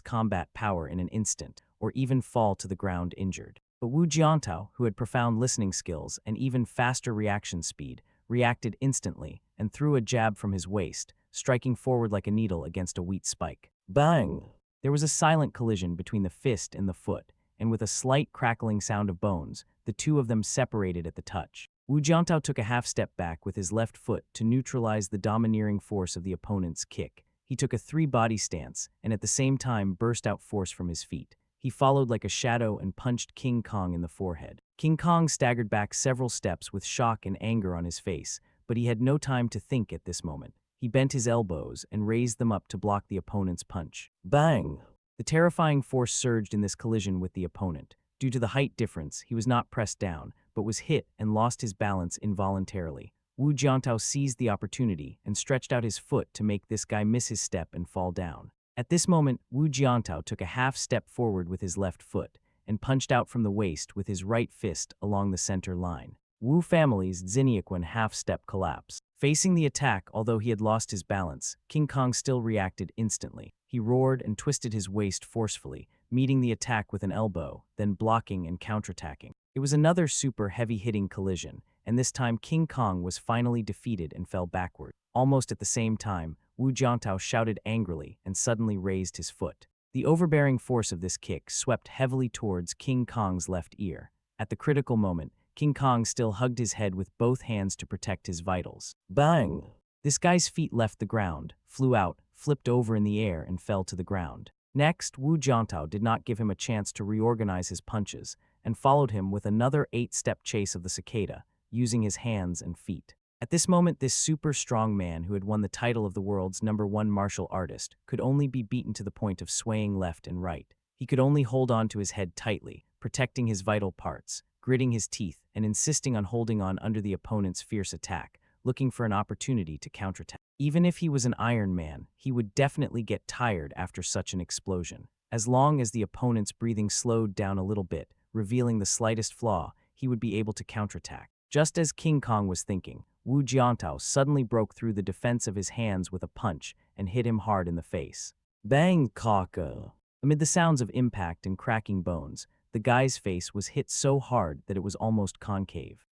combat power in an instant, or even fall to the ground injured. But Wu Jiantao, who had profound listening skills and even faster reaction speed, reacted instantly and threw a jab from his waist, striking forward like a needle against a wheat spike. Bang! There was a silent collision between the fist and the foot, and with a slight crackling sound of bones, the two of them separated at the touch. Wu Jiantao took a half step back with his left foot to neutralize the domineering force of the opponent's kick. He took a three-body stance and at the same time burst out force from his feet. He followed like a shadow and punched King Kong in the forehead. King Kong staggered back several steps with shock and anger on his face, but he had no time to think at this moment. He bent his elbows and raised them up to block the opponent's punch. Bang! The terrifying force surged in this collision with the opponent. Due to the height difference, he was not pressed down, but was hit and lost his balance involuntarily. Wu Jiantao seized the opportunity and stretched out his foot to make this guy miss his step and fall down. At this moment, Wu Jiantao took a half step forward with his left foot and punched out from the waist with his right fist along the center line. Wu family's Xiniaquan half-step collapse. Facing the attack, although he had lost his balance, King Kong still reacted instantly. He roared and twisted his waist forcefully, meeting the attack with an elbow, then blocking and counterattacking. It was another super heavy-hitting collision, and this time King Kong was finally defeated and fell backward. Almost at the same time, Wu Jiantao shouted angrily and suddenly raised his foot. The overbearing force of this kick swept heavily towards King Kong's left ear. At the critical moment, King Kong still hugged his head with both hands to protect his vitals. Bang! This guy's feet left the ground, flew out, flipped over in the air, and fell to the ground. Next, Wu Jiantao did not give him a chance to reorganize his punches, and followed him with another 8-step chase of the cicada, using his hands and feet. At this moment, this super strong man who had won the title of the world's #1 martial artist could only be beaten to the point of swaying left and right. He could only hold on to his head tightly, protecting his vital parts, gritting his teeth, and insisting on holding on under the opponent's fierce attack, looking for an opportunity to counterattack. Even if he was an Iron Man, he would definitely get tired after such an explosion. As long as the opponent's breathing slowed down a little bit, revealing the slightest flaw, he would be able to counterattack. Just as King Kong was thinking, Wu Jiantao suddenly broke through the defense of his hands with a punch and hit him hard in the face. Bang kaka! Amid the sounds of impact and cracking bones, the guy's face was hit so hard that it was almost concave.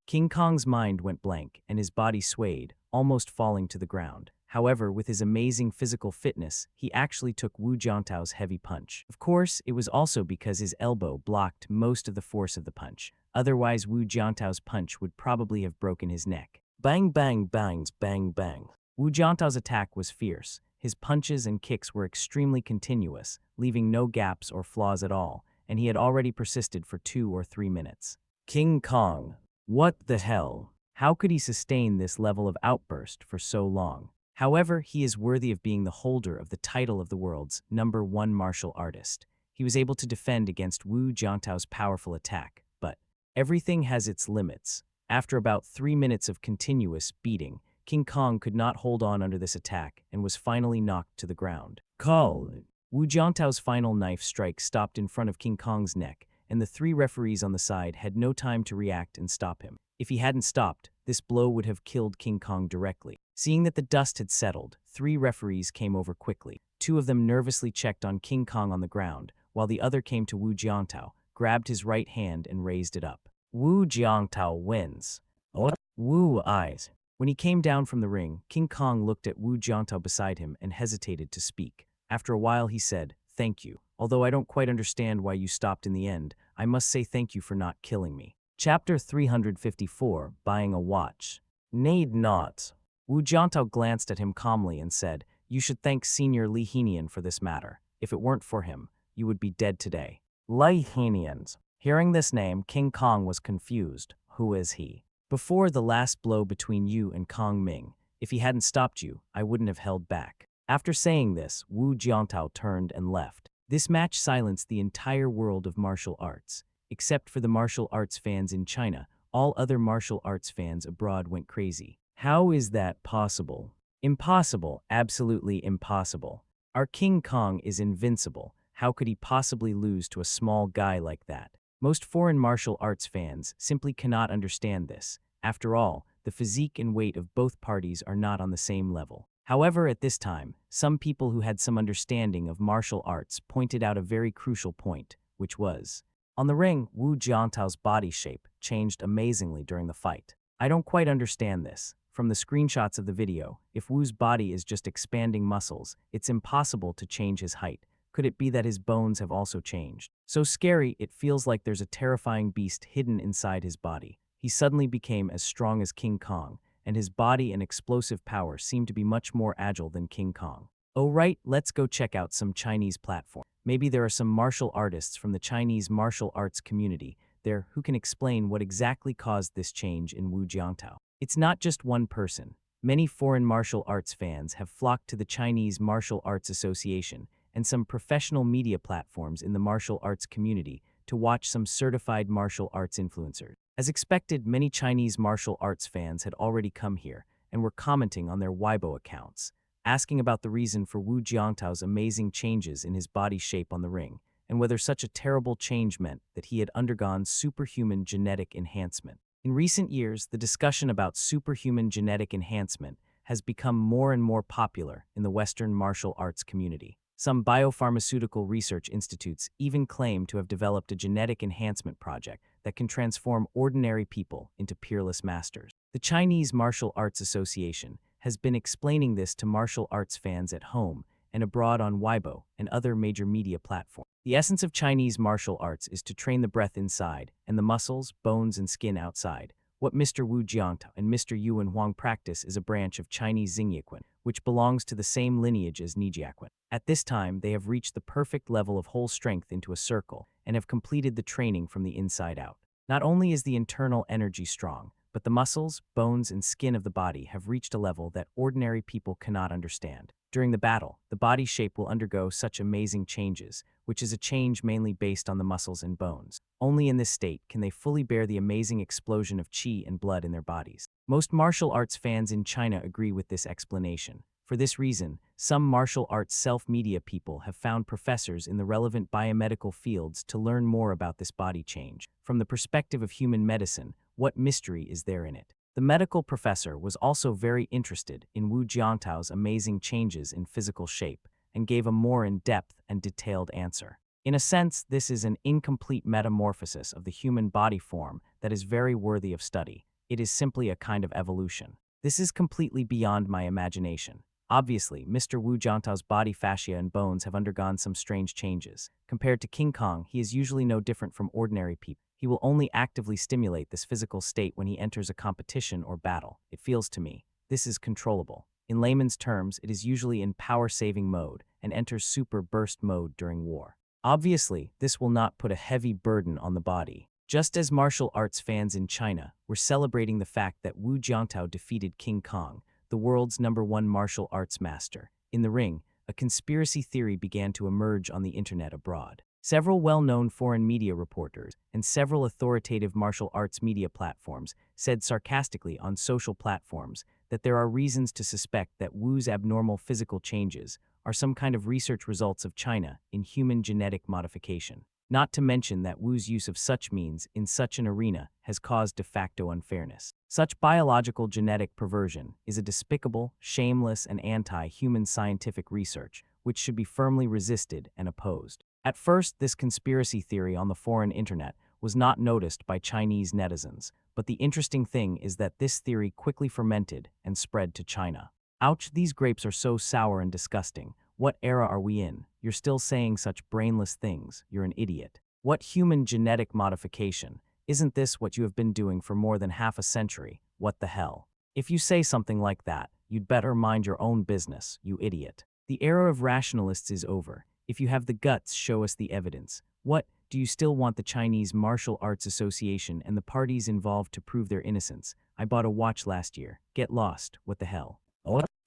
King Kong's mind went blank and his body swayed, almost falling to the ground. However, with his amazing physical fitness, he actually took Wu Jiantao's heavy punch. Of course, it was also because his elbow blocked most of the force of the punch. Otherwise, Wu Jiantao's punch would probably have broken his neck. Bang bang bangs bang bang. Wu Jiantao's attack was fierce. His punches and kicks were extremely continuous, leaving no gaps or flaws at all, and he had already persisted for 2 or 3 minutes. King Kong. What the hell? How could he sustain this level of outburst for so long? However, he is worthy of being the holder of the title of the world's #1 martial artist. He was able to defend against Wu Jiantao's powerful attack, but everything has its limits. After about 3 minutes of continuous beating, King Kong could not hold on under this attack and was finally knocked to the ground. Call! Wu Jiantao's final knife strike stopped in front of King Kong's neck, and the 3 referees on the side had no time to react and stop him. If he hadn't stopped, this blow would have killed King Kong directly. Seeing that the dust had settled, 3 referees came over quickly. 2 of them nervously checked on King Kong on the ground, while the other came to Wu Jiantao, grabbed his right hand and raised it up. Wu Jiantao wins. What? Wu eyes. When he came down from the ring, King Kong looked at Wu Jiantao beside him and hesitated to speak. After a while he said, "Thank you. Although I don't quite understand why you stopped in the end, I must say thank you for not killing me." Chapter 354, Buying a Watch. Need not. Wu Jiantao glanced at him calmly and said, "You should thank Senior Li Henian for this matter. If it weren't for him, you would be dead today." Li Henians. Hearing this name, King Kong was confused. Who is he? Before the last blow between you and Kong Ming, if he hadn't stopped you, I wouldn't have held back. After saying this, Wu Jiantao turned and left. This match silenced the entire world of martial arts. Except for the martial arts fans in China, all other martial arts fans abroad went crazy. How is that possible? Impossible, absolutely impossible. Our King Kong is invincible. How could he possibly lose to a small guy like that? Most foreign martial arts fans simply cannot understand this. After all, the physique and weight of both parties are not on the same level. However, at this time, some people who had some understanding of martial arts pointed out a very crucial point, which was, on the ring, Wu Jiantao's body shape changed amazingly during the fight. I don't quite understand this. From the screenshots of the video, if Wu's body is just expanding muscles, it's impossible to change his height. Could it be that his bones have also changed? So scary, it feels like there's a terrifying beast hidden inside his body. He suddenly became as strong as King Kong, and his body and explosive power seem to be much more agile than King Kong. Oh right, let's go check out some Chinese platform. Maybe there are some martial artists from the Chinese martial arts community there who can explain what exactly caused this change in Wu Jiantao. It's not just one person. Many foreign martial arts fans have flocked to the Chinese Martial Arts Association and some professional media platforms in the martial arts community to watch some certified martial arts influencers. As expected, many Chinese martial arts fans had already come here and were commenting on their Weibo accounts, asking about the reason for Wu Jiantao's amazing changes in his body shape on the ring, and whether such a terrible change meant that he had undergone superhuman genetic enhancement. In recent years, the discussion about superhuman genetic enhancement has become more and more popular in the Western martial arts community. Some biopharmaceutical research institutes even claim to have developed a genetic enhancement project that can transform ordinary people into peerless masters. The Chinese Martial Arts Association has been explaining this to martial arts fans at home and abroad on Weibo and other major media platforms. The essence of Chinese martial arts is to train the breath inside and the muscles, bones, and skin outside. What Mr. Wu Jiantao and Mr. Yuan Huang practice is a branch of Chinese Xingyiquan, which belongs to the same lineage as Nijiaquan. At this time, they have reached the perfect level of whole strength into a circle and have completed the training from the inside out. Not only is the internal energy strong, but the muscles, bones, and skin of the body have reached a level that ordinary people cannot understand. During the battle, the body shape will undergo such amazing changes, which is a change mainly based on the muscles and bones. Only in this state can they fully bear the amazing explosion of qi and blood in their bodies. Most martial arts fans in China agree with this explanation. For this reason, some martial arts self-media people have found professors in the relevant biomedical fields to learn more about this body change. From the perspective of human medicine, what mystery is there in it? The medical professor was also very interested in Wu Jiantao's amazing changes in physical shape and gave a more in-depth and detailed answer. In a sense, this is an incomplete metamorphosis of the human body form that is very worthy of study. It is simply a kind of evolution. This is completely beyond my imagination. Obviously, Mr. Wu Jiantao's body fascia and bones have undergone some strange changes. Compared to King Kong, he is usually no different from ordinary people. He will only actively stimulate this physical state when he enters a competition or battle. It feels to me, this is controllable. In layman's terms, it is usually in power-saving mode and enters super burst mode during war. Obviously, this will not put a heavy burden on the body. Just as martial arts fans in China were celebrating the fact that Wu Jiantao defeated King Kong, the world's #1 martial arts master, in the ring, a conspiracy theory began to emerge on the internet abroad. Several well-known foreign media reporters and several authoritative martial arts media platforms said sarcastically on social platforms that there are reasons to suspect that Wu's abnormal physical changes are some kind of research results of China in human genetic modification. Not to mention that Wu's use of such means in such an arena has caused de facto unfairness. Such biological genetic perversion is a despicable, shameless, and anti-human scientific research which should be firmly resisted and opposed. At first, this conspiracy theory on the foreign internet was not noticed by Chinese netizens, but the interesting thing is that this theory quickly fermented and spread to China. Ouch, these grapes are so sour and disgusting. What era are we in? You're still saying such brainless things. You're an idiot. What human genetic modification? Isn't this what you have been doing for more than half a century? What the hell? If you say something like that, you'd better mind your own business, you idiot. The era of rationalists is over. If you have the guts, show us the evidence. What, do you still want the Chinese Martial Arts Association and the parties involved to prove their innocence? I bought a watch last year. Get lost. What the hell?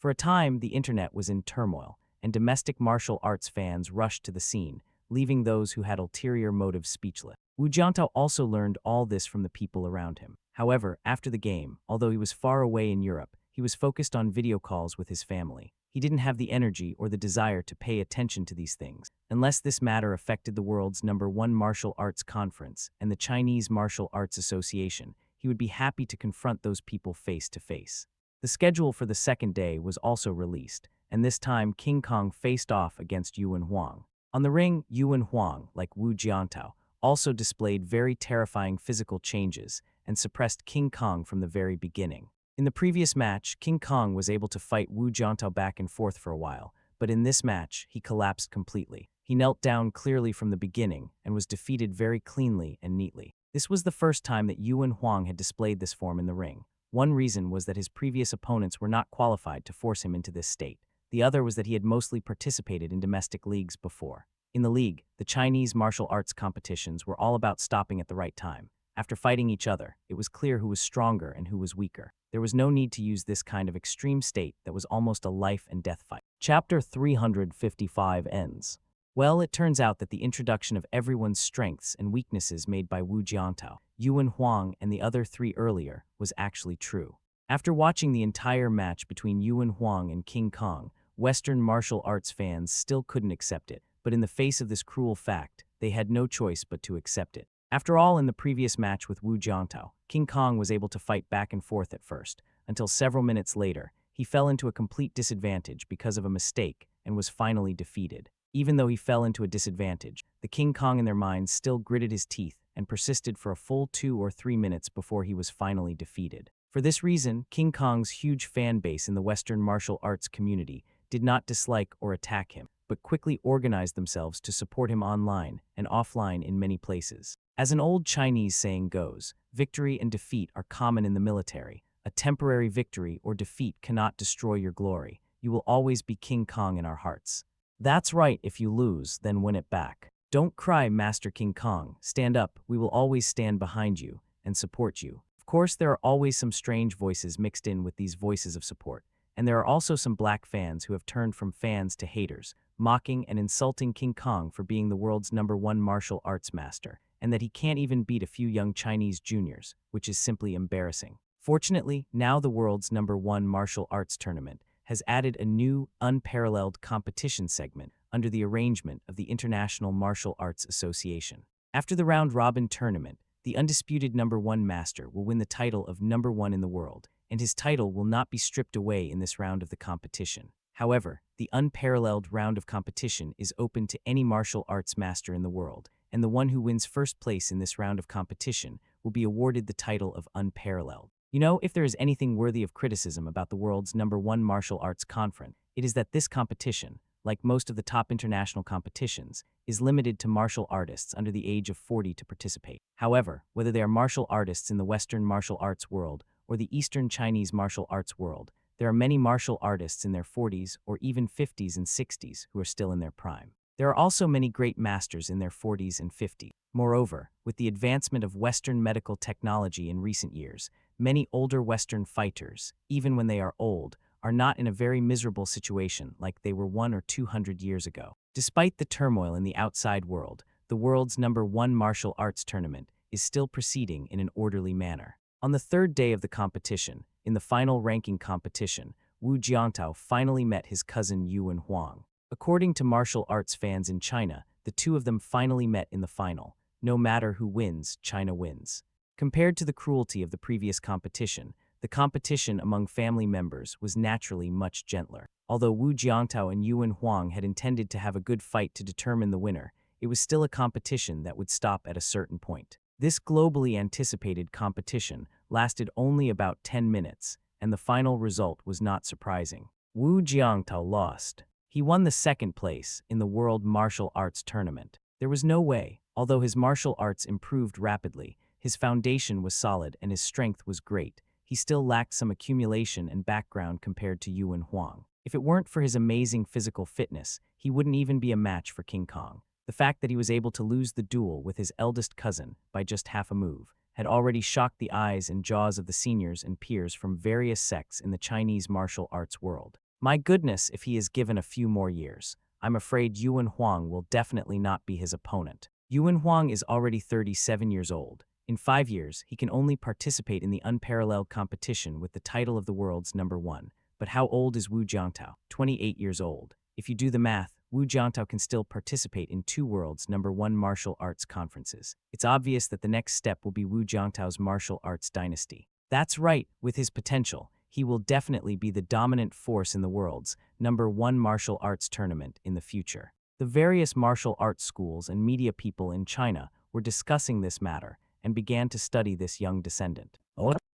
For a time, the internet was in turmoil, and domestic martial arts fans rushed to the scene, leaving those who had ulterior motives speechless. Wu Jiantao also learned all this from the people around him. However, after the game, although he was far away in Europe, he was focused on video calls with his family. He didn't have the energy or the desire to pay attention to these things, unless this matter affected the world's #1 martial arts conference and the Chinese Martial Arts Association. He would be happy to confront those people face to face. The schedule for the second day was also released, and this time King Kong faced off against Yuan Huang. On the ring, Yuan Huang, like Wu Jiantao, also displayed very terrifying physical changes and suppressed King Kong from the very beginning. In the previous match, King Kong was able to fight Wu Jiantao back and forth for a while, but in this match, he collapsed completely. He knelt down clearly from the beginning and was defeated very cleanly and neatly. This was the first time that Yuan Huang had displayed this form in the ring. One reason was that his previous opponents were not qualified to force him into this state. The other was that he had mostly participated in domestic leagues before. In the league, the Chinese martial arts competitions were all about stopping at the right time. After fighting each other, it was clear who was stronger and who was weaker. There was no need to use this kind of extreme state that was almost a life and death fight. Chapter 355 ends. Well, it turns out that the introduction of everyone's strengths and weaknesses made by Wu Jiantao, Yuan Huang, and the other three earlier was actually true. After watching the entire match between Yuan Huang and King Kong, Western martial arts fans still couldn't accept it, but in the face of this cruel fact, they had no choice but to accept it. After all, in the previous match with Wu Jiantao, King Kong was able to fight back and forth at first, until several minutes later, he fell into a complete disadvantage because of a mistake and was finally defeated. Even though he fell into a disadvantage, the King Kong in their minds still gritted his teeth and persisted for a full 2 or 3 minutes before he was finally defeated. For this reason, King Kong's huge fan base in the Western martial arts community did not dislike or attack him, but quickly organized themselves to support him online and offline in many places. As an old Chinese saying goes, victory and defeat are common in the military. A temporary victory or defeat cannot destroy your glory. You will always be King Kong in our hearts. That's right, if you lose, then win it back. Don't cry, Master King Kong. Stand up, we will always stand behind you and support you. Of course, there are always some strange voices mixed in with these voices of support, and there are also some black fans who have turned from fans to haters, mocking and insulting King Kong for being the world's #1 martial arts master, and that he can't even beat a few young Chinese juniors, which is simply embarrassing. Fortunately, now the world's #1 martial arts tournament has added a new, unparalleled competition segment under the arrangement of the International Martial Arts Association. After the round-robin tournament, the undisputed #1 master will win the title of #1 in the world, and his title will not be stripped away in this round of the competition. However, the unparalleled round of competition is open to any martial arts master in the world, and the one who wins first place in this round of competition will be awarded the title of unparalleled. You know, if there is anything worthy of criticism about the world's #1 martial arts conference, it is that this competition, like most of the top international competitions, is limited to martial artists under the age of 40 to participate. However, whether they are martial artists in the Western martial arts world or the Eastern Chinese martial arts world, there are many martial artists in their 40s or even 50s and 60s who are still in their prime. There are also many great masters in their 40s and 50s. Moreover, with the advancement of Western medical technology in recent years, many older Western fighters, even when they are old, are not in a very miserable situation like they were 100 or 200 years ago. Despite the turmoil in the outside world, the world's #1 martial arts tournament is still proceeding in an orderly manner. On the third day of the competition, in the final ranking competition, Wu Jiantao finally met his cousin Yuan Huang. According to martial arts fans in China, the two of them finally met in the final. No matter who wins, China wins. Compared to the cruelty of the previous competition, the competition among family members was naturally much gentler. Although Wu Jiantao and Yuan Huang had intended to have a good fight to determine the winner, it was still a competition that would stop at a certain point. This globally anticipated competition lasted only about 10 minutes, and the final result was not surprising. Wu Jiantao lost. He won the second place in the World Martial Arts Tournament. There was no way, although his martial arts improved rapidly, his foundation was solid and his strength was great, he still lacked some accumulation and background compared to Yuan Huang. If it weren't for his amazing physical fitness, he wouldn't even be a match for King Kong. The fact that he was able to lose the duel with his eldest cousin by just half a move had already shocked the eyes and jaws of the seniors and peers from various sects in the Chinese martial arts world. My goodness, if he is given a few more years, I'm afraid Yuan Huang will definitely not be his opponent. Yuan Huang is already 37 years old. In 5 years, he can only participate in the unparalleled competition with the title of the world's #1. But how old is Wu Jiantao? 28 years old. If you do the math, Wu Jiantao can still participate in 2 world's #1 martial arts conferences. It's obvious that the next step will be Wu Jiantao's martial arts dynasty. That's right, with his potential, he will definitely be the dominant force in the world's #1 martial arts tournament in the future. The various martial arts schools and media people in China were discussing this matter and began to study this young descendant.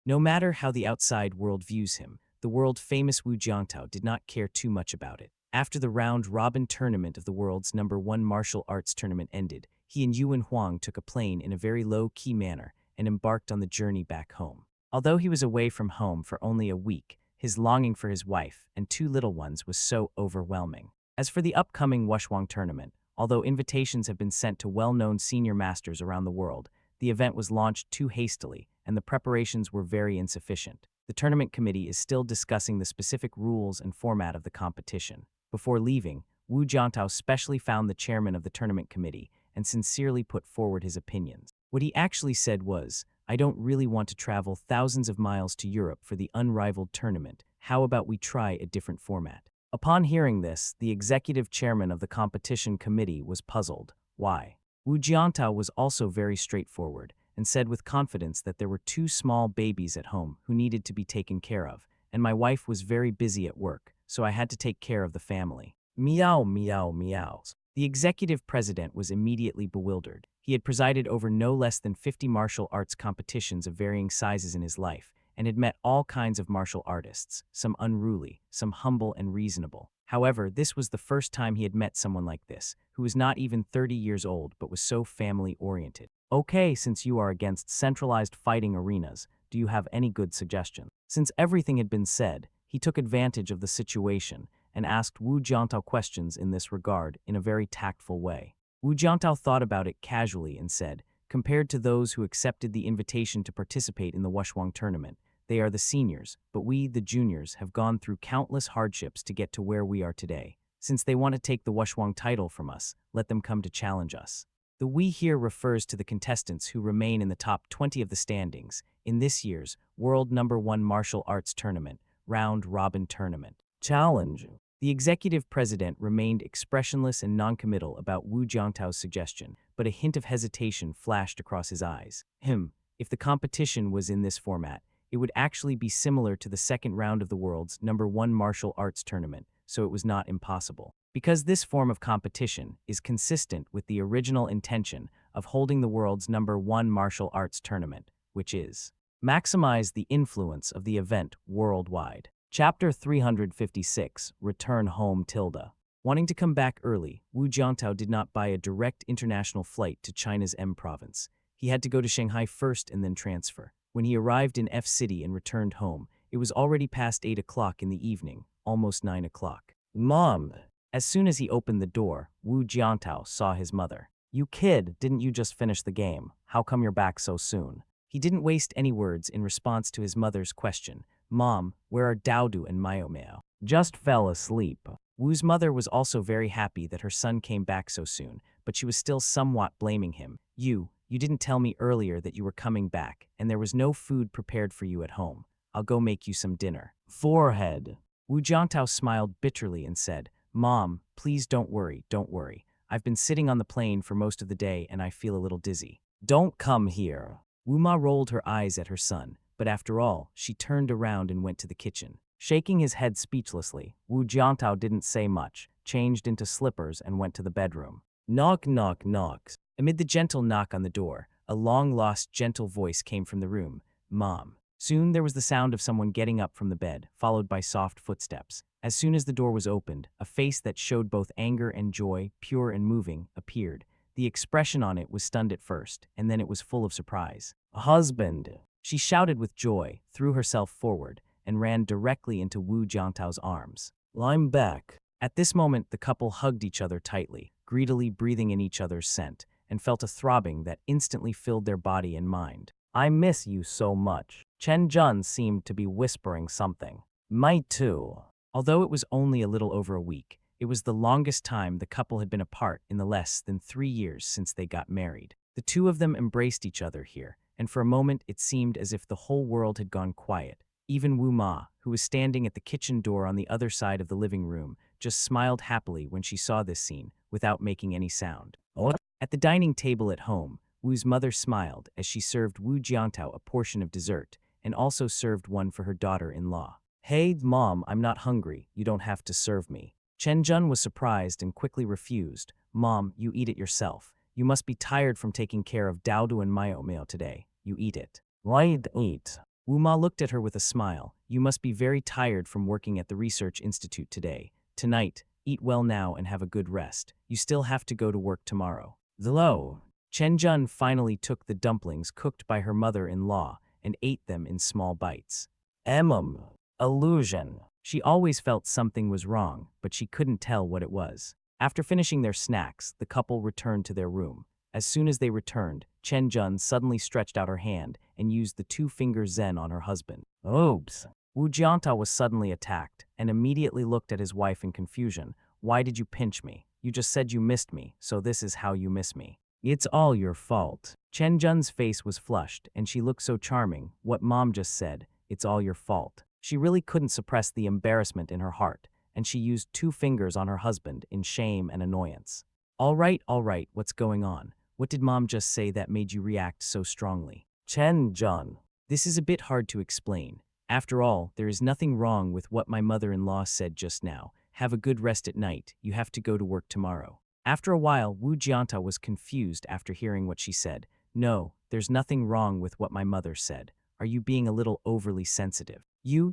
No matter how the outside world views him, the world-famous Wu Jiantao did not care too much about it. After the round-robin tournament of the world's #1 martial arts tournament ended, he and Yuan Huang took a plane in a very low-key manner and embarked on the journey back home. Although he was away from home for only a week, his longing for his wife and 2 little ones was so overwhelming. As for the upcoming Wushuang tournament, although invitations have been sent to well-known senior masters around the world, the event was launched too hastily, and the preparations were very insufficient. The tournament committee is still discussing the specific rules and format of the competition. Before leaving, Wu Jiantao specially found the chairman of the tournament committee and sincerely put forward his opinions. What he actually said was, "I don't really want to travel thousands of miles to Europe for the unrivaled tournament. How about we try a different format?" Upon hearing this, the executive chairman of the competition committee was puzzled. Why? Wu Jiantao was also very straightforward and said with confidence that there were 2 small babies at home who needed to be taken care of, and my wife was very busy at work, so I had to take care of the family. Meow, meow, meows. The executive president was immediately bewildered. He had presided over no less than 50 martial arts competitions of varying sizes in his life, and had met all kinds of martial artists, some unruly, some humble and reasonable. However, this was the first time he had met someone like this, who was not even 30 years old but was so family-oriented. "Okay, since you are against centralized fighting arenas, do you have any good suggestions?" Since everything had been said, he took advantage of the situation and asked Wu Jiantao questions in this regard in a very tactful way. Wu Jiantao thought about it casually and said, "Compared to those who accepted the invitation to participate in the Wushuang tournament, they are the seniors, but we, the juniors, have gone through countless hardships to get to where we are today. Since they want to take the Wushuang title from us, let them come to challenge us." The "we" here refers to the contestants who remain in the top 20 of the standings in this year's World #1 Martial Arts Tournament, round-robin tournament. Challenge. The executive president remained expressionless and noncommittal about Wu Jiantao's suggestion, but a hint of hesitation flashed across his eyes. If the competition was in this format, it would actually be similar to the second round of the world's #1 martial arts tournament, so it was not impossible. Because this form of competition is consistent with the original intention of holding the world's #1 martial arts tournament, which is maximize the influence of the event worldwide. Chapter 356, Return Home tilde. Wanting to come back early, Wu Jiantao did not buy a direct international flight to China's M province. He had to go to Shanghai first and then transfer. When he arrived in F City and returned home, it was already past 8 o'clock in the evening, almost 9 o'clock. "Mom!" As soon as he opened the door, Wu Jiantao saw his mother. "You kid, didn't you just finish the game? How come you're back so soon?" He didn't waste any words in response to his mother's question. "Mom, where are Daodu and Maomao?" "Just fell asleep." Wu's mother was also very happy that her son came back so soon, but she was still somewhat blaming him. You didn't tell me earlier that you were coming back, and there was no food prepared for you at home. I'll go make you some dinner." Forehead. Wu Jiantao smiled bitterly and said, "Mom, please don't worry. I've been sitting on the plane for most of the day and I feel a little dizzy." "Don't come here." Wu Ma rolled her eyes at her son, but after all, she turned around and went to the kitchen. Shaking his head speechlessly, Wu Jiantao didn't say much, changed into slippers and went to the bedroom. Knock, knock, knocks. Amid the gentle knock on the door, a long-lost gentle voice came from the room. "Mom." Soon there was the sound of someone getting up from the bed, followed by soft footsteps. As soon as the door was opened, a face that showed both anger and joy, pure and moving, appeared. The expression on it was stunned at first, and then it was full of surprise. "Husband!" She shouted with joy, threw herself forward, and ran directly into Wu Jiantao's arms. "I'm back." At this moment, the couple hugged each other tightly, greedily breathing in each other's scent, and felt a throbbing that instantly filled their body and mind. "I miss you so much." Chen Jun seemed to be whispering something. "Me too." Although it was only a little over a week, it was the longest time the couple had been apart in the less than 3 years since they got married. The two of them embraced each other here, and for a moment it seemed as if the whole world had gone quiet. Even Wu Ma, who was standing at the kitchen door on the other side of the living room, just smiled happily when she saw this scene, without making any sound. At the dining table at home, Wu's mother smiled as she served Wu Jiantao a portion of dessert, and also served one for her daughter-in-law. Hey, Mom, I'm not hungry. You don't have to serve me. Chen Jun was surprised and quickly refused. Mom, you eat it yourself. You must be tired from taking care of Daodu and Mao today. You eat it. Right, eat. Wu Ma looked at her with a smile. You must be very tired from working at the Research Institute today. Tonight, eat well now and have a good rest. You still have to go to work tomorrow. Hello. Chen Jun finally took the dumplings cooked by her mother-in-law and ate them in small bites. Illusion. She always felt something was wrong, but she couldn't tell what it was. After finishing their snacks, the couple returned to their room. As soon as they returned, Chen Jun suddenly stretched out her hand and used the two-finger zen on her husband. Oops. Wu Jianta was suddenly attacked and immediately looked at his wife in confusion. Why did you pinch me? You just said you missed me, so this is how you miss me. It's all your fault. Chen Jun's face was flushed, and she looked so charming. What Mom just said, it's all your fault. She really couldn't suppress the embarrassment in her heart, and she used two fingers on her husband in shame and annoyance. All right, what's going on? What did Mom just say that made you react so strongly? Chen Jun. This is a bit hard to explain. After all, there is nothing wrong with what my mother-in-law said just now. Have a good rest at night. You have to go to work tomorrow. After a while, Wu Jianta was confused after hearing what she said. No, there's nothing wrong with what my mother said. Are you being a little overly sensitive?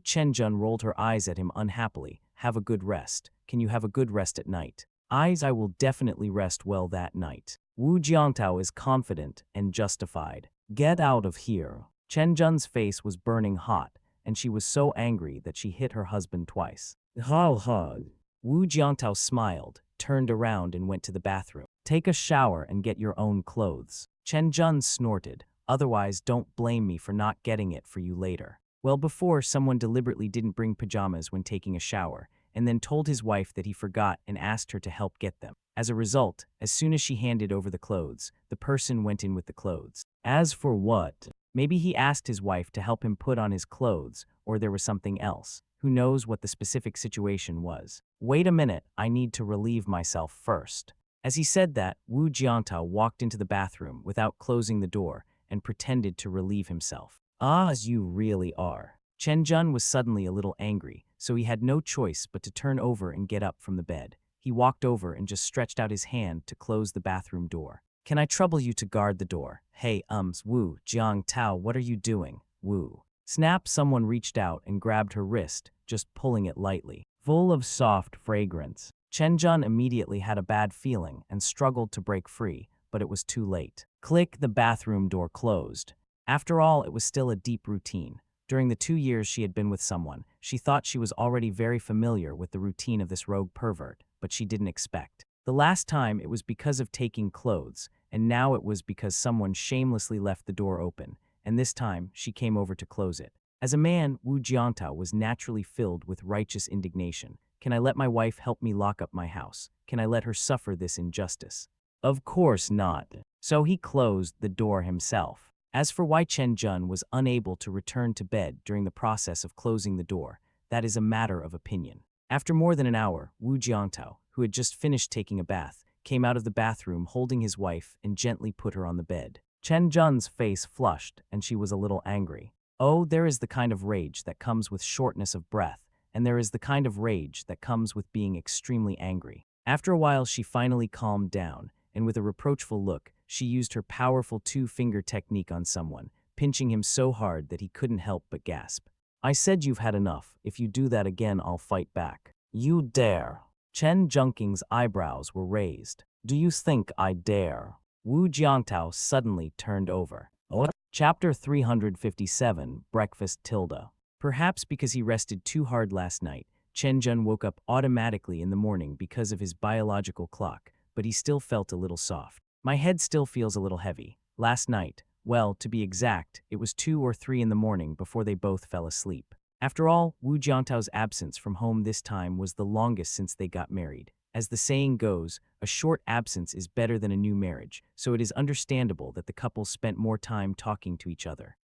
Chen Jun rolled her eyes at him unhappily. Have a good rest. Can you have a good rest at night? I will definitely rest well that night. Wu Jiantao is confident and justified. Get out of here. Chen Jun's face was burning hot, and she was so angry that she hit her husband twice. Ha. Wu Jiantao smiled, turned around and went to the bathroom. Take a shower and get your own clothes. Chen Jun snorted. Otherwise, don't blame me for not getting it for you later. Well, before, someone deliberately didn't bring pajamas when taking a shower, and then told his wife that he forgot and asked her to help get them. As a result, as soon as she handed over the clothes, the person went in with the clothes. As for what? Maybe he asked his wife to help him put on his clothes, or there was something else. Who knows what the specific situation was? Wait a minute, I need to relieve myself first. As he said that, Wu Jiantao walked into the bathroom without closing the door and pretended to relieve himself. As you really are. Chen Jun was suddenly a little angry, so he had no choice but to turn over and get up from the bed. He walked over and just stretched out his hand to close the bathroom door. Can I trouble you to guard the door? Hey, Wu Jiangtao, what are you doing? Wu. Snap, someone reached out and grabbed her wrist, just pulling it lightly. Full of soft fragrance. Chen Jun immediately had a bad feeling and struggled to break free, but it was too late. Click, the bathroom door closed. After all, it was still a deep routine. During the 2 years she had been with someone, she thought she was already very familiar with the routine of this rogue pervert, but she didn't expect. The last time it was because of taking clothes, and now it was because someone shamelessly left the door open, and this time she came over to close it. As a man, Wu Jiantao was naturally filled with righteous indignation. Can I let my wife help me lock up my house? Can I let her suffer this injustice? Of course not. So he closed the door himself. As for why Chen Jun was unable to return to bed during the process of closing the door, that is a matter of opinion. After more than an hour, Wu Jiantao, who had just finished taking a bath, came out of the bathroom holding his wife and gently put her on the bed. Chen Jun's face flushed, and she was a little angry. Oh, there is the kind of rage that comes with shortness of breath, and there is the kind of rage that comes with being extremely angry. After a while, she finally calmed down, and with a reproachful look, she used her powerful two-finger technique on someone, pinching him so hard that he couldn't help but gasp. I said you've had enough. If you do that again, I'll fight back. You dare. Chen Junking's eyebrows were raised. Do you think I dare? Wu Jiantao suddenly turned over. What? Chapter 357, Breakfast Tilda. Perhaps because he rested too hard last night, Chen Jun woke up automatically in the morning because of his biological clock, but he still felt a little soft. My head still feels a little heavy. Last night, well, to be exact, it was 2 or 3 in the morning before they both fell asleep. After all, Wu Jiantao's absence from home this time was the longest since they got married. As the saying goes, a short absence is better than a new marriage, so it is understandable that the couple spent more time talking to each other.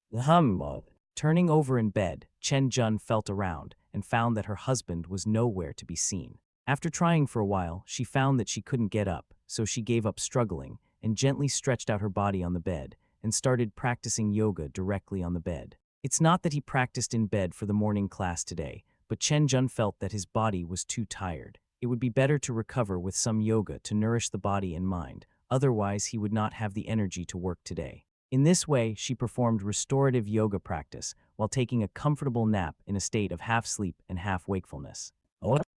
Turning over in bed, Chen Jun felt around and found that her husband was nowhere to be seen. After trying for a while, she found that she couldn't get up, so she gave up struggling and gently stretched out her body on the bed and started practicing yoga directly on the bed. It's not that he practiced in bed for the morning class today, but Chen Jun felt that his body was too tired. It would be better to recover with some yoga to nourish the body and mind, otherwise he would not have the energy to work today. In this way, she performed restorative yoga practice while taking a comfortable nap in a state of half sleep and half wakefulness.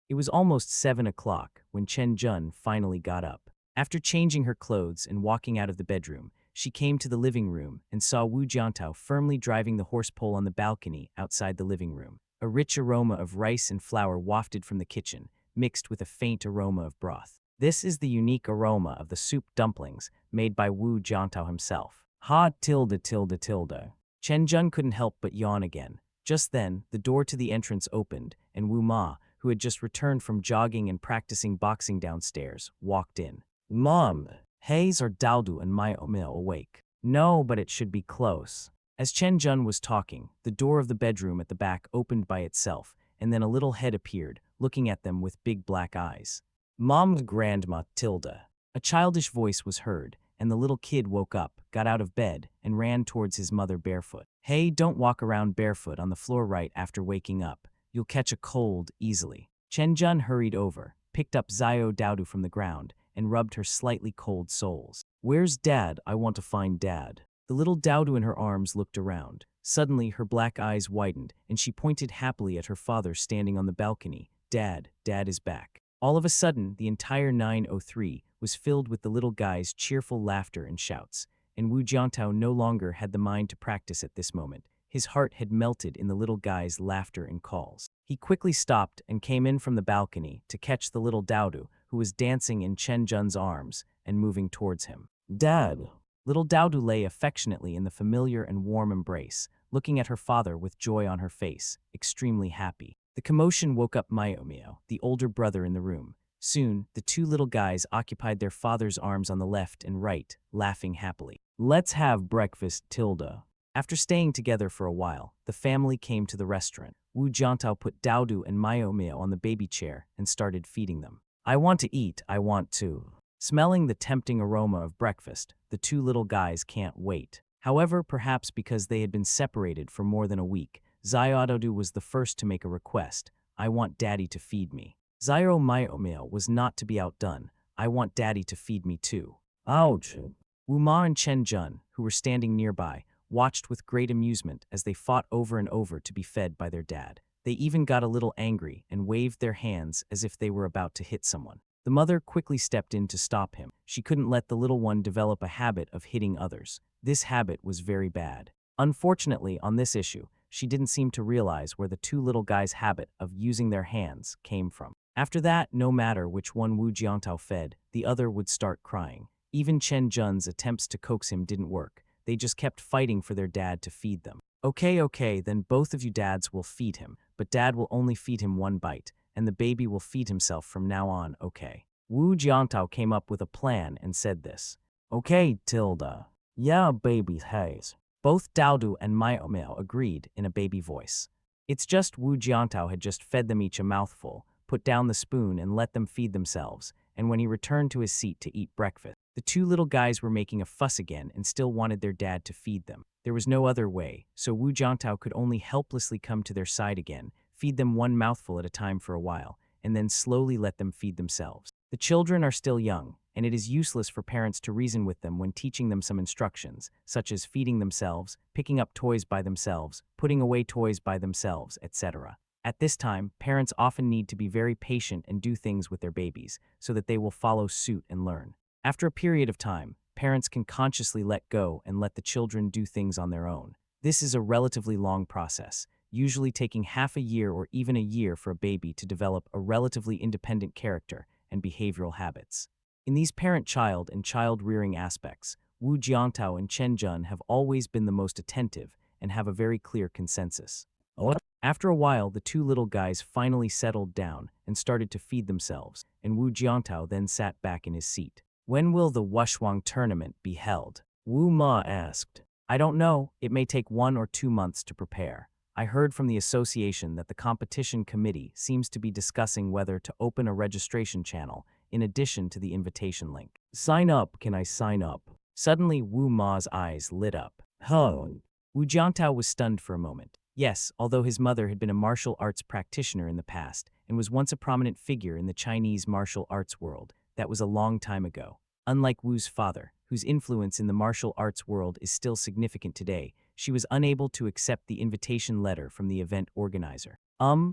It was almost 7 o'clock when Chen Jun finally got up. After changing her clothes and walking out of the bedroom, she came to the living room and saw Wu Jiantao firmly driving the horse pole on the balcony outside the living room. A rich aroma of rice and flour wafted from the kitchen, mixed with a faint aroma of broth. This is the unique aroma of the soup dumplings made by Wu Jiantao himself. Ha tilde tilde tilde. Chen Jun couldn't help but yawn again. Just then, the door to the entrance opened, and Wu Ma, who had just returned from jogging and practicing boxing downstairs, walked in. Mom, Hayes are Daodu and my Omil awake? No, but it should be close. As Chen Jun was talking, the door of the bedroom at the back opened by itself, and then a little head appeared, looking at them with big black eyes. Mom's grandma Tilda. A childish voice was heard, and the little kid woke up, got out of bed, and ran towards his mother barefoot. Hey, don't walk around barefoot on the floor right after waking up. You'll catch a cold easily. Chen Jun hurried over, picked up Xiao Daodu from the ground, and rubbed her slightly cold soles. Where's Dad? I want to find Dad. The little Daodu in her arms looked around. Suddenly, her black eyes widened, and she pointed happily at her father standing on the balcony. Dad is back. All of a sudden, the entire 903 was filled with the little guy's cheerful laughter and shouts, and Wu Jiantao no longer had the mind to practice at this moment. His heart had melted in the little guy's laughter and calls. He quickly stopped and came in from the balcony to catch the little Daodu, who was dancing in Chen Jun's arms and moving towards him. Dad! Little Daodu lay affectionately in the familiar and warm embrace, looking at her father with joy on her face, extremely happy. The commotion woke up Myomio, the older brother in the room. Soon, the two little guys occupied their father's arms on the left and right, laughing happily. Let's have breakfast, Tilda. After staying together for a while, the family came to the restaurant. Wu Jiantao put Daodu and Myomio on the baby chair and started feeding them. I want to eat, I want to. Smelling the tempting aroma of breakfast, the two little guys can't wait. However, perhaps because they had been separated for more than a week, Xiaododu was the first to make a request. I want Daddy to feed me. Xiao Myomil was not to be outdone. I want Daddy to feed me too. Ouch. Wu Ma and Chen Jun, who were standing nearby, watched with great amusement as they fought over and over to be fed by their dad. They even got a little angry and waved their hands as if they were about to hit someone. The mother quickly stepped in to stop him. She couldn't let the little one develop a habit of hitting others. This habit was very bad. Unfortunately, on this issue, she didn't seem to realize where the two little guys' habit of using their hands came from. After that, no matter which one Wu Jiantao fed, the other would start crying. Even Chen Jun's attempts to coax him didn't work. They just kept fighting for their dad to feed them. Okay, then both of you dads will feed him, but Dad will only feed him one bite, and the baby will feed himself from now on, okay? Wu Jiantao came up with a plan and said this. Okay, Tilda. Yeah, baby Hayes. Both Daodu and Myomil agreed in a baby voice. It's just Wu Jiantao had just fed them each a mouthful, put down the spoon and let them feed themselves, and when he returned to his seat to eat breakfast, the two little guys were making a fuss again and still wanted their dad to feed them. There was no other way, so Wu Jiantao could only helplessly come to their side again, feed them one mouthful at a time for a while, and then slowly let them feed themselves. The children are still young, and it is useless for parents to reason with them when teaching them some instructions, such as feeding themselves, picking up toys by themselves, putting away toys by themselves, etc. At this time, parents often need to be very patient and do things with their babies, so that they will follow suit and learn. After a period of time, parents can consciously let go and let the children do things on their own. This is a relatively long process, usually taking half a year or even a year for a baby to develop a relatively independent character and behavioral habits. In these parent-child and child-rearing aspects, Wu Jiantao and Chen Jun have always been the most attentive and have a very clear consensus. After a while, the two little guys finally settled down and started to feed themselves, and Wu Jiantao then sat back in his seat. When will the Wushuang tournament be held? Wu Ma asked. I don't know, it may take 1 or 2 months to prepare. I heard from the association that the competition committee seems to be discussing whether to open a registration channel in addition to the invitation link. Sign up, can I sign up? Suddenly, Wu Ma's eyes lit up. Huh. Wu Jiantao was stunned for a moment. Yes, although his mother had been a martial arts practitioner in the past and was once a prominent figure in the Chinese martial arts world, that was a long time ago. Unlike Wu's father, whose influence in the martial arts world is still significant today, she was unable to accept the invitation letter from the event organizer.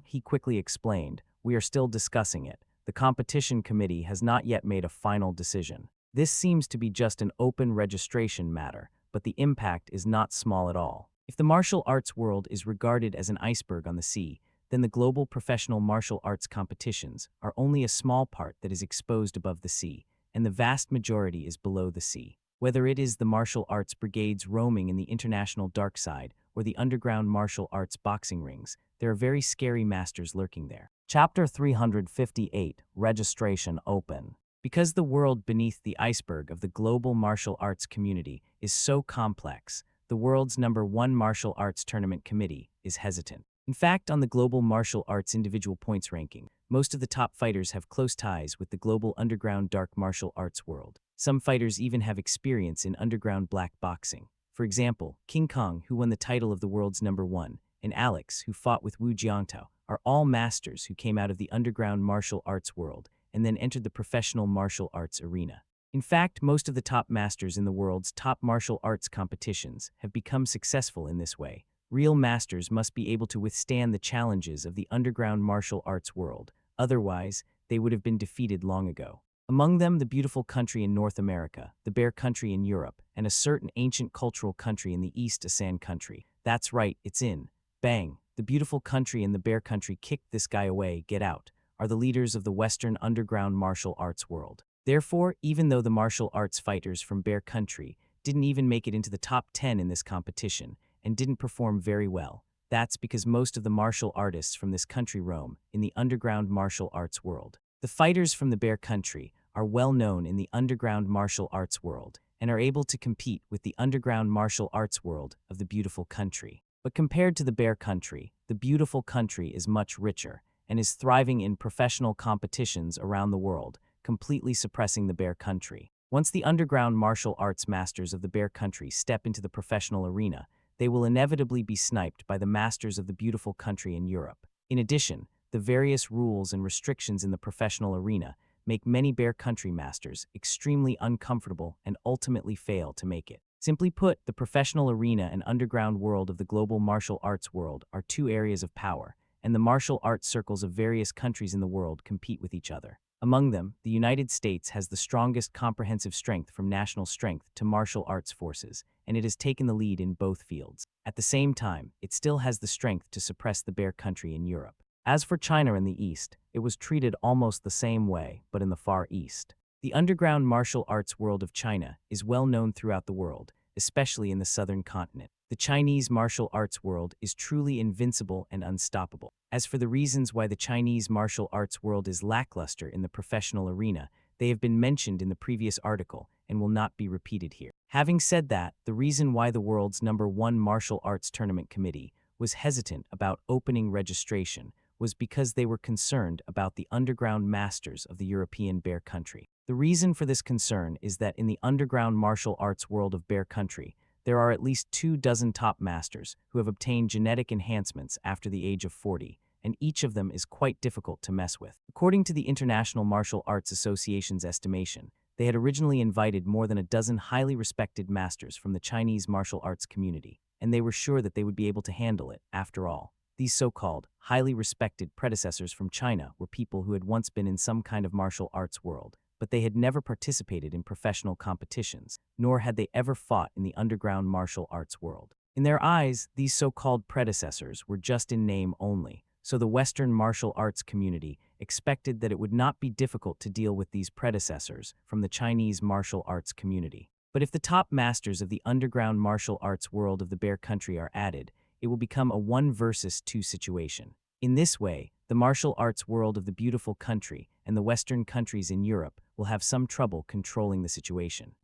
He quickly explained, we are still discussing it. The competition committee has not yet made a final decision. This seems to be just an open registration matter, but the impact is not small at all. If the martial arts world is regarded as an iceberg on the sea, then the global professional martial arts competitions are only a small part that is exposed above the sea, and the vast majority is below the sea. Whether it is the martial arts brigades roaming in the international dark side or the underground martial arts boxing rings, there are very scary masters lurking there. Chapter 358, Registration Open. Because the world beneath the iceberg of the global martial arts community is so complex, the world's #1 martial arts tournament committee is hesitant. In fact, on the global martial arts individual points ranking, most of the top fighters have close ties with the global underground dark martial arts world. Some fighters even have experience in underground black boxing. For example, King Kong, who won the title of the world's #1, and Alex, who fought with Wu Jiantao, are all masters who came out of the underground martial arts world and then entered the professional martial arts arena. In fact, most of the top masters in the world's top martial arts competitions have become successful in this way. Real masters must be able to withstand the challenges of the underground martial arts world, otherwise, they would have been defeated long ago. Among them, the beautiful country in North America, the bear country in Europe, and a certain ancient cultural country in the East, a sand country. That's right, it's in. Bang! The beautiful country and the bear country kicked this guy away, get out, are the leaders of the Western underground martial arts world. Therefore, even though the martial arts fighters from Bear Country didn't even make it into the top 10 in this competition and didn't perform very well, that's because most of the martial artists from this country roam in the underground martial arts world. The fighters from the Bear Country are well known in the underground martial arts world and are able to compete with the underground martial arts world of the beautiful country. But compared to the Bear Country, the beautiful country is much richer and is thriving in professional competitions around the world, completely suppressing the Bear Country. Once the underground martial arts masters of the Bear Country step into the professional arena, they will inevitably be sniped by the masters of the beautiful country in Europe. In addition, the various rules and restrictions in the professional arena make many Bear Country masters extremely uncomfortable and ultimately fail to make it. Simply put, the professional arena and underground world of the global martial arts world are two areas of power, and the martial arts circles of various countries in the world compete with each other. Among them, the United States has the strongest comprehensive strength from national strength to martial arts forces, and it has taken the lead in both fields. At the same time, it still has the strength to suppress the Bear Country in Europe. As for China in the East, it was treated almost the same way, but in the Far East. The underground martial arts world of China is well known throughout the world, especially in the southern continent. The Chinese martial arts world is truly invincible and unstoppable. As for the reasons why the Chinese martial arts world is lackluster in the professional arena, they have been mentioned in the previous article and will not be repeated here. Having said that, the reason why the world's #1 martial arts tournament committee was hesitant about opening registration was because they were concerned about the underground masters of the European Bear Country. The reason for this concern is that in the underground martial arts world of Bear Country, there are at least 24 top masters who have obtained genetic enhancements after the age of 40, and each of them is quite difficult to mess with. According to the International Martial Arts Association's estimation, they had originally invited more than a dozen highly respected masters from the Chinese martial arts community, and they were sure that they would be able to handle it, after all. These so-called, highly respected predecessors from China were people who had once been in some kind of martial arts world, but they had never participated in professional competitions, nor had they ever fought in the underground martial arts world. In their eyes, these so-called predecessors were just in name only, so the Western martial arts community expected that it would not be difficult to deal with these predecessors from the Chinese martial arts community. But if the top masters of the underground martial arts world of the Bear Country are added, it will become a 1 versus 2 situation. In this way, the martial arts world of the beautiful country and the Western countries in Europe will have some trouble controlling the situation.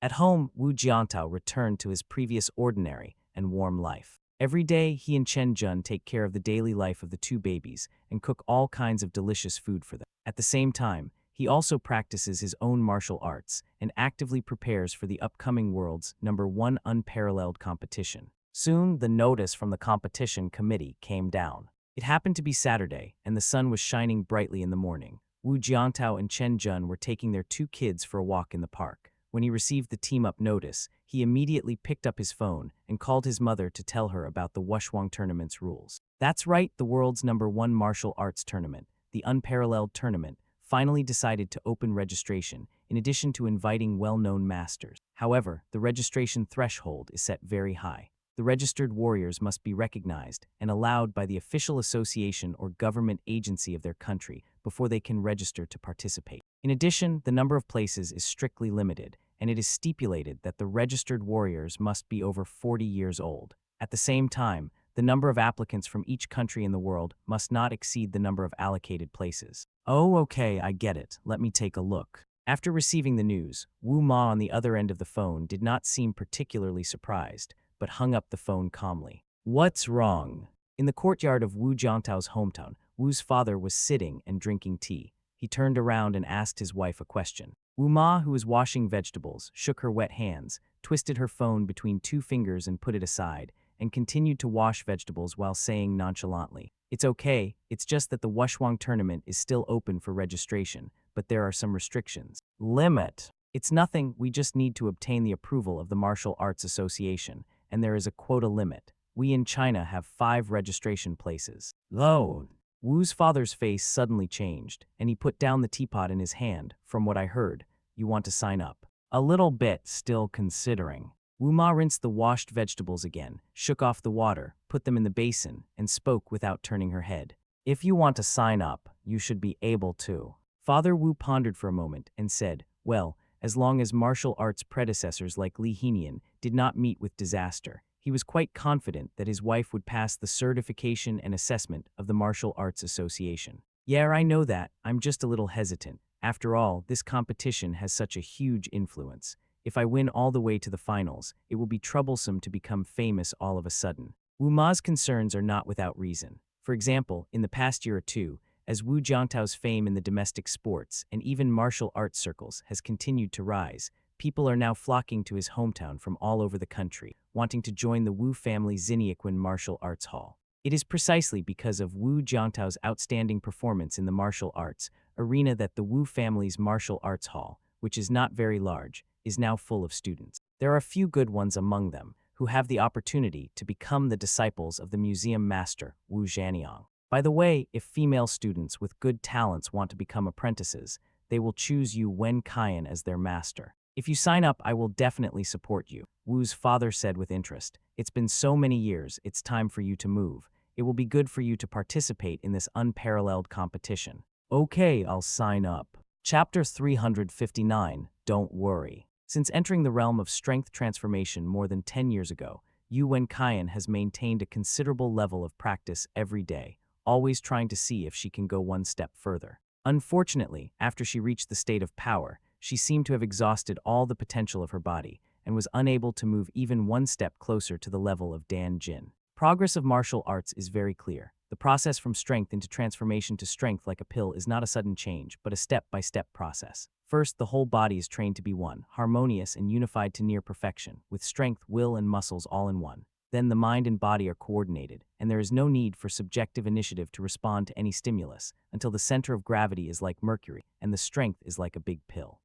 At home, Wu Jiantao returned to his previous ordinary and warm life. Every day, he and Chen Jun take care of the daily life of the two babies and cook all kinds of delicious food for them. At the same time, he also practices his own martial arts and actively prepares for the upcoming world's #1 unparalleled competition. Soon, the notice from the competition committee came down. It happened to be Saturday, and the sun was shining brightly in the morning. Wu Jiantao and Chen Jun were taking their 2 kids for a walk in the park. When he received the team-up notice, he immediately picked up his phone and called his mother to tell her about the Wushuang tournament's rules. That's right, the world's #1 martial arts tournament, the Unparalleled Tournament, finally decided to open registration, in addition to inviting well-known masters. However, the registration threshold is set very high. The registered warriors must be recognized and allowed by the official association or government agency of their country before they can register to participate. In addition, the number of places is strictly limited, and it is stipulated that the registered warriors must be over 40 years old. At the same time, the number of applicants from each country in the world must not exceed the number of allocated places. Oh, okay, I get it. Let me take a look. After receiving the news, Wu Ma on the other end of the phone did not seem particularly surprised, but hung up the phone calmly. What's wrong? In the courtyard of Wu Jiantao's hometown, Wu's father was sitting and drinking tea. He turned around and asked his wife a question. Wu Ma, who was washing vegetables, shook her wet hands, twisted her phone between 2 fingers and put it aside, and continued to wash vegetables while saying nonchalantly, "It's okay, it's just that the Wushuang tournament is still open for registration, but there are some restrictions." Limit. It's nothing, we just need to obtain the approval of the Martial Arts Association, and there is a quota limit. We in China have 5 registration places. Low. Wu's father's face suddenly changed, and he put down the teapot in his hand. From what I heard, you want to sign up. A little bit, still considering. Wu Ma rinsed the washed vegetables again, shook off the water, put them in the basin, and spoke without turning her head. If you want to sign up, you should be able to. Father Wu pondered for a moment and said, well, as long as martial arts predecessors like Li Henian did not meet with disaster, he was quite confident that his wife would pass the certification and assessment of the Martial Arts Association. Yeah, I know that. I'm just a little hesitant. After all, this competition has such a huge influence. If I win all the way to the finals, it will be troublesome to become famous all of a sudden. Wu Ma's concerns are not without reason. For example, in the past year or two, as Wu Jiantao's fame in the domestic sports and even martial arts circles has continued to rise, people are now flocking to his hometown from all over the country, wanting to join the Wu family Xinyiquan Martial Arts Hall. It is precisely because of Wu Jiantao's outstanding performance in the martial arts arena that the Wu family's Martial Arts Hall, which is not very large, is now full of students. There are a few good ones among them who have the opportunity to become the disciples of the museum master, Wu Zhaniang. By the way, if female students with good talents want to become apprentices, they will choose Yu Wen Kaiyan as their master. If you sign up, I will definitely support you, Wu's father said with interest. It's been so many years, it's time for you to move. It will be good for you to participate in this unparalleled competition. Okay, I'll sign up. Chapter 359, Don't Worry. Since entering the realm of strength transformation more than 10 years ago, Yu Wen Kaiyan has maintained a considerable level of practice every day, always trying to see if she can go one step further. Unfortunately, after she reached the state of power, she seemed to have exhausted all the potential of her body and was unable to move even one step closer to the level of Dan Jin. Progress of martial arts is very clear. The process from strength into transformation to strength like a pill is not a sudden change, but a step-by-step process. First, the whole body is trained to be one, harmonious and unified to near perfection, with strength, will, and muscles all in one. Then the mind and body are coordinated, and there is no need for subjective initiative to respond to any stimulus until the center of gravity is like mercury and the strength is like a big pill.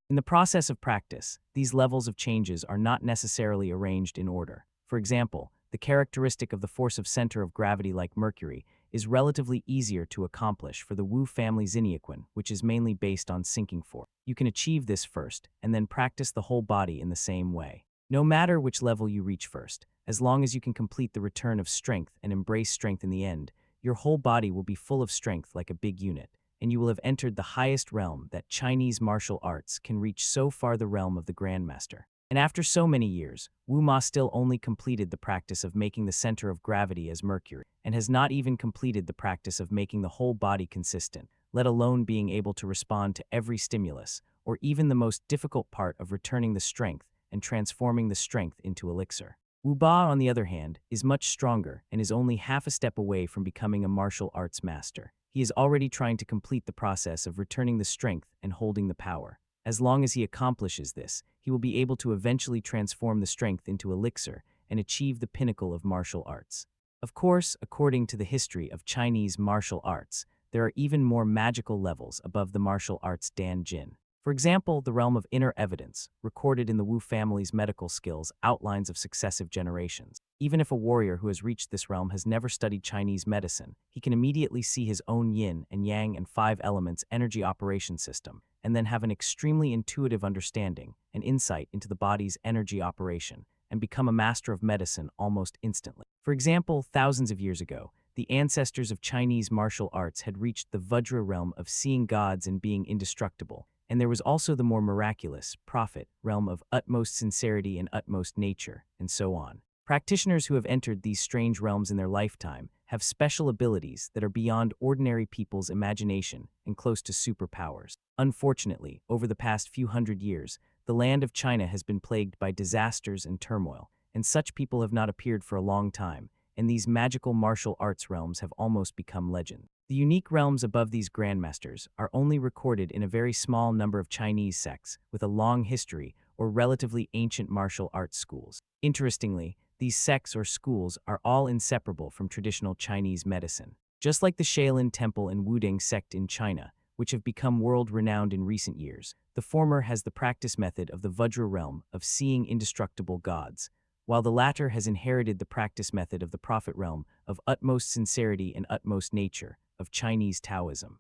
In the process of practice, these levels of changes are not necessarily arranged in order. For example, the characteristic of the force of center of gravity like mercury is relatively easier to accomplish for the Wu family Xinyiquan, which is mainly based on sinking force. You can achieve this first, and then practice the whole body in the same way. No matter which level you reach first, as long as you can complete the return of strength and embrace strength in the end, your whole body will be full of strength like a big unit, and you will have entered the highest realm that Chinese martial arts can reach, so far the realm of the Grandmaster. And after so many years, Wu Ma still only completed the practice of making the center of gravity as mercury, and has not even completed the practice of making the whole body consistent, let alone being able to respond to every stimulus, or even the most difficult part of returning the strength and transforming the strength into elixir. Wu Ba, on the other hand, is much stronger and is only half a step away from becoming a martial arts master. He is already trying to complete the process of returning the strength and holding the power. As long as he accomplishes this, he will be able to eventually transform the strength into elixir and achieve the pinnacle of martial arts. Of course, according to the history of Chinese martial arts, there are even more magical levels above the martial arts Dan Jin. For example, the realm of inner evidence, recorded in the Wu family's medical skills, outlines of successive generations. Even if a warrior who has reached this realm has never studied Chinese medicine, he can immediately see his own yin and yang and five elements energy operation system, and then have an extremely intuitive understanding and insight into the body's energy operation, and become a master of medicine almost instantly. For example, thousands of years ago, the ancestors of Chinese martial arts had reached the Vajra realm of seeing gods and being indestructible, and there was also the more miraculous, prophet, realm of utmost sincerity and utmost nature, and so on. Practitioners who have entered these strange realms in their lifetime have special abilities that are beyond ordinary people's imagination and close to superpowers. Unfortunately, over the past few hundred years, the land of China has been plagued by disasters and turmoil, and such people have not appeared for a long time, and these magical martial arts realms have almost become legend. The unique realms above these grandmasters are only recorded in a very small number of Chinese sects with a long history or relatively ancient martial arts schools. Interestingly, these sects or schools are all inseparable from traditional Chinese medicine. Just like the Shaolin Temple and Wudang sect in China, which have become world-renowned in recent years, the former has the practice method of the Vajra realm of seeing indestructible gods, while the latter has inherited the practice method of the prophet realm of utmost sincerity and utmost nature of Chinese Taoism.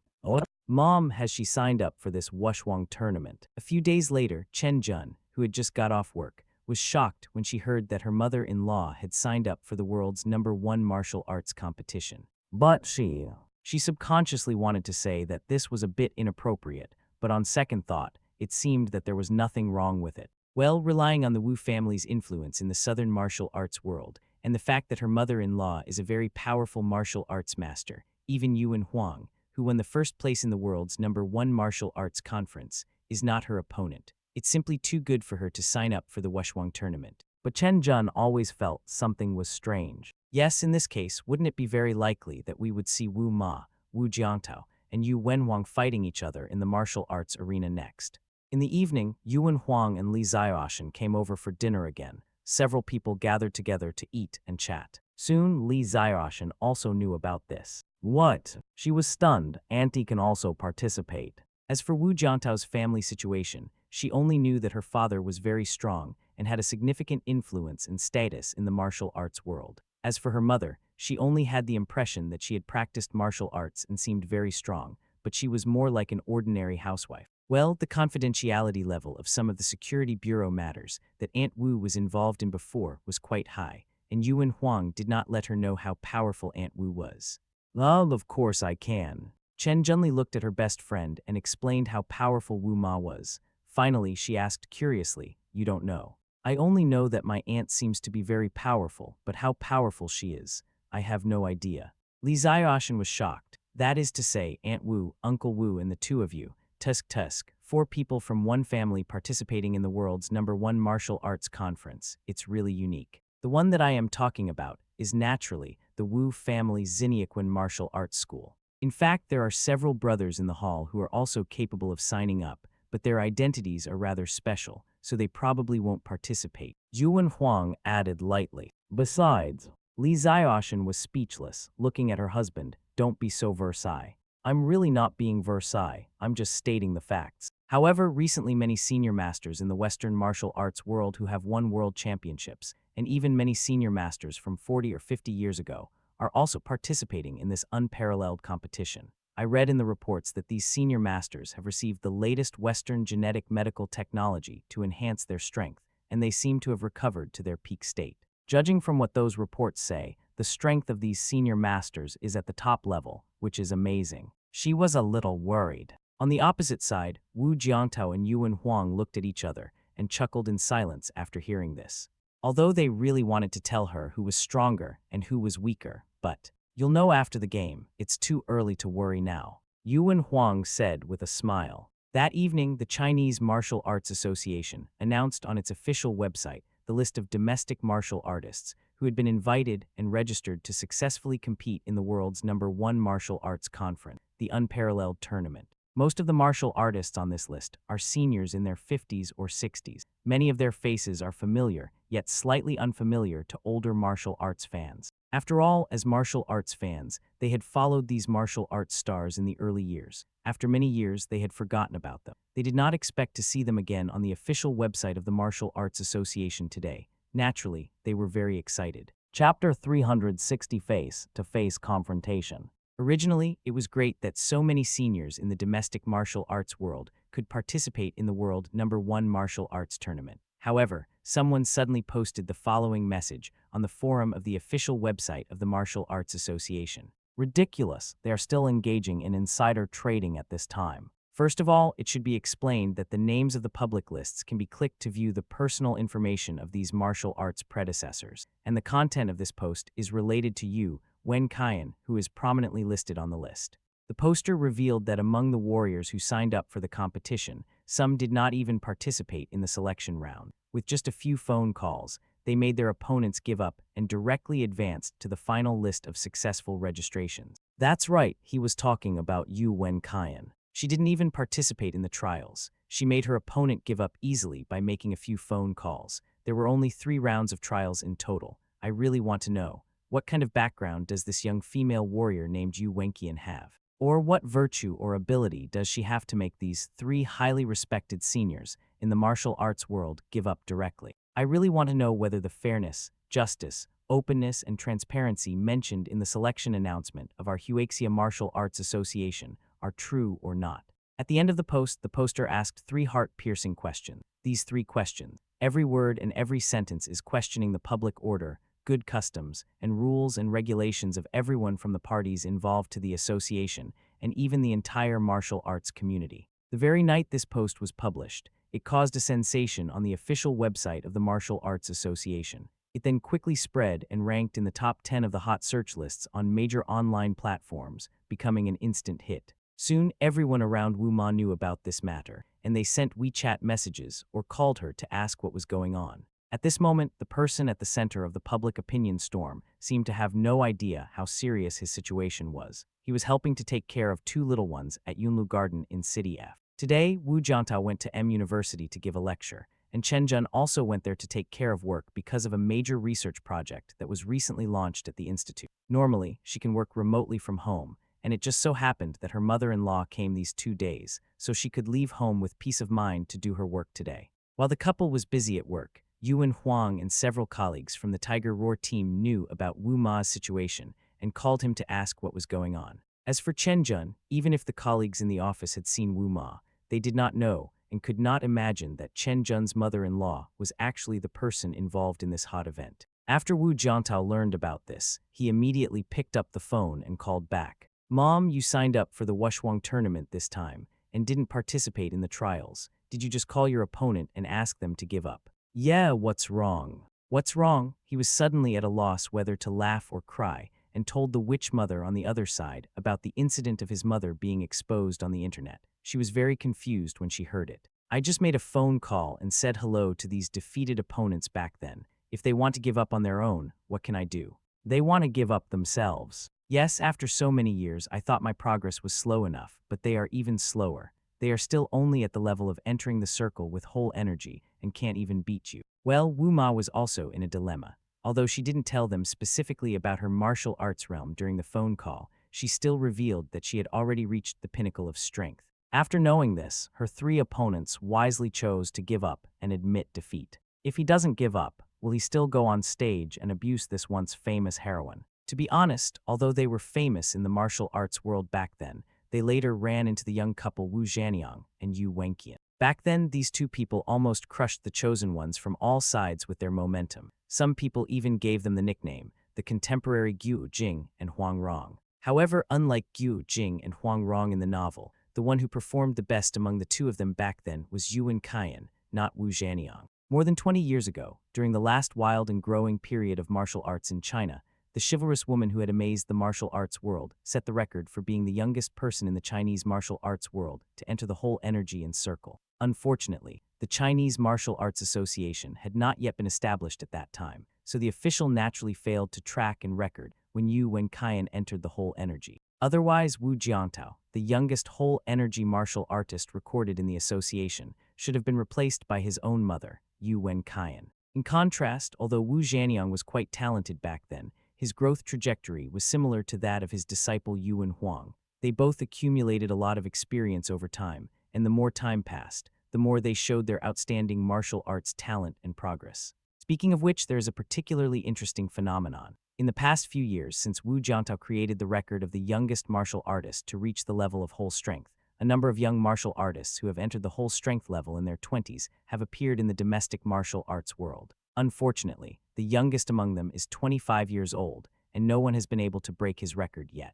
Mom, has she signed up for this Wushuang tournament? A few days later, Chen Jun, who had just got off work, was shocked when she heard that her mother-in-law had signed up for the world's #1 martial arts competition. But she subconsciously wanted to say that this was a bit inappropriate, but on second thought, it seemed that there was nothing wrong with it. Well, relying on the Wu family's influence in the southern martial arts world, and the fact that her mother-in-law is a very powerful martial arts master, even Yuan Huang, who won the first place in the world's #1 martial arts conference, is not her opponent. It's simply too good for her to sign up for the Wushuang tournament. But Chen Jun always felt something was strange. Yes, in this case, wouldn't it be very likely that we would see Wu Ma, Wu Jiantao, and Yu Wenhuang fighting each other in the martial arts arena next? In the evening, Yuan Huang and Li Ziaoshan came over for dinner again. Several people gathered together to eat and chat. Soon, Li Ziaoshan also knew about this. What? She was stunned. Auntie can also participate. As for Wu Jiantao's family situation, she only knew that her father was very strong and had a significant influence and status in the martial arts world. As for her mother, she only had the impression that she had practiced martial arts and seemed very strong, but she was more like an ordinary housewife. Well, the confidentiality level of some of the Security Bureau matters that Aunt Wu was involved in before was quite high, and Yuan Huang did not let her know how powerful Aunt Wu was. Well, of course I can. Chen Junli looked at her best friend and explained how powerful Wu Ma was. Finally, she asked curiously, "You don't know?" "I only know that my aunt seems to be very powerful, but how powerful she is, I have no idea." Li Ziaoshan was shocked. That is to say, Aunt Wu, Uncle Wu, and the two of you, Tusk, 4 people from one family participating in the world's #1 martial arts conference. It's really unique. The one that I am talking about is naturally the Wu family Xinyiquan Martial Arts School. In fact, there are several brothers in the hall who are also capable of signing up, but their identities are rather special, so they probably won't participate. Yuan Huang added lightly. Besides, Li Ziaoshan was speechless, looking at her husband. Don't be so Versailles. I'm really not being Versailles, I'm just stating the facts. However, recently many senior masters in the Western martial arts world who have won world championships, and even many senior masters from 40 or 50 years ago, are also participating in this unparalleled competition. I read in the reports that these senior masters have received the latest Western genetic medical technology to enhance their strength, and they seem to have recovered to their peak state. Judging from what those reports say, the strength of these senior masters is at the top level, which is amazing. She was a little worried. On the opposite side, Wu Jiantao and Yuan Huang looked at each other and chuckled in silence after hearing this. Although they really wanted to tell her who was stronger and who was weaker, but you'll know after the game, it's too early to worry now, Yuan Huang said with a smile. That evening, the Chinese Martial Arts Association announced on its official website the list of domestic martial artists who had been invited and registered to successfully compete in the world's #1 martial arts conference, the Unparalleled Tournament. Most of the martial artists on this list are seniors in their 50s or 60s. Many of their faces are familiar, yet slightly unfamiliar to older martial arts fans. After all, as martial arts fans, they had followed these martial arts stars in the early years. After many years, they had forgotten about them. They did not expect to see them again on the official website of the Martial Arts Association today. Naturally, they were very excited. Chapter 360: Face-to-Face Confrontation. Originally, it was great that so many seniors in the domestic martial arts world could participate in the world #1 martial arts tournament. However, someone suddenly posted the following message on the forum of the official website of the Martial Arts Association. Ridiculous, they are still engaging in insider trading at this time. First of all, it should be explained that the names of the public lists can be clicked to view the personal information of these martial arts predecessors, and the content of this post is related to Yu Wenqian, who is prominently listed on the list. The poster revealed that among the warriors who signed up for the competition, some did not even participate in the selection round. With just a few phone calls, they made their opponents give up and directly advanced to the final list of successful registrations. That's right, he was talking about Yu Wenqian. She didn't even participate in the trials. She made her opponent give up easily by making a few phone calls. There were only 3 rounds of trials in total. I really want to know, what kind of background does this young female warrior named Yu Wenqian have? Or what virtue or ability does she have to make these 3 highly respected seniors in the martial arts world give up directly? I really want to know whether the fairness, justice, openness, and transparency mentioned in the selection announcement of our Huaxia Martial Arts Association are true or not. At the end of the post, the poster asked 3 heart-piercing questions. These 3 questions, every word and every sentence is questioning the public order, good customs, and rules and regulations of everyone from the parties involved to the association, and even the entire martial arts community. The very night this post was published, it caused a sensation on the official website of the Martial Arts Association. It then quickly spread and ranked in the top 10 of the hot search lists on major online platforms, becoming an instant hit. Soon, everyone around Wuma knew about this matter, and they sent WeChat messages or called her to ask what was going on. At this moment, the person at the center of the public opinion storm seemed to have no idea how serious his situation was. He was helping to take care of 2 little ones at Yunlu Garden in City F. Today, Wu Jiantao went to M University to give a lecture, and Chen Jun also went there to take care of work because of a major research project that was recently launched at the institute. Normally, she can work remotely from home, and it just so happened that her mother-in-law came these 2 days, so she could leave home with peace of mind to do her work today. While the couple was busy at work, Yuan Huang and several colleagues from the Tiger Roar team knew about Wu Ma's situation and called him to ask what was going on. As for Chen Jun, even if the colleagues in the office had seen Wu Ma, they did not know and could not imagine that Chen Jun's mother-in-law was actually the person involved in this hot event. After Wu Jiantao learned about this, he immediately picked up the phone and called back. Mom, you signed up for the Wushuang tournament this time and didn't participate in the trials. Did you just call your opponent and ask them to give up? Yeah, what's wrong? What's wrong? He was suddenly at a loss whether to laugh or cry and told the witch mother on the other side about the incident of his mother being exposed on the internet. She was very confused when she heard it. I just made a phone call and said hello to these defeated opponents back then. If they want to give up on their own, what can I do? They want to give up themselves. Yes, after so many years, I thought my progress was slow enough, but they are even slower. They are still only at the level of entering the circle with whole energy and can't even beat you. Well, Wu Ma was also in a dilemma. Although she didn't tell them specifically about her martial arts realm during the phone call, she still revealed that she had already reached the pinnacle of strength. After knowing this, her 3 opponents wisely chose to give up and admit defeat. If he doesn't give up, will he still go on stage and abuse this once famous heroine? To be honest, although they were famous in the martial arts world back then, they later ran into the young couple Wu Zhanyang and Yu Wenqian. Back then, these 2 people almost crushed the chosen ones from all sides with their momentum. Some people even gave them the nickname, the contemporary Gu Jing and Huang Rong. However, unlike Gu Jing and Huang Rong in the novel, the one who performed the best among the 2 of them back then was Yuan Kaiyan, not Wu Zhanyang. More than 20 years ago, during the last wild and growing period of martial arts in China, the chivalrous woman who had amazed the martial arts world set the record for being the youngest person in the Chinese martial arts world to enter the whole energy and circle. Unfortunately, the Chinese Martial Arts Association had not yet been established at that time, so the official naturally failed to track and record when Yu Wenqian entered the whole energy. Otherwise, Wu Jiantao, the youngest whole energy martial artist recorded in the association, should have been replaced by his own mother, Yu Wenqian. In contrast, although Wu Zhanyang was quite talented back then, his growth trajectory was similar to that of his disciple Yuan Huang. They both accumulated a lot of experience over time, and the more time passed, the more they showed their outstanding martial arts talent and progress. Speaking of which, there is a particularly interesting phenomenon. In the past few years, since Wu Jiantao created the record of the youngest martial artist to reach the level of whole strength, a number of young martial artists who have entered the whole strength level in their 20s have appeared in the domestic martial arts world. Unfortunately, the youngest among them is 25 years old, and no one has been able to break his record yet.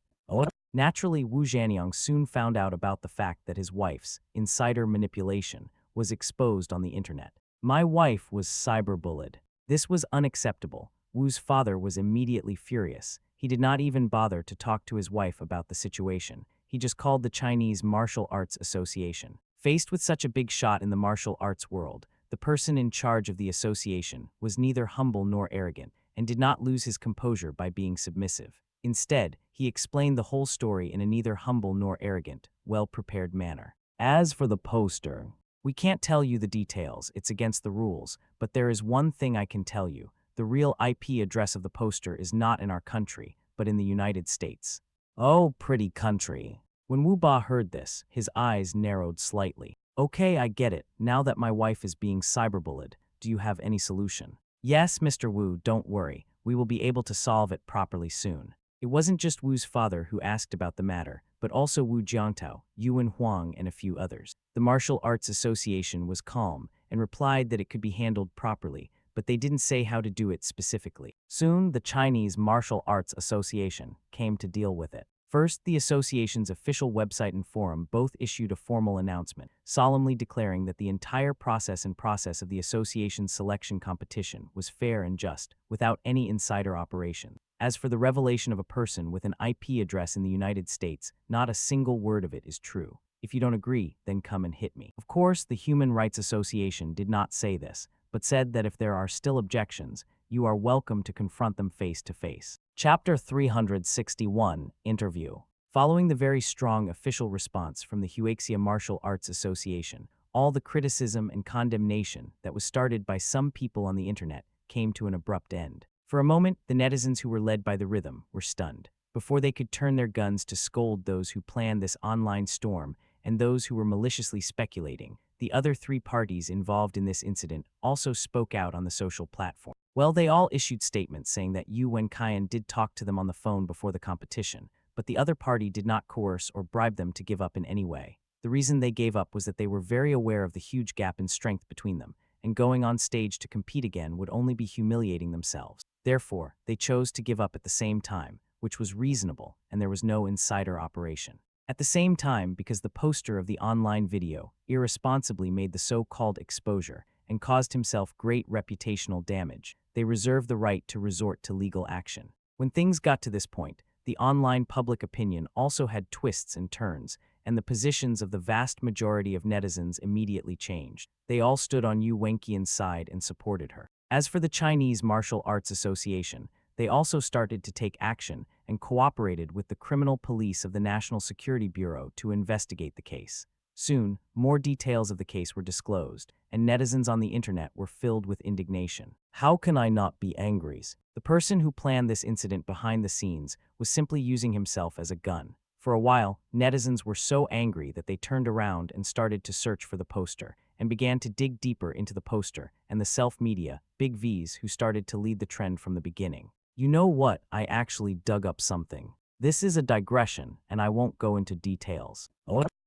Naturally, Wu Zhanyang soon found out about the fact that his wife's insider manipulation was exposed on the internet. My wife was cyberbullied. This was unacceptable. Wu's father was immediately furious. He did not even bother to talk to his wife about the situation. He just called the Chinese Martial Arts Association. Faced with such a big shot in the martial arts world, the person in charge of the association was neither humble nor arrogant and did not lose his composure by being submissive. Instead, he explained the whole story in a neither humble nor arrogant, well-prepared manner. As for the poster, we can't tell you the details, it's against the rules, but there is one thing I can tell you. The real IP address of the poster is not in our country, but in the United States. Oh, pretty country. When Wu Ba heard this, his eyes narrowed slightly. Okay, I get it. Now that my wife is being cyberbullied, do you have any solution? Yes, Mr. Wu, don't worry. We will be able to solve it properly soon. It wasn't just Wu's father who asked about the matter, but also Wu Jiantao, Yuan Huang, and a few others. The Martial Arts Association was calm and replied that it could be handled properly, but they didn't say how to do it specifically. Soon, the Chinese Martial Arts Association came to deal with it. First, the association's official website and forum both issued a formal announcement, solemnly declaring that the entire process of the association's selection competition was fair and just, without any insider operation. As for the revelation of a person with an IP address in the United States, not a single word of it is true. If you don't agree, then come and hit me. Of course, the Human Rights Association did not say this, but said that if there are still objections, you are welcome to confront them face to face. Chapter 361, Interview. Following the very strong official response from the Huaxia Martial Arts Association, all the criticism and condemnation that was started by some people on the internet came to an abrupt end. For a moment, the netizens who were led by the rhythm were stunned. Before they could turn their guns to scold those who planned this online storm and those who were maliciously speculating, the other three parties involved in this incident also spoke out on the social platform. Well, they all issued statements saying that Yu Wenqian did talk to them on the phone before the competition, but the other party did not coerce or bribe them to give up in any way. The reason they gave up was that they were very aware of the huge gap in strength between them, and going on stage to compete again would only be humiliating themselves. Therefore, they chose to give up at the same time, which was reasonable, and there was no insider operation. At the same time, because the poster of the online video irresponsibly made the so-called exposure and caused himself great reputational damage, they reserved the right to resort to legal action. When things got to this point, the online public opinion also had twists and turns, and the positions of the vast majority of netizens immediately changed. They all stood on Yu Wenqian's side and supported her. As for the Chinese Martial Arts Association, they also started to take action and cooperated with the criminal police of the National Security Bureau to investigate the case. Soon, more details of the case were disclosed, and netizens on the internet were filled with indignation. How can I not be angry? The person who planned this incident behind the scenes was simply using himself as a gun. For a while, netizens were so angry that they turned around and started to search for the poster, and began to dig deeper into the poster and the self-media, Big V's, who started to lead the trend from the beginning. You know what? I actually dug up something. This is a digression, and I won't go into details.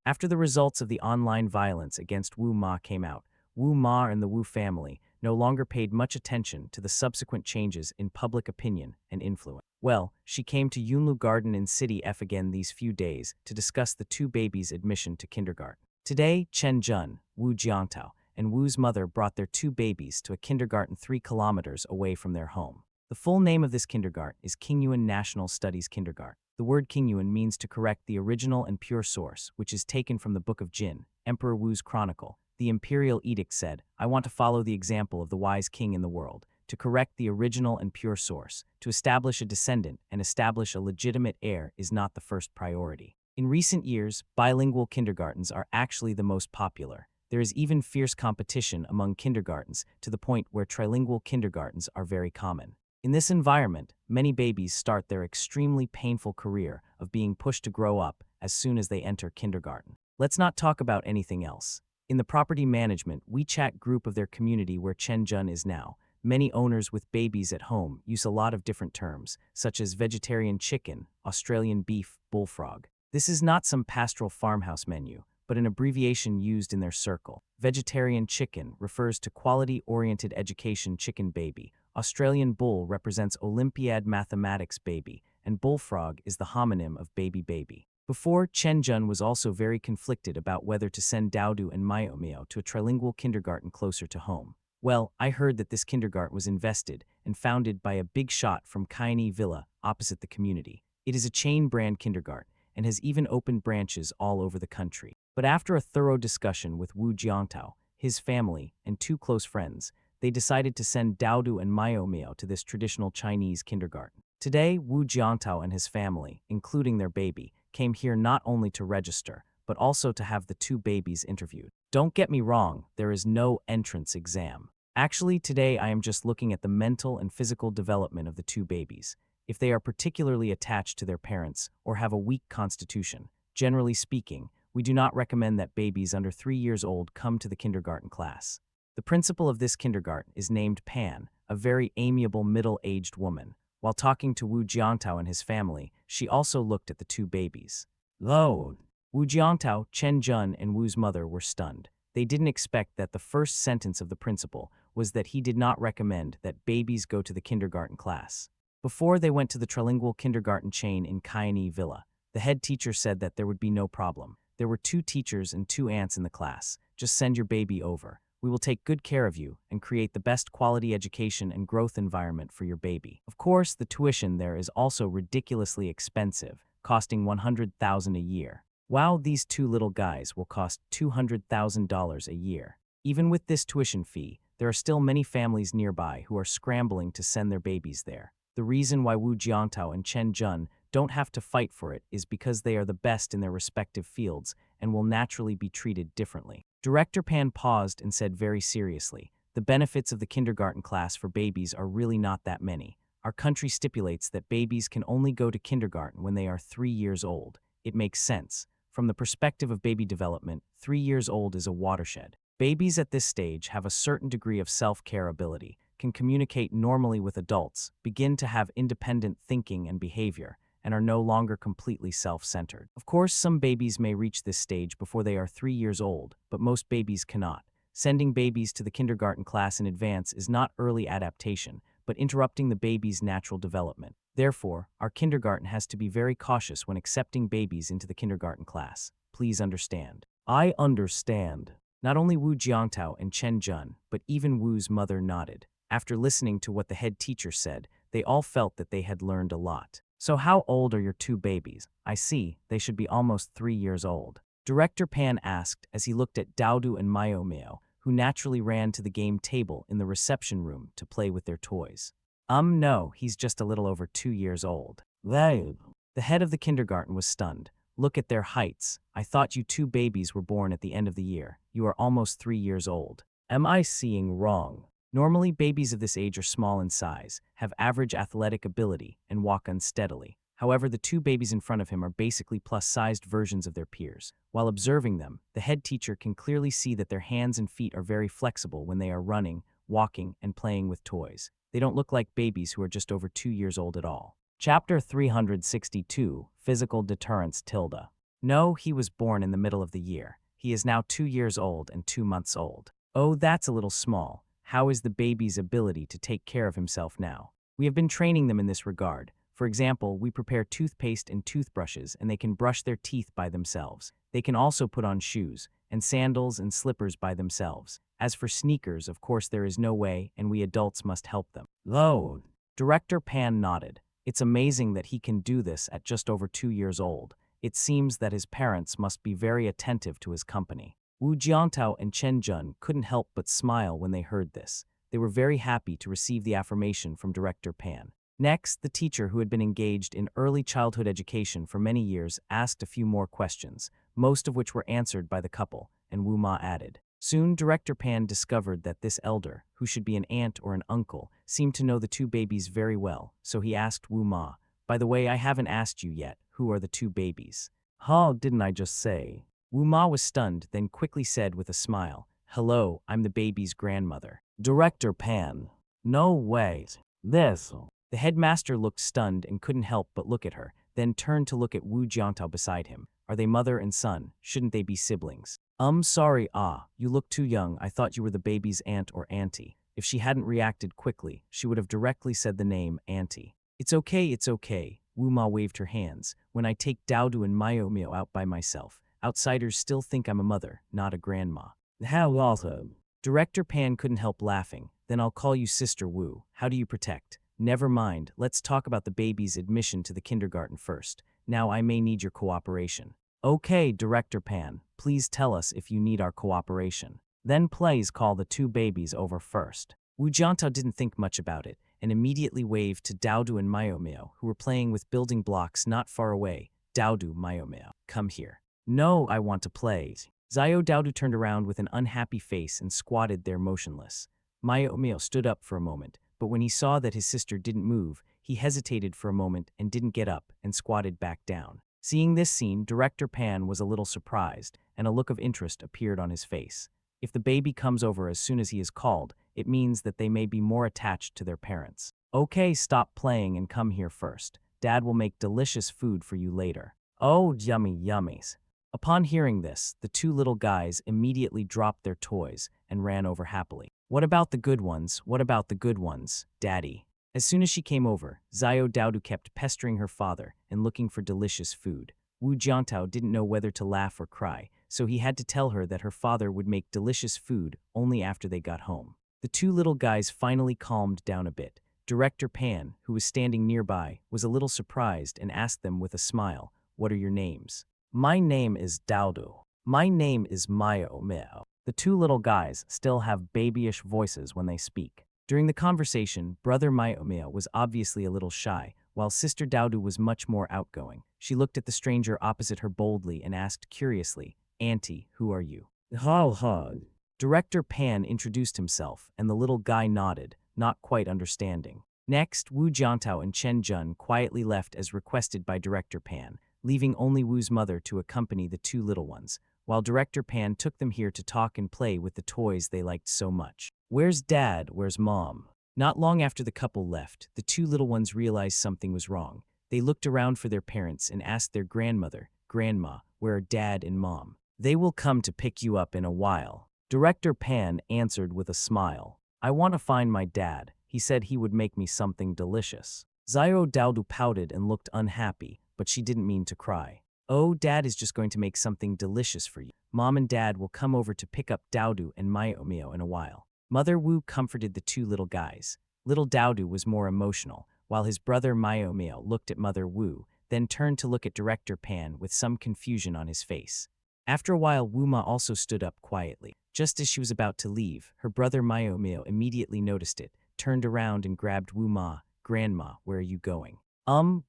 After the results of the online violence against Wu Ma came out, Wu Ma and the Wu family no longer paid much attention to the subsequent changes in public opinion and influence. Well, she came to Yunlu Garden in City F again these few days to discuss the two babies' admission to kindergarten. Today, Chen Jun, Wu Jiantao, and Wu's mother brought their two babies to a kindergarten 3 kilometers away from their home. The full name of this kindergarten is Qingyuan National Studies Kindergarten. The word Qingyuan means to correct the original and pure source, which is taken from the Book of Jin, Emperor Wu's Chronicle. The imperial edict said, "I want to follow the example of the wise king in the world, to correct the original and pure source. To establish a descendant and establish a legitimate heir is not the first priority." In recent years, bilingual kindergartens are actually the most popular. There is even fierce competition among kindergartens to the point where trilingual kindergartens are very common. In this environment, many babies start their extremely painful career of being pushed to grow up as soon as they enter kindergarten. Let's not talk about anything else. In the property management WeChat group of their community where Chen Jun is now, many owners with babies at home use a lot of different terms, such as vegetarian chicken, Australian beef, bullfrog. This is not some pastoral farmhouse menu, but an abbreviation used in their circle. Vegetarian chicken refers to quality-oriented education chicken baby. Australian bull represents Olympiad mathematics baby, and bullfrog is the homonym of baby baby. Before, Chen Jun was also very conflicted about whether to send Daodu and Miao to a trilingual kindergarten closer to home. Well, I heard that this kindergarten was invested and founded by a big shot from Kaini Villa, opposite the community. It is a chain brand kindergarten and has even opened branches all over the country. But after a thorough discussion with Wu Jiantao, his family, and two close friends, they decided to send Daodu and Miao to this traditional Chinese kindergarten. Today, Wu Jiantao and his family, including their baby, came here not only to register, but also to have the two babies interviewed. Don't get me wrong, there is no entrance exam. Actually, today I am just looking at the mental and physical development of the two babies. If they are particularly attached to their parents or have a weak constitution, generally speaking, we do not recommend that babies under 3 years old come to the kindergarten class. The principal of this kindergarten is named Pan, a very amiable middle-aged woman. While talking to Wu Jiantao and his family, she also looked at the two babies. Lo! Wu Jiantao, Chen Jun, and Wu's mother were stunned. They didn't expect that the first sentence of the principal was that he did not recommend that babies go to the kindergarten class. Before they went to the trilingual kindergarten chain in Kaini Villa, the head teacher said that there would be no problem. There were 2 teachers and 2 aunts in the class. Just send your baby over. We will take good care of you and create the best quality education and growth environment for your baby. Of course, the tuition there is also ridiculously expensive, costing $100,000 a year. Wow, these 2 little guys will cost $200,000 a year. Even with this tuition fee, there are still many families nearby who are scrambling to send their babies there. The reason why Wu Jiantao and Chen Jun don't have to fight for it is because they are the best in their respective fields and will naturally be treated differently. Director Pan paused and said very seriously, the benefits of the kindergarten class for babies are really not that many. Our country stipulates that babies can only go to kindergarten when they are 3 years old. It makes sense. From the perspective of baby development, 3 years old is a watershed. Babies at this stage have a certain degree of self-care ability, can communicate normally with adults, begin to have independent thinking and behavior, and are no longer completely self-centered. Of course, some babies may reach this stage before they are 3 years old, but most babies cannot. Sending babies to the kindergarten class in advance is not early adaptation, but interrupting the baby's natural development. Therefore, our kindergarten has to be very cautious when accepting babies into the kindergarten class. Please understand. I understand. Not only Wu Jiantao and Chen Jun, but even Wu's mother nodded. After listening to what the head teacher said, they all felt that they had learned a lot. So how old are your 2 babies? I see, they should be almost 3 years old. Director Pan asked as he looked at Daodu and Miao, who naturally ran to the game table in the reception room to play with their toys. No, he's just a little over 2 years old. The head of the kindergarten was stunned. Look at their heights. I thought you 2 babies were born at the end of the year. You are almost 3 years old. Am I seeing wrong? Normally, babies of this age are small in size, have average athletic ability, and walk unsteadily. However, the 2 babies in front of him are basically plus-sized versions of their peers. While observing them, the head teacher can clearly see that their hands and feet are very flexible when they are running, walking, and playing with toys. They don't look like babies who are just over 2 years old at all. Chapter 362, Physical Deterrence Tilda. No, he was born in the middle of the year. He is now 2 years old and 2 months old. Oh, that's a little small. How is the baby's ability to take care of himself now? We have been training them in this regard. For example, we prepare toothpaste and toothbrushes and they can brush their teeth by themselves. They can also put on shoes, and sandals and slippers by themselves. As for sneakers, of course there is no way, and we adults must help them. Lo! Director Pan nodded. It's amazing that he can do this at just over 2 years old. It seems that his parents must be very attentive to his company. Wu Jiantao and Chen Jun couldn't help but smile when they heard this. They were very happy to receive the affirmation from Director Pan. Next, the teacher who had been engaged in early childhood education for many years asked a few more questions, most of which were answered by the couple, and Wu Ma added, Soon, Director Pan discovered that this elder, who should be an aunt or an uncle, seemed to know the two babies very well, so he asked Wu Ma, "By the way, I haven't asked you yet, who are the two babies?" "Huh, didn't I just say?" Wu Ma was stunned, then quickly said with a smile, "Hello, I'm the baby's grandmother." Director Pan. "No way. This." The headmaster looked stunned and couldn't help but look at her, then turned to look at Wu Jiantao beside him. Are they mother and son? Shouldn't they be siblings? Sorry, you look too young. I thought you were the baby's aunt or auntie. If she hadn't reacted quickly, she would have directly said the name auntie. It's okay. Wu Ma waved her hands. When I take Daodu and Mayomio out by myself, outsiders still think I'm a mother, not a grandma. How awesome. Director Pan couldn't help laughing. Then I'll call you Sister Wu. How do you protect? Never mind, let's talk about the baby's admission to the kindergarten first. Now I may need your cooperation. Okay, Director Pan, please tell us if you need our cooperation. Then please call the two babies over first. Wu Jiantao didn't think much about it, and immediately waved to Daodu and Mayomio, who were playing with building blocks not far away. Daodu, Mayomio, come here. No, I want to play. Xiao Daodu turned around with an unhappy face and squatted there motionless. Mayomio stood up for a moment, but when he saw that his sister didn't move, he hesitated for a moment and didn't get up and squatted back down. Seeing this scene, Director Pan was a little surprised, and a look of interest appeared on his face. If the baby comes over as soon as he is called, it means that they may be more attached to their parents. Okay, stop playing and come here first. Dad will make delicious food for you later. Oh, yummy yummies. Upon hearing this, the two little guys immediately dropped their toys and ran over happily. What about the good ones? What about the good ones, Daddy? As soon as she came over, Xiao Daodu kept pestering her father and looking for delicious food. Wu Jiantao didn't know whether to laugh or cry, so he had to tell her that her father would make delicious food only after they got home. The two little guys finally calmed down a bit. Director Pan, who was standing nearby, was a little surprised and asked them with a smile, "What are your names?" "My name is Daodu." "My name is Mayomio." The two little guys still have babyish voices when they speak. During the conversation, brother Mayomio was obviously a little shy, while sister Daodu was much more outgoing. She looked at the stranger opposite her boldly and asked curiously, "Auntie, who are you?" "Ha." Director Pan introduced himself, and the little guy nodded, not quite understanding. Next, Wu Jiantao and Chen Jun quietly left as requested by Director Pan, leaving only Wu's mother to accompany the two little ones, while Director Pan took them here to talk and play with the toys they liked so much. Where's Dad? Where's Mom? Not long after the couple left, the two little ones realized something was wrong. They looked around for their parents and asked their grandmother, "Grandma, where are Dad and Mom?" "They will come to pick you up in a while." Director Pan answered with a smile. "I want to find my dad. He said he would make me something delicious." Xiao Daodu pouted and looked unhappy, but she didn't mean to cry. "Oh, Dad is just going to make something delicious for you. Mom and Dad will come over to pick up Daodu and Mayomio in a while." Mother Wu comforted the two little guys. Little Daodu was more emotional, while his brother Mayomio looked at Mother Wu, then turned to look at Director Pan with some confusion on his face. After a while, Wu Ma also stood up quietly. Just as she was about to leave, her brother Mayomio immediately noticed it, turned around and grabbed Wu Ma. "Grandma, where are you going?"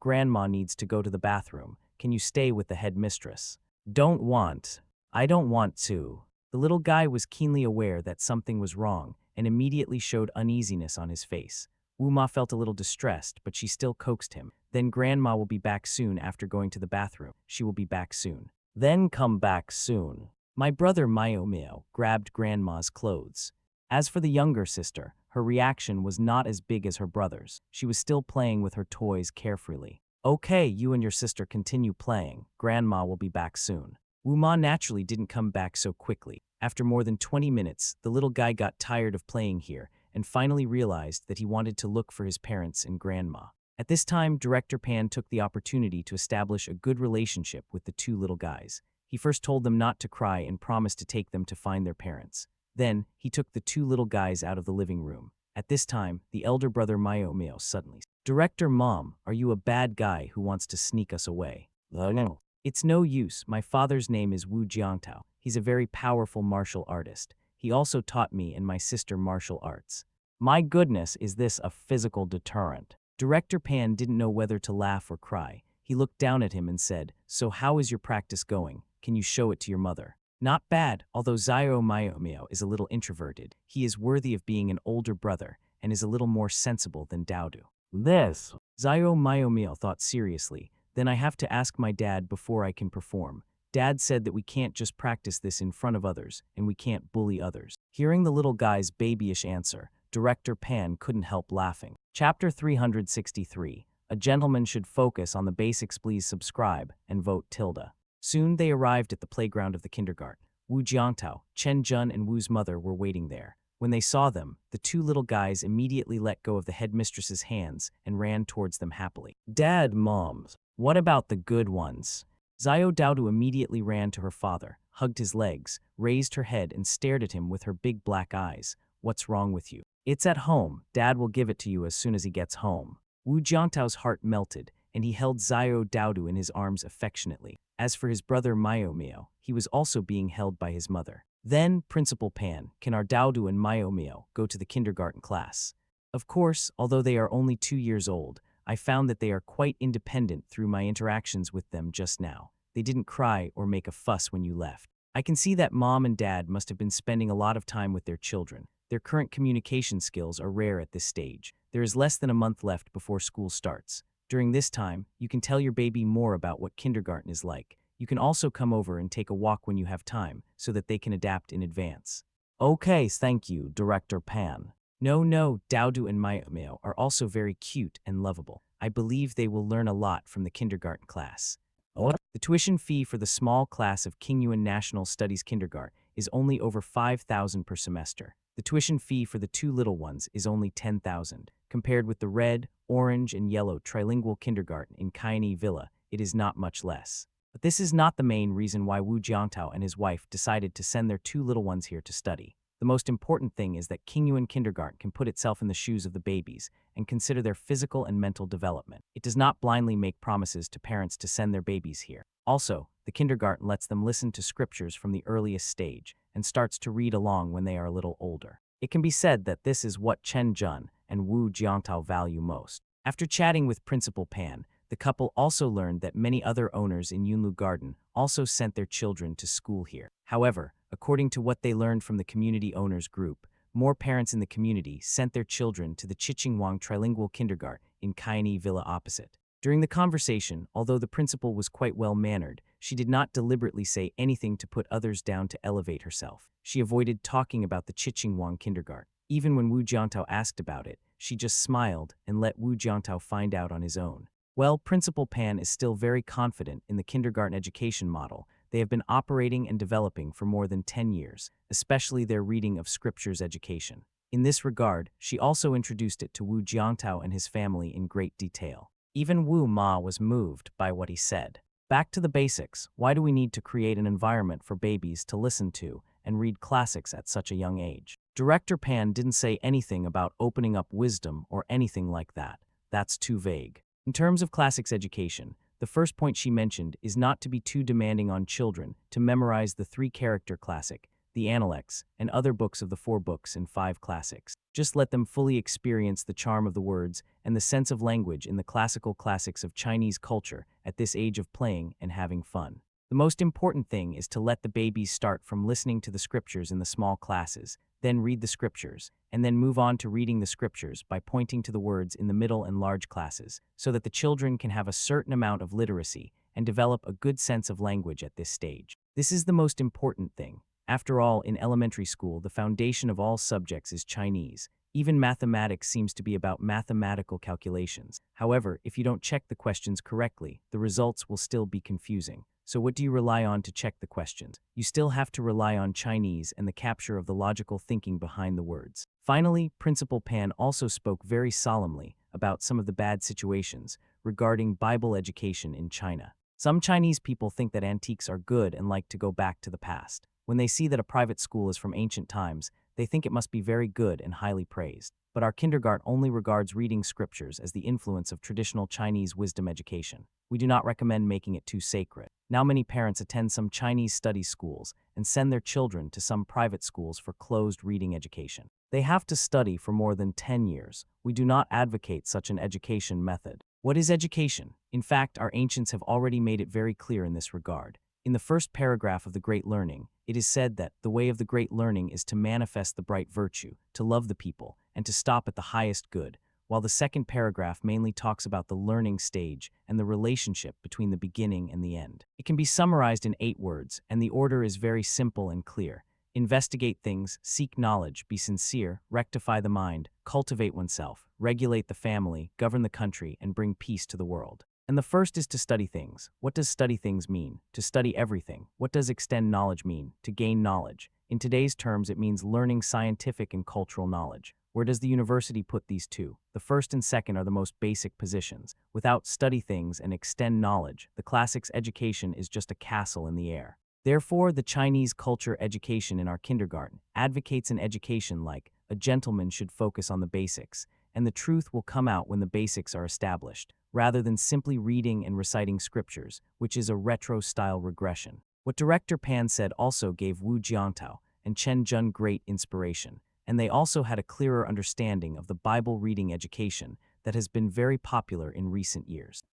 Grandma needs to go to the bathroom. Can you stay with the headmistress?" I don't want to." The little guy was keenly aware that something was wrong and immediately showed uneasiness on his face. Wu Ma felt a little distressed, but she still coaxed him. "Then Grandma will be back soon after going to the bathroom. She will be back soon." "Then come back soon." My brother Mayomio grabbed Grandma's clothes. As for the younger sister, her reaction was not as big as her brother's. She was still playing with her toys carefree. "Okay, you and your sister continue playing. Grandma will be back soon." Wu Ma naturally didn't come back so quickly. After more than 20 minutes, the little guy got tired of playing here and finally realized that he wanted to look for his parents and Grandma. At this time, Director Pan took the opportunity to establish a good relationship with the two little guys. He first told them not to cry and promised to take them to find their parents. Then, he took the two little guys out of the living room. At this time, the elder brother Mayomio suddenly said, "Director Mom, are you a bad guy who wants to sneak us away?" "No." "It's no use. My father's name is Wu Jiantao. He's a very powerful martial artist. He also taught me and my sister martial arts." "My goodness, is this a physical deterrent?" Director Pan didn't know whether to laugh or cry. He looked down at him and said, "So how is your practice going? Can you show it to your mother?" Not bad, although Zio Myomio is a little introverted. He is worthy of being an older brother and is a little more sensible than Daodu. This. Zio Myomio thought seriously. Then I have to ask my dad before I can perform. Dad said that we can't just practice this in front of others, and we can't bully others. Hearing the little guy's babyish answer, Director Pan couldn't help laughing. Chapter 363. A gentleman should focus on the basics. Please subscribe and vote tilde. Soon they arrived at the playground of the kindergarten. Wu Jiantao, Chen Jun and Wu's mother were waiting there. When they saw them, the two little guys immediately let go of the headmistress's hands and ran towards them happily. Dad, Moms, what about the good ones? Zio Daodu immediately ran to her father, hugged his legs, raised her head and stared at him with her big black eyes. What's wrong with you? It's at home. Dad will give it to you as soon as he gets home. Wu Jiantao's heart melted, and he held Zio Daodu in his arms affectionately. As for his brother Myomio, he was also being held by his mother. Then, Principal Pan, can our Daodu and Myomio go to the kindergarten class? Of course, although they are only 2 years old, I found that they are quite independent through my interactions with them just now. They didn't cry or make a fuss when you left. I can see that Mom and Dad must have been spending a lot of time with their children. Their current communication skills are rare at this stage. There is less than a month left before school starts. During this time, you can tell your baby more about what kindergarten is like. You can also come over and take a walk when you have time, so that they can adapt in advance. Okay, thank you, Director Pan. No, Daodu and Myomio are also very cute and lovable. I believe they will learn a lot from the kindergarten class. What? The tuition fee for the small class of Qingyuan National Studies Kindergarten is only over 5,000 per semester. The tuition fee for the two little ones is only 10,000. Compared with the red, orange, and yellow trilingual kindergarten in Kaini Villa, it is not much less. But this is not the main reason why Wu Jiantao and his wife decided to send their two little ones here to study. The most important thing is that Qingyuan Kindergarten can put itself in the shoes of the babies and consider their physical and mental development. It does not blindly make promises to parents to send their babies here. Also, the kindergarten lets them listen to scriptures from the earliest stage and starts to read along when they are a little older. It can be said that this is what Chen Jun and Wu Jiantao value most. After chatting with Principal Pan, the couple also learned that many other owners in Yunlu Garden also sent their children to school here. However, according to what they learned from the community owners group, more parents in the community sent their children to the Chichingwang Trilingual Kindergarten in Kaini Villa opposite. During the conversation, although the principal was quite well-mannered, she did not deliberately say anything to put others down to elevate herself. She avoided talking about the Chichingwang Kindergarten. Even when Wu Jiantao asked about it, she just smiled and let Wu Jiantao find out on his own. Well, Principal Pan is still very confident in the kindergarten education model. They have been operating and developing for more than 10 years, especially their reading of scriptures education. In this regard, she also introduced it to Wu Jiantao and his family in great detail. Even Wu Ma was moved by what he said. Back to the basics, why do we need to create an environment for babies to listen to and read classics at such a young age? Director Pan didn't say anything about opening up wisdom or anything like that. That's too vague. In terms of classics education, the first point she mentioned is not to be too demanding on children to memorize the 3-character classic, the Analects, and other books of the 4 books and 5 classics. Just let them fully experience the charm of the words and the sense of language in the classical classics of Chinese culture at this age of playing and having fun. The most important thing is to let the babies start from listening to the scriptures in the small classes, then read the scriptures, and then move on to reading the scriptures by pointing to the words in the middle and large classes, so that the children can have a certain amount of literacy and develop a good sense of language at this stage. This is the most important thing. After all, in elementary school, the foundation of all subjects is Chinese. Even mathematics seems to be about mathematical calculations. However, if you don't check the questions correctly, the results will still be confusing. So what do you rely on to check the questions? You still have to rely on Chinese and the capture of the logical thinking behind the words. Finally, Principal Pan also spoke very solemnly about some of the bad situations regarding Bible education in China. Some Chinese people think that antiques are good and like to go back to the past. When they see that a private school is from ancient times, they think it must be very good and highly praised. But our kindergarten only regards reading scriptures as the influence of traditional Chinese wisdom education. We do not recommend making it too sacred. Now many parents attend some Chinese study schools and send their children to some private schools for closed reading education. They have to study for more than 10 years. We do not advocate such an education method. What is education? In fact, our ancients have already made it very clear in this regard. In the first paragraph of The Great Learning, it is said that the way of the great learning is to manifest the bright virtue, to love the people, and to stop at the highest good, while the second paragraph mainly talks about the learning stage and the relationship between the beginning and the end. It can be summarized in 8 words, and the order is very simple and clear. Investigate things, seek knowledge, be sincere, rectify the mind, cultivate oneself, regulate the family, govern the country, and bring peace to the world. And the first is to study things. What does study things mean? To study everything. What does extend knowledge mean? To gain knowledge. In today's terms, it means learning scientific and cultural knowledge. Where does the university put these two? The first and second are the most basic positions. Without study things and extend knowledge, the classics education is just a castle in the air. Therefore, the Chinese culture education in our kindergarten advocates an education like a gentleman should focus on the basics, and the truth will come out when the basics are established, rather than simply reading and reciting scriptures, which is a retro-style regression. What Director Pan said also gave Wu Jiantao and Chen Jun great inspiration, and they also had a clearer understanding of the Bible reading education that has been very popular in recent years.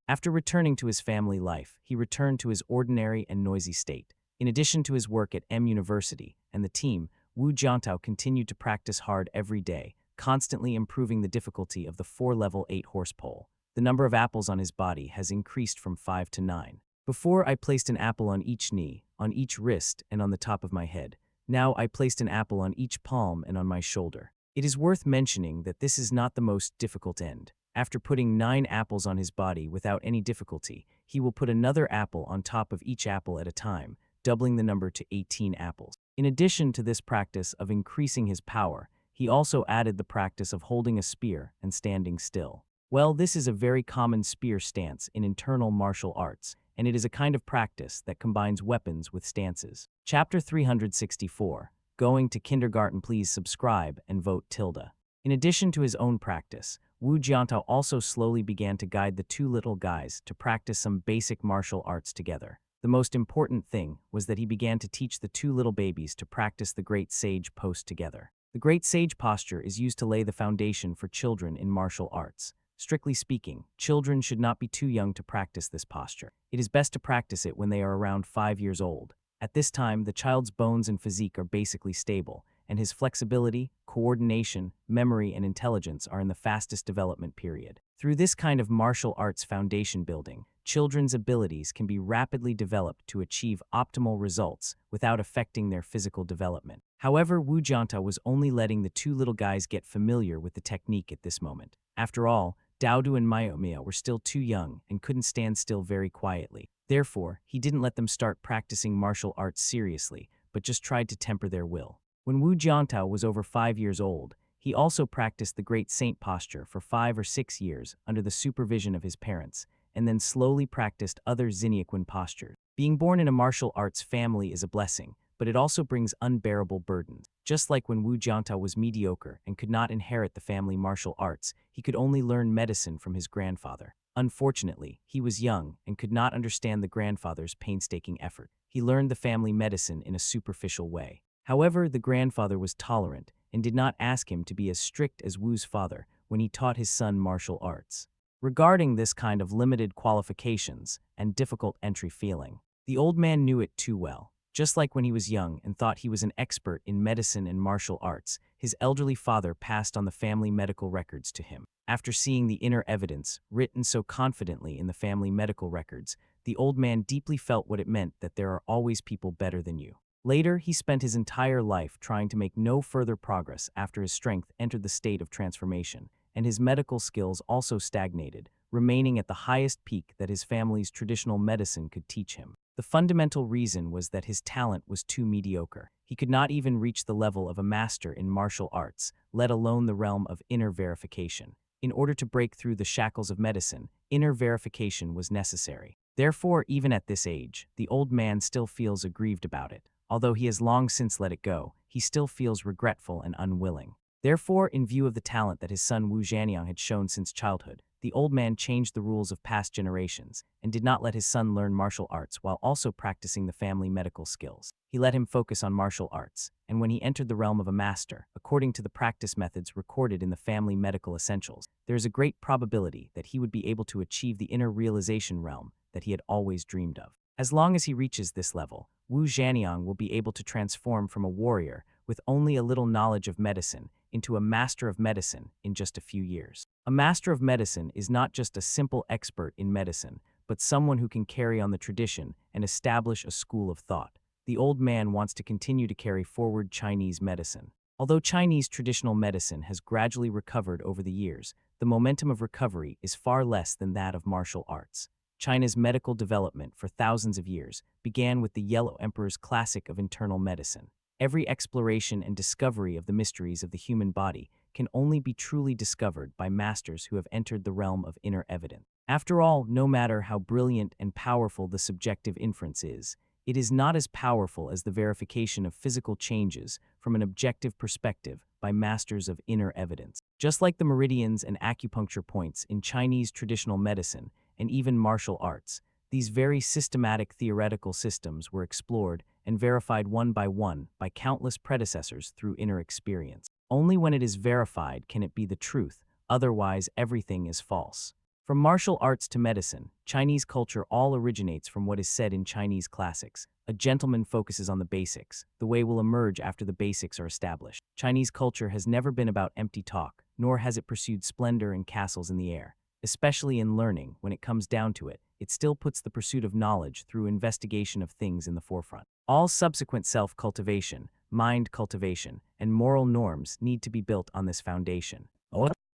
After returning to his family life, he returned to his ordinary and noisy state. In addition to his work at M University and the team, Wu Jiantao continued to practice hard every day, constantly improving the difficulty of the 4-level 8-horse pole. The number of apples on his body has increased from 5 to 9. Before, I placed an apple on each knee, on each wrist, and on the top of my head. Now I placed an apple on each palm and on my shoulder. It is worth mentioning that this is not the most difficult end. After putting 9 apples on his body without any difficulty, he will put another apple on top of each apple at a time, doubling the number to 18 apples. In addition to this practice of increasing his power, he also added the practice of holding a spear and standing still. Well, this is a very common spear stance in internal martial arts, and it is a kind of practice that combines weapons with stances. Chapter 364. Going to kindergarten. Please subscribe and vote tilde. In addition to his own practice, Wu Jiantao also slowly began to guide the 2 little guys to practice some basic martial arts together. The most important thing was that he began to teach the 2 little babies to practice the Great Sage pose together. The Great Sage posture is used to lay the foundation for children in martial arts. Strictly speaking, children should not be too young to practice this posture. It is best to practice it when they are around 5 years old. At this time, the child's bones and physique are basically stable, and his flexibility, coordination, memory, and intelligence are in the fastest development period. Through this kind of martial arts foundation building, children's abilities can be rapidly developed to achieve optimal results without affecting their physical development. However, Wu Jiantao was only letting the 2 little guys get familiar with the technique at this moment. After all, Daodu and Miao were still too young and couldn't stand still very quietly. Therefore, he didn't let them start practicing martial arts seriously, but just tried to temper their will. When Wu Jiantao was over 5 years old, he also practiced the Great Saint posture for 5 or 6 years under the supervision of his parents, and then slowly practiced other Xinyiquan postures. Being born in a martial arts family is a blessing, but it also brings unbearable burdens. Just like when Wu Jiantao was mediocre and could not inherit the family martial arts, he could only learn medicine from his grandfather. Unfortunately, he was young and could not understand the grandfather's painstaking effort. He learned the family medicine in a superficial way. However, the grandfather was tolerant and did not ask him to be as strict as Wu's father when he taught his son martial arts. Regarding this kind of limited qualifications and difficult entry feeling, the old man knew it too well. Just like when he was young and thought he was an expert in medicine and martial arts, his elderly father passed on the family medical records to him. After seeing the inner evidence written so confidently in the family medical records, the old man deeply felt what it meant that there are always people better than you. Later, he spent his entire life trying to make no further progress after his strength entered the state of transformation, and his medical skills also stagnated, remaining at the highest peak that his family's traditional medicine could teach him. The fundamental reason was that his talent was too mediocre. He could not even reach the level of a master in martial arts, let alone the realm of inner verification. In order to break through the shackles of medicine, inner verification was necessary. Therefore, even at this age, the old man still feels aggrieved about it. Although he has long since let it go, he still feels regretful and unwilling. Therefore, in view of the talent that his son Wu Zhanyang had shown since childhood, the old man changed the rules of past generations and did not let his son learn martial arts while also practicing the family medical skills. He let him focus on martial arts, and when he entered the realm of a master, according to the practice methods recorded in the family medical essentials, there is a great probability that he would be able to achieve the inner realization realm that he had always dreamed of. As long as he reaches this level, Wu Zhanyang will be able to transform from a warrior with only a little knowledge of medicine into a master of medicine in just a few years. A master of medicine is not just a simple expert in medicine, but someone who can carry on the tradition and establish a school of thought. The old man wants to continue to carry forward Chinese medicine. Although Chinese traditional medicine has gradually recovered over the years, the momentum of recovery is far less than that of martial arts. China's medical development for thousands of years began with the Yellow Emperor's classic of internal medicine. Every exploration and discovery of the mysteries of the human body can only be truly discovered by masters who have entered the realm of inner evidence. After all, no matter how brilliant and powerful the subjective inference is, it is not as powerful as the verification of physical changes from an objective perspective by masters of inner evidence. Just like the meridians and acupuncture points in Chinese traditional medicine and even martial arts, these very systematic theoretical systems were explored and verified one by countless predecessors through inner experience. Only when it is verified can it be the truth, otherwise everything is false. From martial arts to medicine, Chinese culture all originates from what is said in Chinese classics. A gentleman focuses on the basics. The way will emerge after the basics are established. Chinese culture has never been about empty talk, nor has it pursued splendor and castles in the air. Especially in learning, when it comes down to it, it still puts the pursuit of knowledge through investigation of things in the forefront. All subsequent self-cultivation, mind cultivation, and moral norms need to be built on this foundation.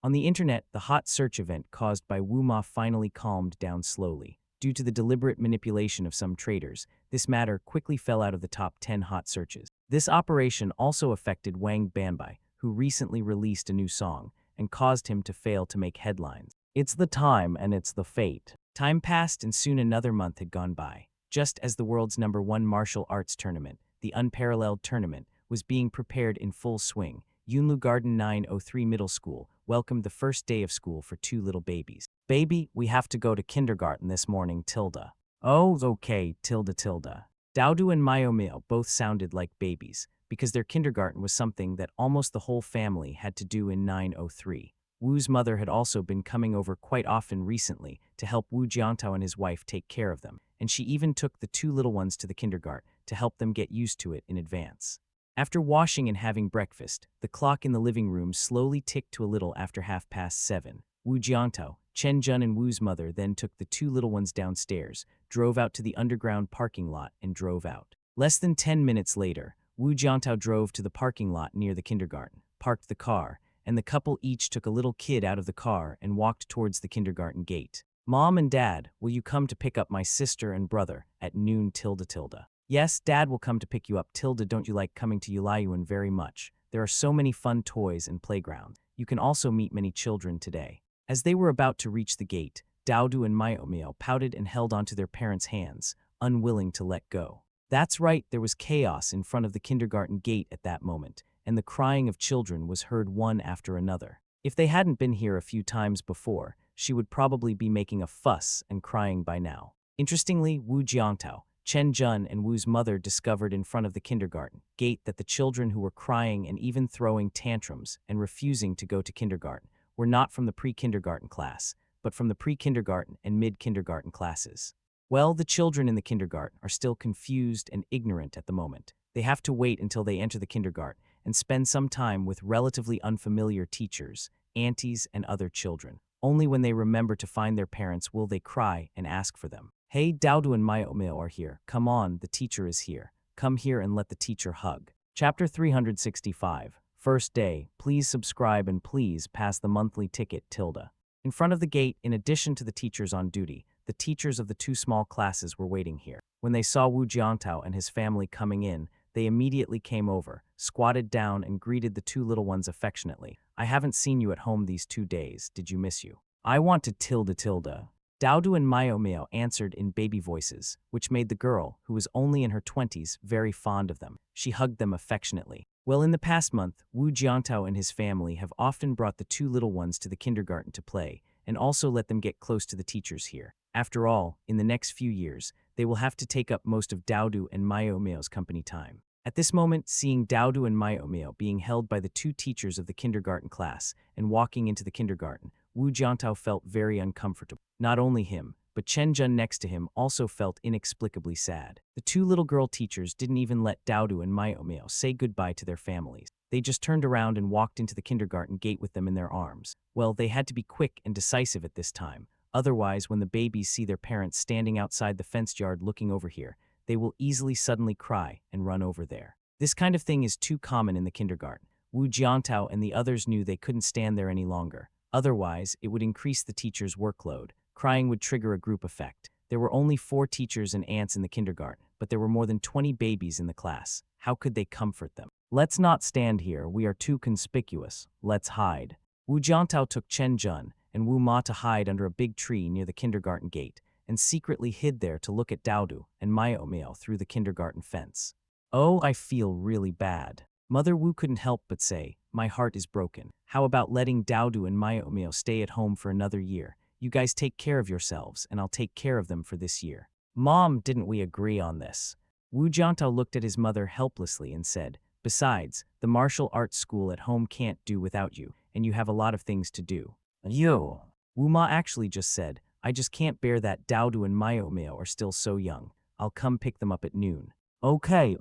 On the internet, the hot search event caused by Wu Ma finally calmed down slowly. Due to the deliberate manipulation of some traders, this matter quickly fell out of the top 10 hot searches. This operation also affected Wang Banbai, who recently released a new song, and caused him to fail to make headlines. It's the time and it's the fate. Time passed and soon another month had gone by. Just as the world's #1 martial arts tournament, the Unparalleled Tournament, was being prepared in full swing, Yunlu Garden 903 Middle School welcomed the first day of school for 2 little babies. Baby, we have to go to kindergarten this morning, Tilda. Oh, okay, Tilda. Daodu and Myomil both sounded like babies, because their kindergarten was something that almost the whole family had to do in 903. Wu's mother had also been coming over quite often recently to help Wu Jiantao and his wife take care of them, and she even took the 2 little ones to the kindergarten to help them get used to it in advance. After washing and having breakfast, the clock in the living room slowly ticked to a little after 7:30. Wu Jiantao, Chen Jun and Wu's mother then took the 2 little ones downstairs, drove out to the underground parking lot and drove out. Less than 10 minutes later, Wu Jiantao drove to the parking lot near the kindergarten, parked the car, and the couple each took a little kid out of the car and walked towards the kindergarten gate. Mom and Dad, will you come to pick up my sister and brother at noon, Tilda? Yes, Dad will come to pick you up, Tilda. Don't you like coming to Yulayuan very much? There are so many fun toys and playgrounds. You can also meet many children today. As they were about to reach the gate, Daodu and Myomio pouted and held onto their parents' hands, unwilling to let go. That's right, there was chaos in front of the kindergarten gate at that moment, and the crying of children was heard one after another. If they hadn't been here a few times before, she would probably be making a fuss and crying by now. Interestingly, Wu Jiantao, Chen Jun and Wu's mother discovered in front of the kindergarten gate that the children who were crying and even throwing tantrums and refusing to go to kindergarten were not from the pre-kindergarten class, but from the pre-kindergarten and mid-kindergarten classes. Well, the children in the kindergarten are still confused and ignorant at the moment. They have to wait until they enter the kindergarten and spend some time with relatively unfamiliar teachers, aunties, and other children. Only when they remember to find their parents will they cry and ask for them. Hey, Daodu and Myomil are here. Come on, the teacher is here. Come here and let the teacher hug. Chapter 365. First day. Please subscribe and please pass the monthly ticket, Tilda. In front of the gate, in addition to the teachers on duty, the teachers of the 2 small classes were waiting here. When they saw Wu Jiantao and his family coming in, they immediately came over, squatted down and greeted the 2 little ones affectionately. I haven't seen you at home these 2 days. Did you miss you? I want to Tilda. Daodu and Myomio answered in baby voices, which made the girl, who was only in her 20s, very fond of them. She hugged them affectionately. Well, in the past month, Wu Jiantao and his family have often brought the 2 little ones to the kindergarten to play, and also let them get close to the teachers here. After all, in the next few years, they will have to take up most of Daodu and Myomio's company time. At this moment, seeing Daodu and Myomio being held by the 2 teachers of the kindergarten class and walking into the kindergarten, Wu Jiantao felt very uncomfortable. Not only him, but Chen Jun next to him also felt inexplicably sad. The two little girl teachers didn't even let Daodu and Mio say goodbye to their families. They just turned around and walked into the kindergarten gate with them in their arms. Well, they had to be quick and decisive at this time. Otherwise, when the babies see their parents standing outside the fenced yard looking over here, they will easily suddenly cry and run over there. This kind of thing is too common in the kindergarten. Wu Jiantao and the others knew they couldn't stand there any longer. Otherwise, it would increase the teacher's workload. Crying would trigger a group effect. There were only 4 teachers and aunts in the kindergarten, but there were more than 20 babies in the class. How could they comfort them? Let's not stand here. We are too conspicuous. Let's hide. Wu Jiantao took Chen Jun and Wu Ma to hide under a big tree near the kindergarten gate and secretly hid there to look at Daodu and Mio through the kindergarten fence. Oh, I feel really bad. Mother Wu couldn't help but say, my heart is broken. How about letting Daodu and Mio stay at home for another year? You guys take care of yourselves, and I'll take care of them for this year. Mom, didn't we agree on this? Wu Jiantao looked at his mother helplessly and said, besides, the martial arts school at home can't do without you, and you have a lot of things to do. You. Wu Ma actually just said, I just can't bear that Daodu and Mio are still so young. I'll come pick them up at noon. Okay.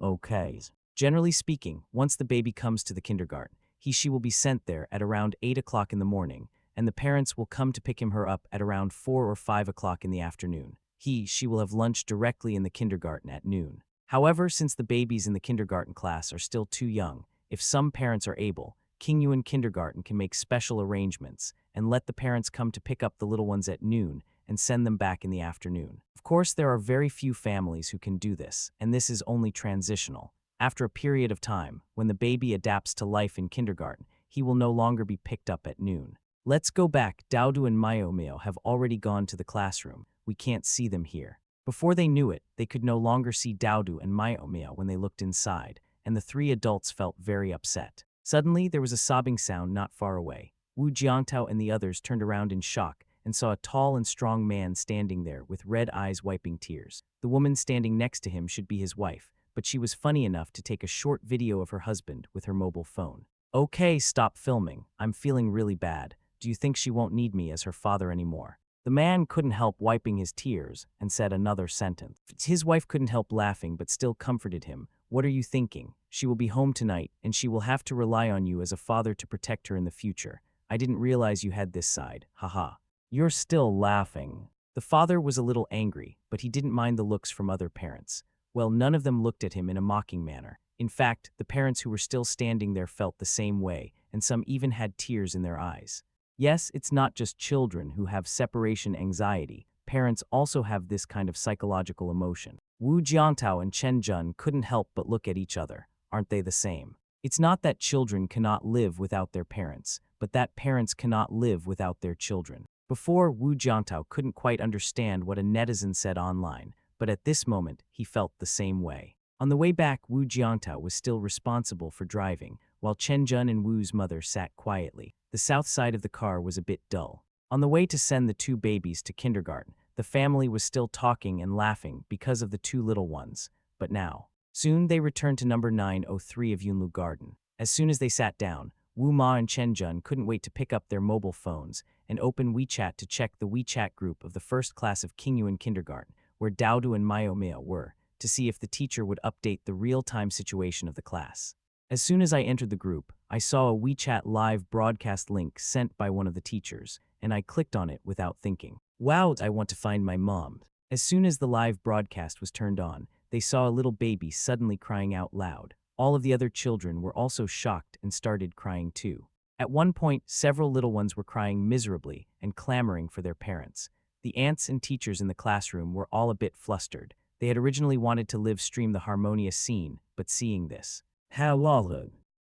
Generally speaking, once the baby comes to the kindergarten, she will be sent there at around 8 o'clock in the morning, and the parents will come to pick her up at around 4 or 5 o'clock in the afternoon. She will have lunch directly in the kindergarten at noon. However, since the babies in the kindergarten class are still too young, if some parents are able, Qingyuan Kindergarten can make special arrangements and let the parents come to pick up the little ones at noon and send them back in the afternoon. Of course, there are very few families who can do this, and this is only transitional. After a period of time, when the baby adapts to life in kindergarten, he will no longer be picked up at noon. Let's go back. Daodu and Mio have already gone to the classroom. We can't see them here. Before they knew it, they could no longer see Daodu and Mio when they looked inside, and the 3 adults felt very upset. Suddenly, there was a sobbing sound not far away. Wu Jiantao and the others turned around in shock and saw a tall and strong man standing there with red eyes wiping tears. The woman standing next to him should be his wife, but she was funny enough to take a short video of her husband with her mobile phone. Okay, stop filming. I'm feeling really bad. Do you think she won't need me as her father anymore? The man couldn't help wiping his tears and said another sentence. His wife couldn't help laughing but still comforted him. What are you thinking? She will be home tonight and she will have to rely on you as a father to protect her in the future. I didn't realize you had this side. Haha. You're still laughing. The father was a little angry, but he didn't mind the looks from other parents. Well, none of them looked at him in a mocking manner. In fact, the parents who were still standing there felt the same way, and some even had tears in their eyes. Yes, it's not just children who have separation anxiety. Parents also have this kind of psychological emotion. Wu Jiantao and Chen Jun couldn't help but look at each other. Aren't they the same? It's not that children cannot live without their parents, but that parents cannot live without their children. Before, Wu Jiantao couldn't quite understand what a netizen said online, but at this moment, he felt the same way. On the way back, Wu Jiantao was still responsible for driving, while Chen Jun and Wu's mother sat quietly. The south side of the car was a bit dull. On the way to send the 2 babies to kindergarten, the family was still talking and laughing because of the 2 little ones. But now, soon they returned to number 903 of Yunlu Garden. As soon as they sat down, Wu Ma and Chen Jun couldn't wait to pick up their mobile phones and open WeChat to check the WeChat group of the first class of Qingyuan Kindergarten, where Daodu and Mio were, to see if the teacher would update the real-time situation of the class. As soon as I entered the group, I saw a WeChat live broadcast link sent by one of the teachers, and I clicked on it without thinking. Wow, I want to find my mom. As soon as the live broadcast was turned on, they saw a little baby suddenly crying out loud. All of the other children were also shocked and started crying too. At one point, several little ones were crying miserably and clamoring for their parents. The aunts and teachers in the classroom were all a bit flustered. They had originally wanted to live stream the harmonious scene, but seeing this,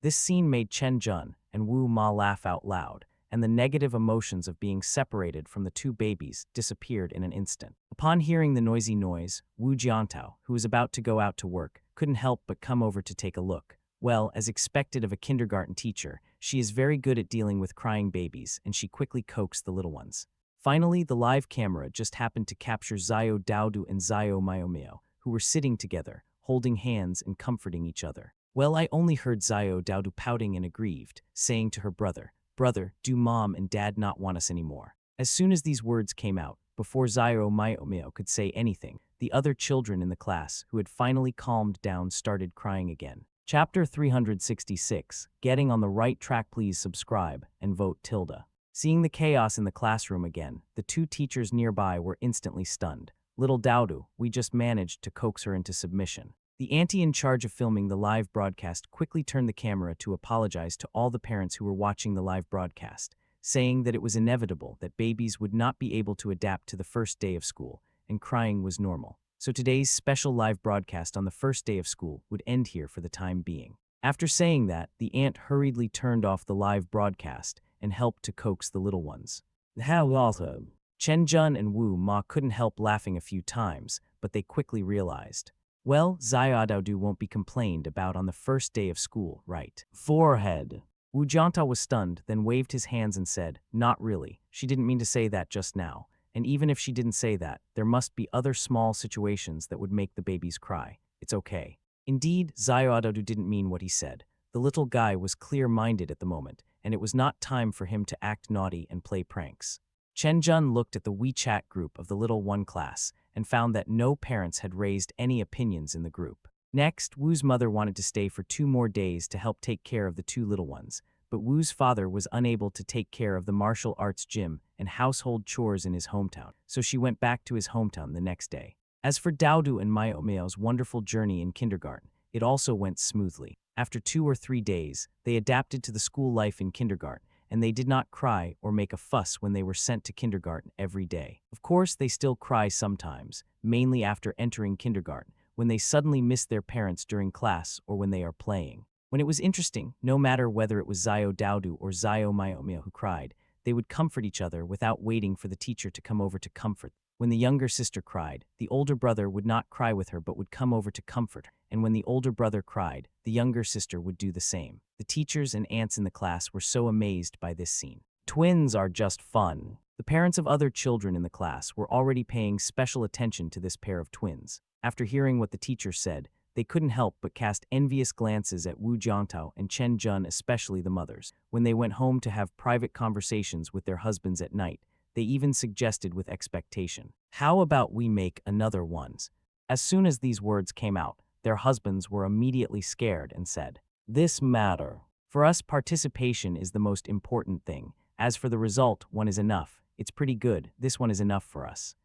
this scene made Chen Jun and Wu Ma laugh out loud, and the negative emotions of being separated from the 2 babies disappeared in an instant. Upon hearing the noisy noise, Wu Jiantao, who was about to go out to work, couldn't help but come over to take a look. Well, as expected of a kindergarten teacher, she is very good at dealing with crying babies, and she quickly coaxed the little ones. Finally, the live camera just happened to capture Xiao Daodu and Xiao Mio, who were sitting together, holding hands and comforting each other. Well, I only heard Xiao Daodu pouting and aggrieved, saying to her brother, "Brother, do Mom and Dad not want us anymore?" As soon as these words came out, before Zayo Myomyo could say anything, the other children in the class, who had finally calmed down, started crying again. Chapter 366, Getting on the Right Track. Please subscribe and vote tilde. Seeing the chaos in the classroom again, the two teachers nearby were instantly stunned. Little Daudu, we just managed to coax her into submission. The auntie in charge of filming the live broadcast quickly turned the camera to apologize to all the parents who were watching the live broadcast, saying that it was inevitable that babies would not be able to adapt to the first day of school, and crying was normal. So today's special live broadcast on the first day of school would end here for the time being. After saying that, the aunt hurriedly turned off the live broadcast and helped to coax the little ones. How awesome! Chen Jun and Wu Ma couldn't help laughing a few times, but they quickly realized, well, Xiaodao won't be complained about on the first day of school, right? Forehead. Wu Jianta was stunned, then waved his hands and said, not really, she didn't mean to say that just now. And even if she didn't say that, there must be other small situations that would make the babies cry. It's okay. Indeed, Xiaodao didn't mean what he said. The little guy was clear-minded at the moment, and it was not time for him to act naughty and play pranks. Chen Jun looked at the WeChat group of the little one class and found that no parents had raised any opinions in the group. Next, Wu's mother wanted to stay for 2 more days to help take care of the 2 little ones, but Wu's father was unable to take care of the martial arts gym and household chores in his hometown, so she went back to his hometown the next day. As for Daudu and Myomeo's wonderful journey in kindergarten, it also went smoothly. After 2 or 3 days, they adapted to the school life in kindergarten, and they did not cry or make a fuss when they were sent to kindergarten every day. Of course, they still cry sometimes, mainly after entering kindergarten, when they suddenly miss their parents during class or when they are playing. When it was interesting, no matter whether it was Zayo Daudu or Zayo Myomyo who cried, they would comfort each other without waiting for the teacher to come over to comfort. When the younger sister cried, the older brother would not cry with her but would come over to comfort her, and when the older brother cried, the younger sister would do the same. The teachers and aunts in the class were so amazed by this scene. Twins are just fun. The parents of other children in the class were already paying special attention to this pair of twins. After hearing what the teacher said, they couldn't help but cast envious glances at Wu Jiantao and Chen Jun, especially the mothers. When they went home to have private conversations with their husbands at night, they even suggested with expectation, how about we make another ones? As soon as these words came out, their husbands were immediately scared and said, this matter. For us, participation is the most important thing. As for the result, one is enough. It's pretty good. This one is enough for us.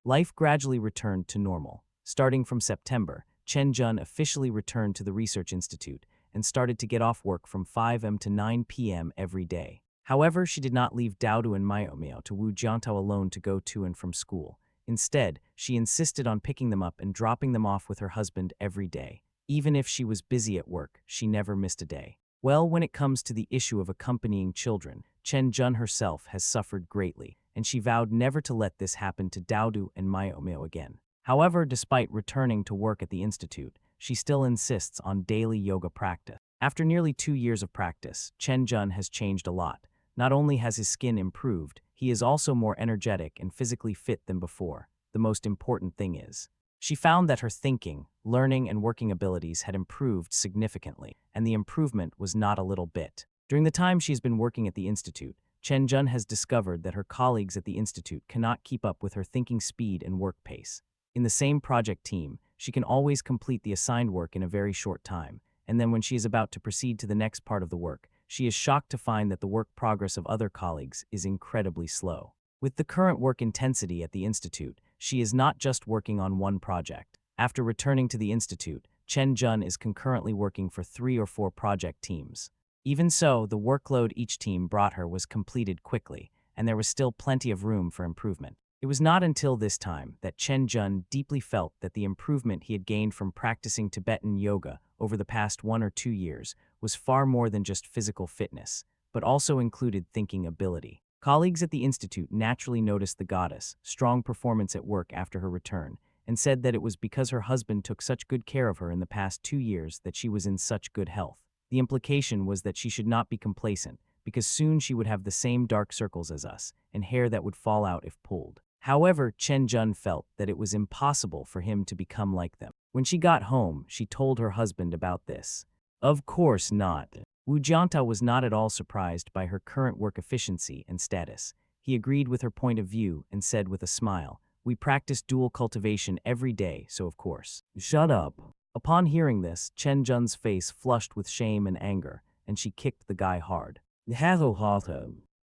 Life gradually returned to normal. Starting from September, Chen Jun officially returned to the Research Institute and started to get off work from 5 am to 9 p.m. every day. However, she did not leave Daudu and Myomyo to Wu Jiantao alone to go to and from school. Instead, she insisted on picking them up and dropping them off with her husband every day. Even if she was busy at work, she never missed a day. Well, when it comes to the issue of accompanying children, Chen Jun herself has suffered greatly, and she vowed never to let this happen to Daudu and Myomyo again. However, despite returning to work at the institute, she still insists on daily yoga practice. After nearly 2 years of practice, Chen Jun has changed a lot. Not only has his skin improved, he is also more energetic and physically fit than before. The most important thing is, she found that her thinking, learning, and working abilities had improved significantly, and the improvement was not a little bit. During the time she's been working at the institute, Chen Jun has discovered that her colleagues at the institute cannot keep up with her thinking speed and work pace. In the same project team, she can always complete the assigned work in a very short time, and then when she is about to proceed to the next part of the work, she is shocked to find that the work progress of other colleagues is incredibly slow. With the current work intensity at the institute, she is not just working on one project. After returning to the institute, Chen Jun is concurrently working for 3 or 4 project teams. Even so, the workload each team brought her was completed quickly, and there was still plenty of room for improvement. It was not until this time that Chen Jun deeply felt that the improvement he had gained from practicing Tibetan yoga over the past 1 or 2 years was far more than just physical fitness, but also included thinking ability. Colleagues at the institute naturally noticed the goddess' strong performance at work after her return, and said that it was because her husband took such good care of her in the past 2 years that she was in such good health. The implication was that she should not be complacent, because soon she would have the same dark circles as us, and hair that would fall out if pulled. However, Chen Jun felt that it was impossible for him to become like them. When she got home, she told her husband about this. Of course not. Wu Jiantao was not at all surprised by her current work efficiency and status. He agreed with her point of view and said with a smile, "We practice dual cultivation every day, so of course." "Shut up." Upon hearing this, Chen Jun's face flushed with shame and anger, and she kicked the guy hard.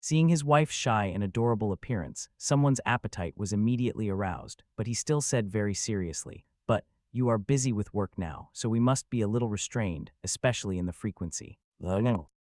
Seeing his wife's shy and adorable appearance, someone's appetite was immediately aroused, but he still said very seriously, "But, you are busy with work now, so we must be a little restrained, especially in the frequency."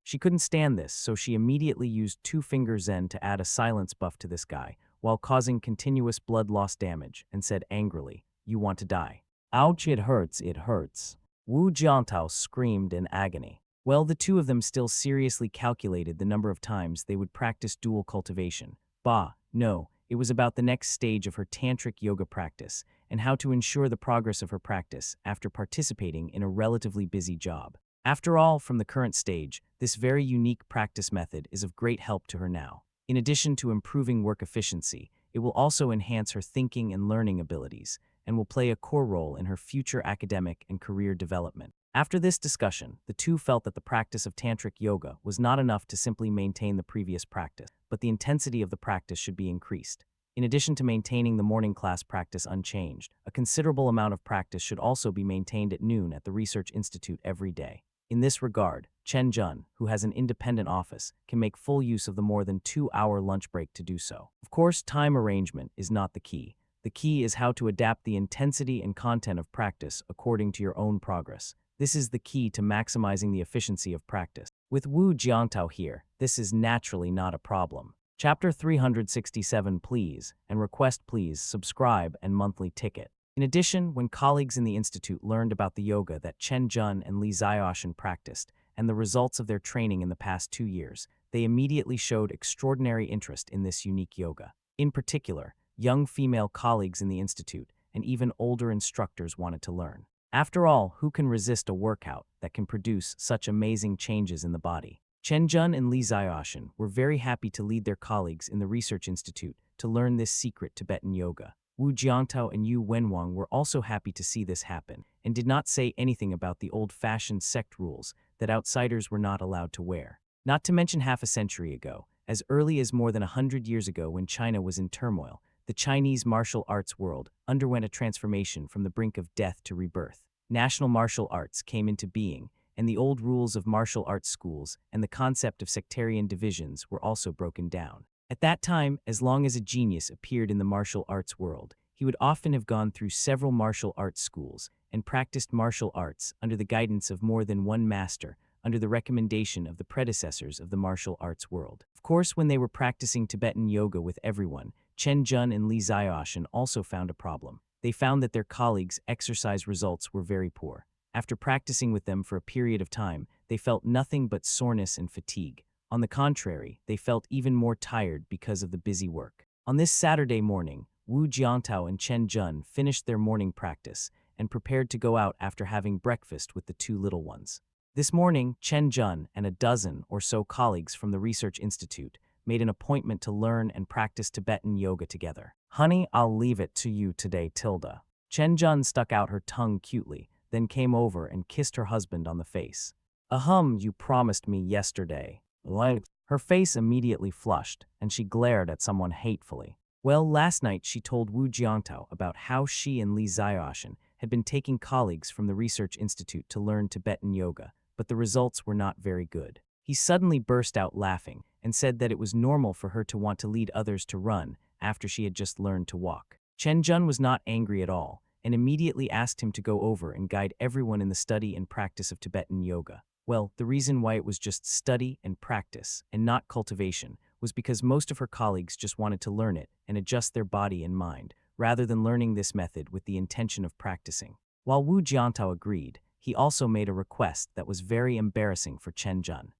She couldn't stand this, so she immediately used two-finger Zen to add a silence buff to this guy, while causing continuous blood loss damage, and said angrily, "You want to die." "Ouch, it hurts, it hurts." Wu Jiantao screamed in agony. Well, the two of them still seriously calculated the number of times they would practice dual cultivation. Bah, no, it was about the next stage of her tantric yoga practice, and how to ensure the progress of her practice after participating in a relatively busy job. After all, from the current stage, this very unique practice method is of great help to her now. In addition to improving work efficiency, it will also enhance her thinking and learning abilities, and will play a core role in her future academic and career development. After this discussion, the two felt that the practice of tantric yoga was not enough to simply maintain the previous practice, but the intensity of the practice should be increased. In addition to maintaining the morning class practice unchanged, a considerable amount of practice should also be maintained at noon at the Research Institute every day. In this regard, Chen Jun, who has an independent office, can make full use of the more than 2-hour lunch break to do so. Of course, time arrangement is not the key. The key is how to adapt the intensity and content of practice according to your own progress. This is the key to maximizing the efficiency of practice. With Wu Jiantao here, this is naturally not a problem. Chapter 367 Please, and request please, subscribe, and monthly ticket. In addition, when colleagues in the institute learned about the yoga that Chen Jun and Li Xiaoshan practiced, and the results of their training in the past 2 years, they immediately showed extraordinary interest in this unique yoga. In particular, young female colleagues in the institute and even older instructors wanted to learn. After all, who can resist a workout that can produce such amazing changes in the body? Chen Jun and Li Xiaoshan were very happy to lead their colleagues in the Research Institute to learn this secret Tibetan yoga. Wu Jiantao and Yu Wenwang were also happy to see this happen, and did not say anything about the old-fashioned sect rules that outsiders were not allowed to wear. Not to mention half a century ago, as early as more than 100 years ago when China was in turmoil, the Chinese martial arts world underwent a transformation from the brink of death to rebirth. National martial arts came into being, and the old rules of martial arts schools and the concept of sectarian divisions were also broken down. At that time, as long as a genius appeared in the martial arts world, he would often have gone through several martial arts schools and practiced martial arts under the guidance of more than one master, under the recommendation of the predecessors of the martial arts world. Of course, when they were practicing Tibetan yoga with everyone, Chen Jun and Li Xiaoshan also found a problem. They found that their colleagues' exercise results were very poor. After practicing with them for a period of time, they felt nothing but soreness and fatigue. On the contrary, they felt even more tired because of the busy work. On this Saturday morning, Wu Jiantao and Chen Jun finished their morning practice and prepared to go out after having breakfast with the two little ones. This morning, Chen Jun and a dozen or so colleagues from the Research Institute made an appointment to learn and practice Tibetan yoga together. "Honey, I'll leave it to you today, Tilda." Chen Jun stuck out her tongue cutely, then came over and kissed her husband on the face. You promised me yesterday." "What?" Her face immediately flushed, and she glared at someone hatefully. Well, last night she told Wu Jiantao about how she and Li Xiaoshan had been taking colleagues from the Research Institute to learn Tibetan yoga, but the results were not very good. He suddenly burst out laughing and said that it was normal for her to want to lead others to run after she had just learned to walk. Chen Jun was not angry at all, and immediately asked him to go over and guide everyone in the study and practice of Tibetan yoga. Well, the reason why it was just study and practice, and not cultivation, was because most of her colleagues just wanted to learn it and adjust their body and mind, rather than learning this method with the intention of practicing. While Wu Jiantao agreed, he also made a request that was very embarrassing for Chen Jun.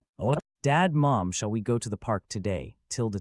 "Dad, Mom, shall we go to the park today, tilde?"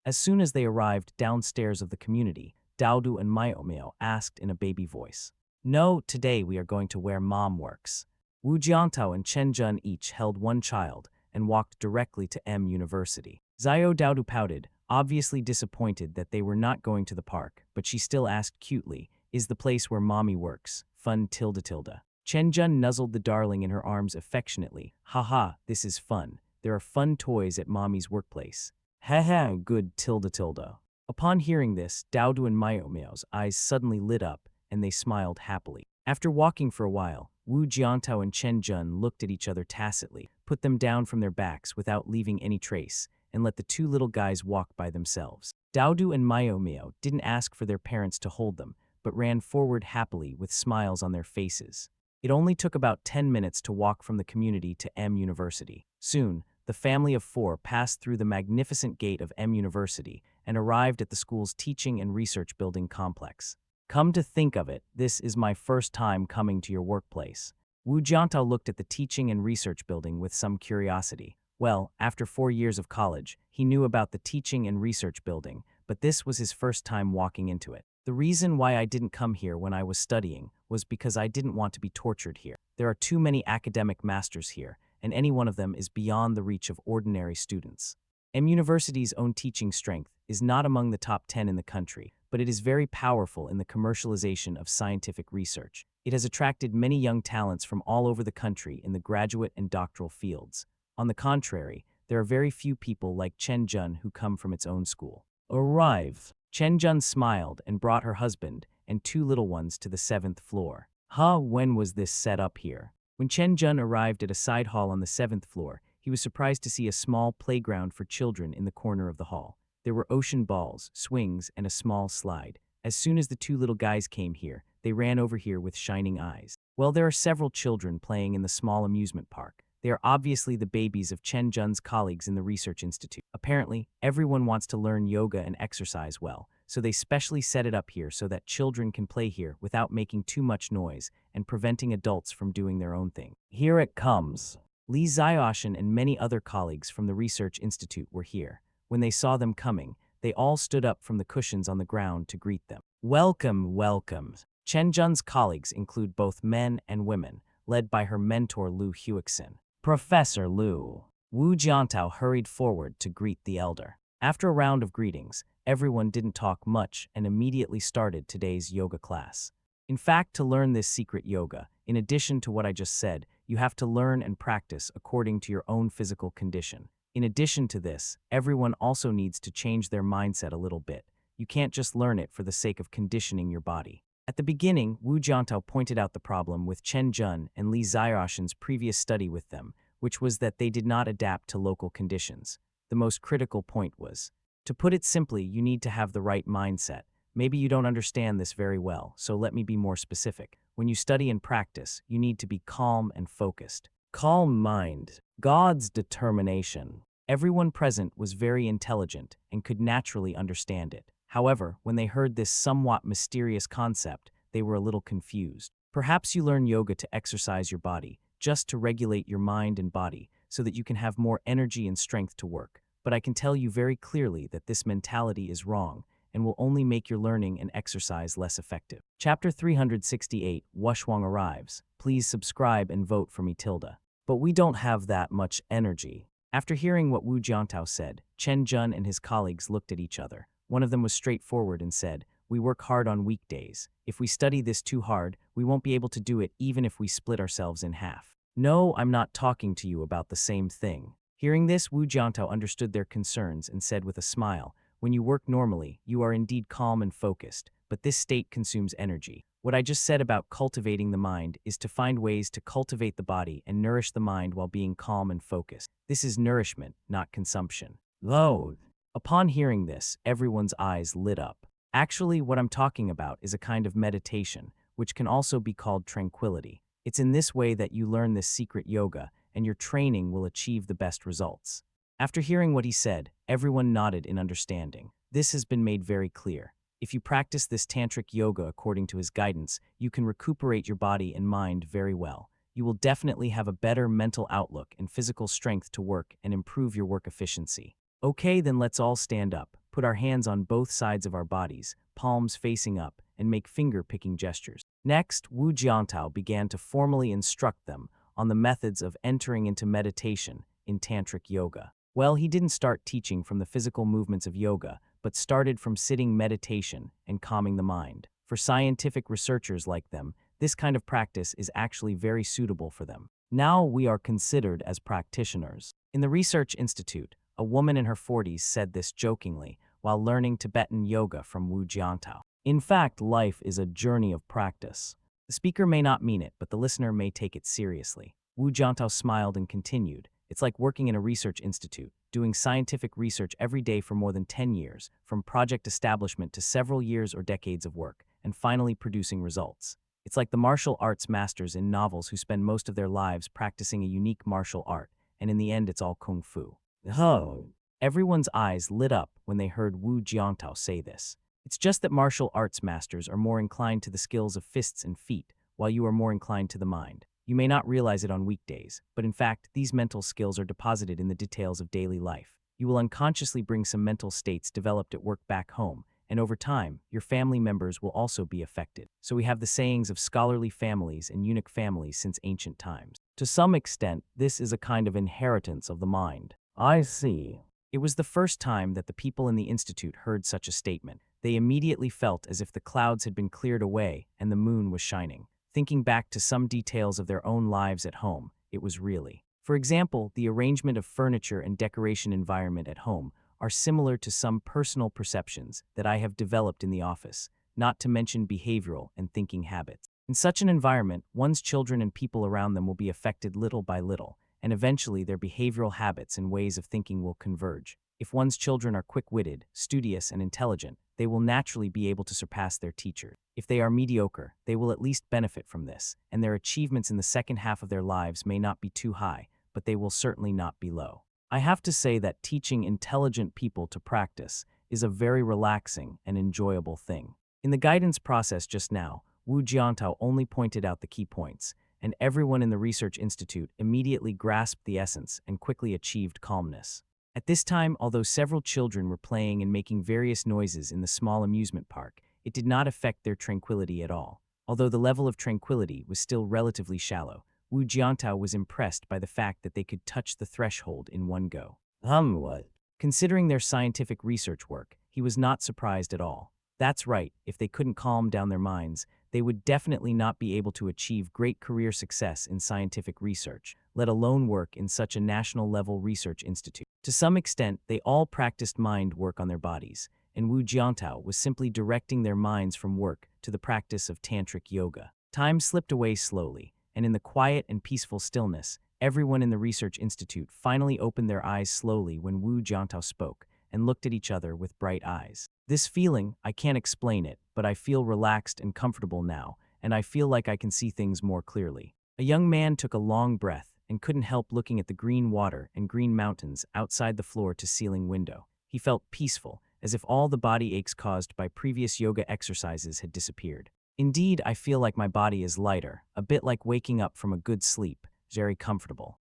As soon as they arrived downstairs of the community, Daodu and Miao asked in a baby voice. "No, today we are going to where Mom works." Wu Jiantao and Chen Jun each held one child and walked directly to M University. Xiao Daodu pouted, obviously disappointed that they were not going to the park, but she still asked cutely, "Is the place where Mommy works fun, tilde?" Chen Jun nuzzled the darling in her arms affectionately. "Haha, this is fun. There are fun toys at Mommy's workplace." Haha, good tilde tilde. Upon hearing this, Dowdu and Miao's eyes suddenly lit up, and they smiled happily. After walking for a while, Wu Jiantao and Chen Jun looked at each other tacitly, put them down from their backs without leaving any trace, and let the two little guys walk by themselves. Dowdu and Miao didn't ask for their parents to hold them, but ran forward happily with smiles on their faces. It only took about 10 minutes to walk from the community to M University. Soon, the family of four passed through the magnificent gate of M University and arrived at the school's teaching and research building complex. Come to think of it, this is my first time coming to your workplace. Wu Jiantao looked at the teaching and research building with some curiosity. Well, after 4 years of college, he knew about the teaching and research building, but this was his first time walking into it. The reason why I didn't come here when I was studying was because I didn't want to be tortured here. There are too many academic masters here, and any one of them is beyond the reach of ordinary students. M University's own teaching strength is not among the top 10 in the country, but it is very powerful in the commercialization of scientific research. It has attracted many young talents from all over the country in the graduate and doctoral fields. On the contrary, there are very few people like Chen Jun who come from its own school. Arrive. Chen Jun smiled and brought her husband and two little ones to the 7th floor. When was this set up here? When Chen Jun arrived at a side hall on the 7th floor, he was surprised to see a small playground for children in the corner of the hall. There were ocean balls, swings, and a small slide. As soon as the two little guys came here, they ran over here with shining eyes. Well, there are several children playing in the small amusement park. They are obviously the babies of Chen Jun's colleagues in the Research Institute. Apparently, everyone wants to learn yoga and exercise well, so they specially set it up here so that children can play here without making too much noise and preventing adults from doing their own thing. Here it comes. Li Xiaoshan and many other colleagues from the Research Institute were here. When they saw them coming, they all stood up from the cushions on the ground to greet them. Welcome, welcome. Chen Jun's colleagues include both men and women, led by her mentor Lu Huixin. Professor Lu. Wu Jiantao hurried forward to greet the elder. After a round of greetings, everyone didn't talk much and immediately started today's yoga class. In fact, to learn this secret yoga, in addition to what I just said, you have to learn and practice according to your own physical condition. In addition to this, everyone also needs to change their mindset a little bit. You can't just learn it for the sake of conditioning your body. At the beginning, Wu Jiantao pointed out the problem with Chen Jun and Li Xiaoshan's previous study with them, which was that they did not adapt to local conditions. The most critical point was, to put it simply, you need to have the right mindset. Maybe you don't understand this very well, so let me be more specific. When you study and practice, you need to be calm and focused. Calm mind. God's determination. Everyone present was very intelligent and could naturally understand it. However, when they heard this somewhat mysterious concept, they were a little confused. Perhaps you learn yoga to exercise your body, just to regulate your mind and body, so that you can have more energy and strength to work. But I can tell you very clearly that this mentality is wrong and will only make your learning and exercise less effective. Chapter 368, Wushwang arrives. Please subscribe and vote for me tilde. But we don't have that much energy. After hearing what Wu Jiantao said, Chen Jun and his colleagues looked at each other. One of them was straightforward and said, "We work hard on weekdays. If we study this too hard, we won't be able to do it even if we split ourselves in half." No, I'm not talking to you about the same thing. Hearing this, Wu Jiantao understood their concerns and said with a smile, "When you work normally, you are indeed calm and focused, but this state consumes energy. What I just said about cultivating the mind is to find ways to cultivate the body and nourish the mind while being calm and focused. This is nourishment, not consumption." Load. Upon hearing this, everyone's eyes lit up. Actually, what I'm talking about is a kind of meditation, which can also be called tranquility. It's in this way that you learn this secret yoga, and your training will achieve the best results. After hearing what he said, everyone nodded in understanding. This has been made very clear. If you practice this tantric yoga according to his guidance, you can recuperate your body and mind very well. You will definitely have a better mental outlook and physical strength to work and improve your work efficiency. Okay, then let's all stand up, put our hands on both sides of our bodies, palms facing up, and make finger-picking gestures. Next, Wu Jiantao began to formally instruct them on the methods of entering into meditation in tantric yoga. Well, he didn't start teaching from the physical movements of yoga, but started from sitting meditation and calming the mind. For scientific researchers like them, this kind of practice is actually very suitable for them. Now we are considered as practitioners. In the Research Institute, A woman in her 40s said this jokingly while learning Tibetan yoga from Wu Jiantao. In fact, life is a journey of practice. The speaker may not mean it, but the listener may take it seriously. Wu Jiantao smiled and continued, "It's like working in a research institute, doing scientific research every day for more than 10 years, from project establishment to several years or decades of work, and finally producing results. It's like the martial arts masters in novels who spend most of their lives practicing a unique martial art, and in the end it's all kung fu." Oh. Everyone's eyes lit up when they heard Wu Jiantao say this. It's just that martial arts masters are more inclined to the skills of fists and feet, while you are more inclined to the mind. You may not realize it on weekdays, but in fact, these mental skills are deposited in the details of daily life. You will unconsciously bring some mental states developed at work back home, and over time, your family members will also be affected. So we have the sayings of scholarly families and eunuch families since ancient times. To some extent, this is a kind of inheritance of the mind. I see. It was the first time that the people in the institute heard such a statement. They immediately felt as if the clouds had been cleared away and the moon was shining. Thinking back to some details of their own lives at home, it was really. For example, the arrangement of furniture and decoration environment at home are similar to some personal perceptions that I have developed in the office, not to mention behavioral and thinking habits. In such an environment, one's children and people around them will be affected little by little, and eventually their behavioral habits and ways of thinking will converge. If one's children are quick-witted, studious, and intelligent, they will naturally be able to surpass their teachers. If they are mediocre, they will at least benefit from this, and their achievements in the second half of their lives may not be too high, but they will certainly not be low. I have to say that teaching intelligent people to practice is a very relaxing and enjoyable thing. In the guidance process just now, Wu Jiantao only pointed out the key points, and everyone in the research institute immediately grasped the essence and quickly achieved calmness. At this time, although several children were playing and making various noises in the small amusement park, it did not affect their tranquility at all. Although the level of tranquility was still relatively shallow, Wu Jiantao was impressed by the fact that they could touch the threshold in one go. What? Considering their scientific research work, he was not surprised at all. That's right, if they couldn't calm down their minds, they would definitely not be able to achieve great career success in scientific research, let alone work in such a national-level research institute. To some extent, they all practiced mind work on their bodies, and Wu Jiantao was simply directing their minds from work to the practice of tantric yoga. Time slipped away slowly, and in the quiet and peaceful stillness, everyone in the research institute finally opened their eyes slowly when Wu Jiantao spoke and looked at each other with bright eyes. This feeling, I can't explain it, but I feel relaxed and comfortable now, and I feel like I can see things more clearly. A young man took a long breath and couldn't help looking at the green water and green mountains outside the floor-to-ceiling window. He felt peaceful, as if all the body aches caused by previous yoga exercises had disappeared. Indeed, I feel like my body is lighter, a bit like waking up from a good sleep, very comfortable.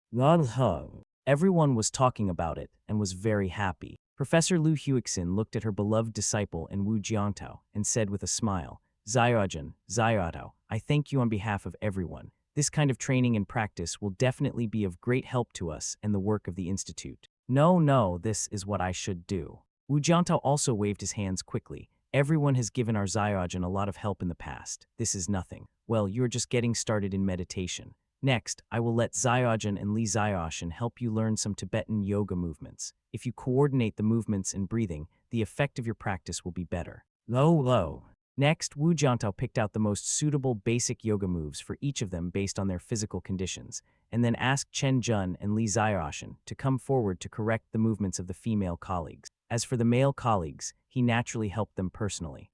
Everyone was talking about it and was very happy. Professor Liu Huixin looked at her beloved disciple and Wu Jiantao and said with a smile, Xiaojun, I thank you on behalf of everyone. This kind of training and practice will definitely be of great help to us and the work of the Institute. No, this is what I should do. Wu Jiantao also waved his hands quickly. Everyone has given our Xiaojun a lot of help in the past. This is nothing. Well, you're just getting started in meditation. Next, I will let Xiaojun and Li Xiaoshan help you learn some Tibetan yoga movements. If you coordinate the movements and breathing, the effect of your practice will be better. Low. Next, Wu Jiantao picked out the most suitable basic yoga moves for each of them based on their physical conditions, and then asked Chen Jun and Li Xiaoshan to come forward to correct the movements of the female colleagues. As for the male colleagues, he naturally helped them personally.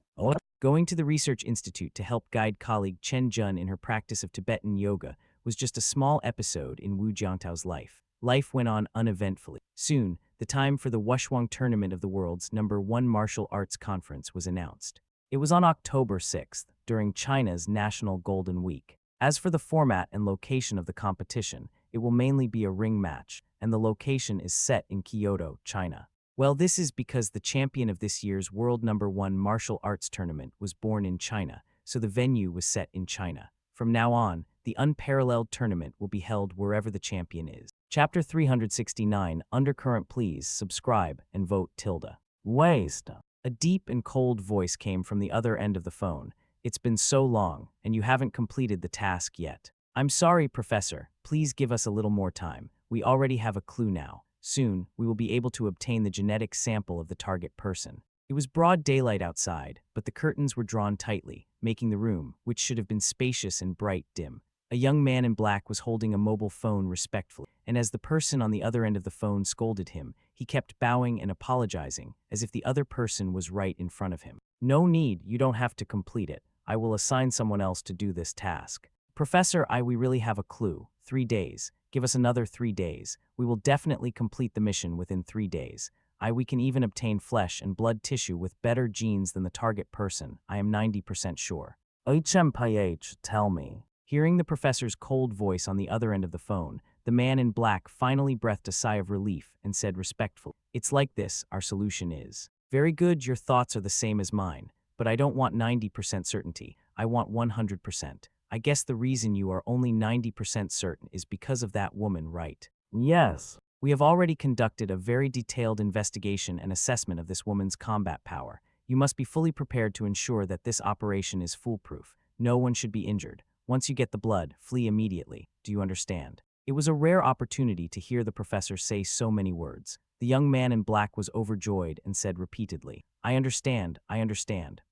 Going to the Research Institute to help guide colleague Chen Jun in her practice of Tibetan yoga was just a small episode in Wu Jiantao's life. Life went on uneventfully. Soon, the time for the Wushuang Tournament of the World's #1 Martial Arts Conference was announced. It was on October 6th, during China's National Golden Week. As for the format and location of the competition, it will mainly be a ring match, and the location is set in Kyoto, China. Well, this is because the champion of this year's World #1 Martial Arts Tournament was born in China, so the venue was set in China. From now on, the unparalleled tournament will be held wherever the champion is. Chapter 369, Undercurrent. Please subscribe and vote tilde. Waste. A deep and cold voice came from the other end of the phone. It's been so long, and you haven't completed the task yet. I'm sorry, Professor. Please give us a little more time. We already have a clue now. Soon, we will be able to obtain the genetic sample of the target person. It was broad daylight outside, but the curtains were drawn tightly, making the room, which should have been spacious and bright, dim. A young man in black was holding a mobile phone respectfully, and as the person on the other end of the phone scolded him, he kept bowing and apologizing, as if the other person was right in front of him. No need, you don't have to complete it. I will assign someone else to do this task. Professor, we really have a clue. 3 days. Give us another 3 days. We will definitely complete the mission within 3 days. We can even obtain flesh and blood tissue with better genes than the target person. I am 90% sure. HMPH, tell me. Hearing the professor's cold voice on the other end of the phone, the man in black finally breathed a sigh of relief and said respectfully, "It's like this, our solution is. Very good, your thoughts are the same as mine, but I don't want 90% certainty. I want 100%. I guess the reason you are only 90% certain is because of that woman, right?" "Yes. We have already conducted a very detailed investigation and assessment of this woman's combat power. You must be fully prepared to ensure that this operation is foolproof. No one should be injured. Once you get the blood, flee immediately. Do you understand?" It was a rare opportunity to hear the professor say so many words. The young man in black was overjoyed and said repeatedly, I understand,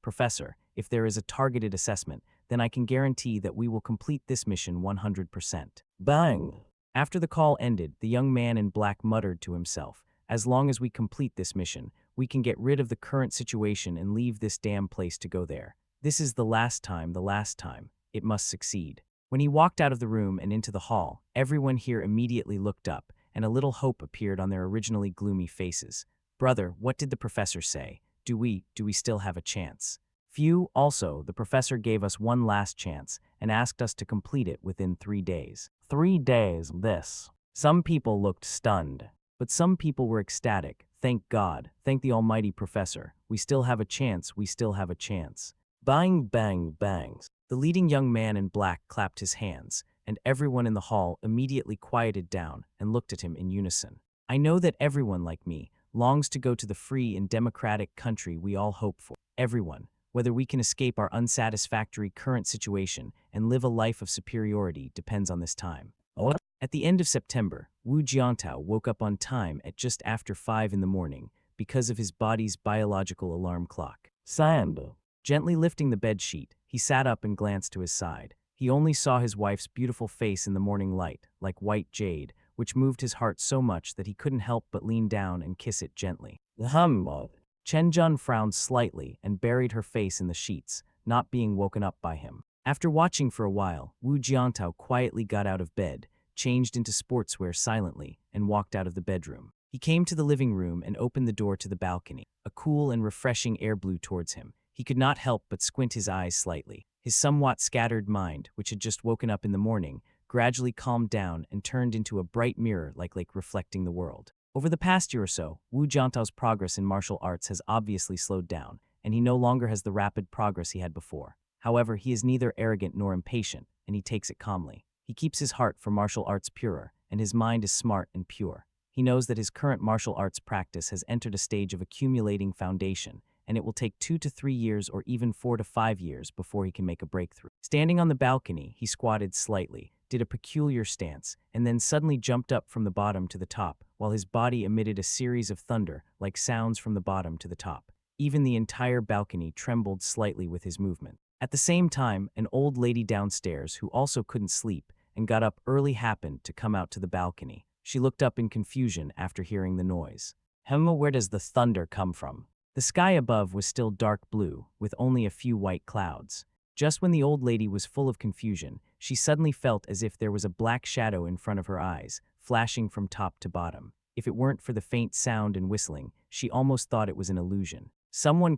Professor. If there is a targeted assessment, then I can guarantee that we will complete this mission 100%. Bang! After the call ended, the young man in black muttered to himself, as long as we complete this mission, we can get rid of the current situation and leave this damn place to go there. This is the last time. It must succeed. When he walked out of the room and into the hall, everyone here immediately looked up, and a little hope appeared on their originally gloomy faces. Brother, what did the professor say? Do we still have a chance? Phew, also, the professor gave us one last chance and asked us to complete it within 3 days. 3 days, this. Some people looked stunned, but some people were ecstatic. Thank God, thank the almighty professor. We still have a chance, Bang, bang, bangs. The leading young man in black clapped his hands, and everyone in the hall immediately quieted down and looked at him in unison. I know that everyone like me longs to go to the free and democratic country we all hope for. Everyone, whether we can escape our unsatisfactory current situation and live a life of superiority depends on this time. At the end of September, Wu Jiantao woke up on time at just after 5 in the morning because of his body's biological alarm clock. Sand. Gently lifting the bed sheet, he sat up and glanced to his side. He only saw his wife's beautiful face in the morning light, like white jade, which moved his heart so much that he couldn't help but lean down and kiss it gently. Chen Jun frowned slightly and buried her face in the sheets, not being woken up by him. After watching for a while, Wu Jiantao quietly got out of bed, changed into sportswear silently, and walked out of the bedroom. He came to the living room and opened the door to the balcony. A cool and refreshing air blew towards him. He could not help but squint his eyes slightly. His somewhat scattered mind, which had just woken up in the morning, gradually calmed down and turned into a bright mirror like reflecting the world. Over the past year or so, Wu Jiantao's progress in martial arts has obviously slowed down, and he no longer has the rapid progress he had before. However, he is neither arrogant nor impatient, and he takes it calmly. He keeps his heart for martial arts purer, and his mind is smart and pure. He knows that his current martial arts practice has entered a stage of accumulating foundation, and it will take 2 to 3 years or even 4 to 5 years before he can make a breakthrough. Standing on the balcony, he squatted slightly, did a peculiar stance, and then suddenly jumped up from the bottom to the top, while his body emitted a series of thunder-like sounds from the bottom to the top. Even the entire balcony trembled slightly with his movement. At the same time, an old lady downstairs who also couldn't sleep and got up early happened to come out to the balcony. She looked up in confusion after hearing the noise. Where does the thunder come from? The sky above was still dark blue, with only a few white clouds. Just when the old lady was full of confusion, she suddenly felt as if there was a black shadow in front of her eyes, flashing from top to bottom. If it weren't for the faint sound and whistling, she almost thought it was an illusion. Someone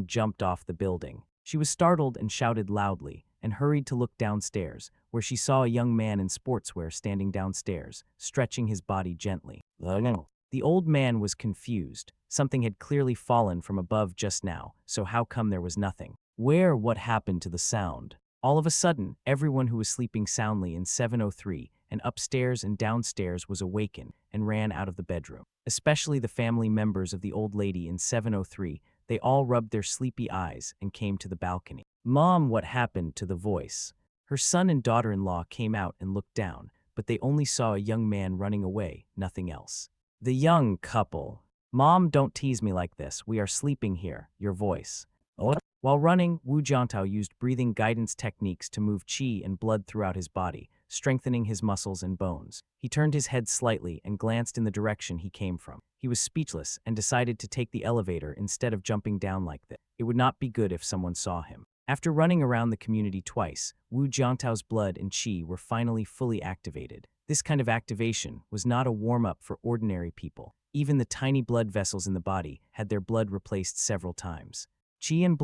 jumped off the building. She was startled and shouted loudly, and hurried to look downstairs, where she saw a young man in sportswear standing downstairs, stretching his body gently. The old man was confused. Something had clearly fallen from above just now, so how come there was nothing? What happened to the sound? All of a sudden, everyone who was sleeping soundly in 703 and upstairs and downstairs was awakened and ran out of the bedroom. Especially the family members of the old lady in 703, they all rubbed their sleepy eyes and came to the balcony. Mom, what happened to the voice? Her son and daughter-in-law came out and looked down, but they only saw a young man running away, nothing else. The young couple. Mom, don't tease me like this. We are sleeping here. Your voice. What? While running, Wu Jiantao used breathing guidance techniques to move qi and blood throughout his body, strengthening his muscles and bones. He turned his head slightly and glanced in the direction he came from. He was speechless and decided to take the elevator instead of jumping down like this. It would not be good if someone saw him. After running around the community twice, Wu Jiantao's blood and qi were finally fully activated. This kind of activation was not a warm-up for ordinary people. Even the tiny blood vessels in the body had their blood replaced several times. Qi and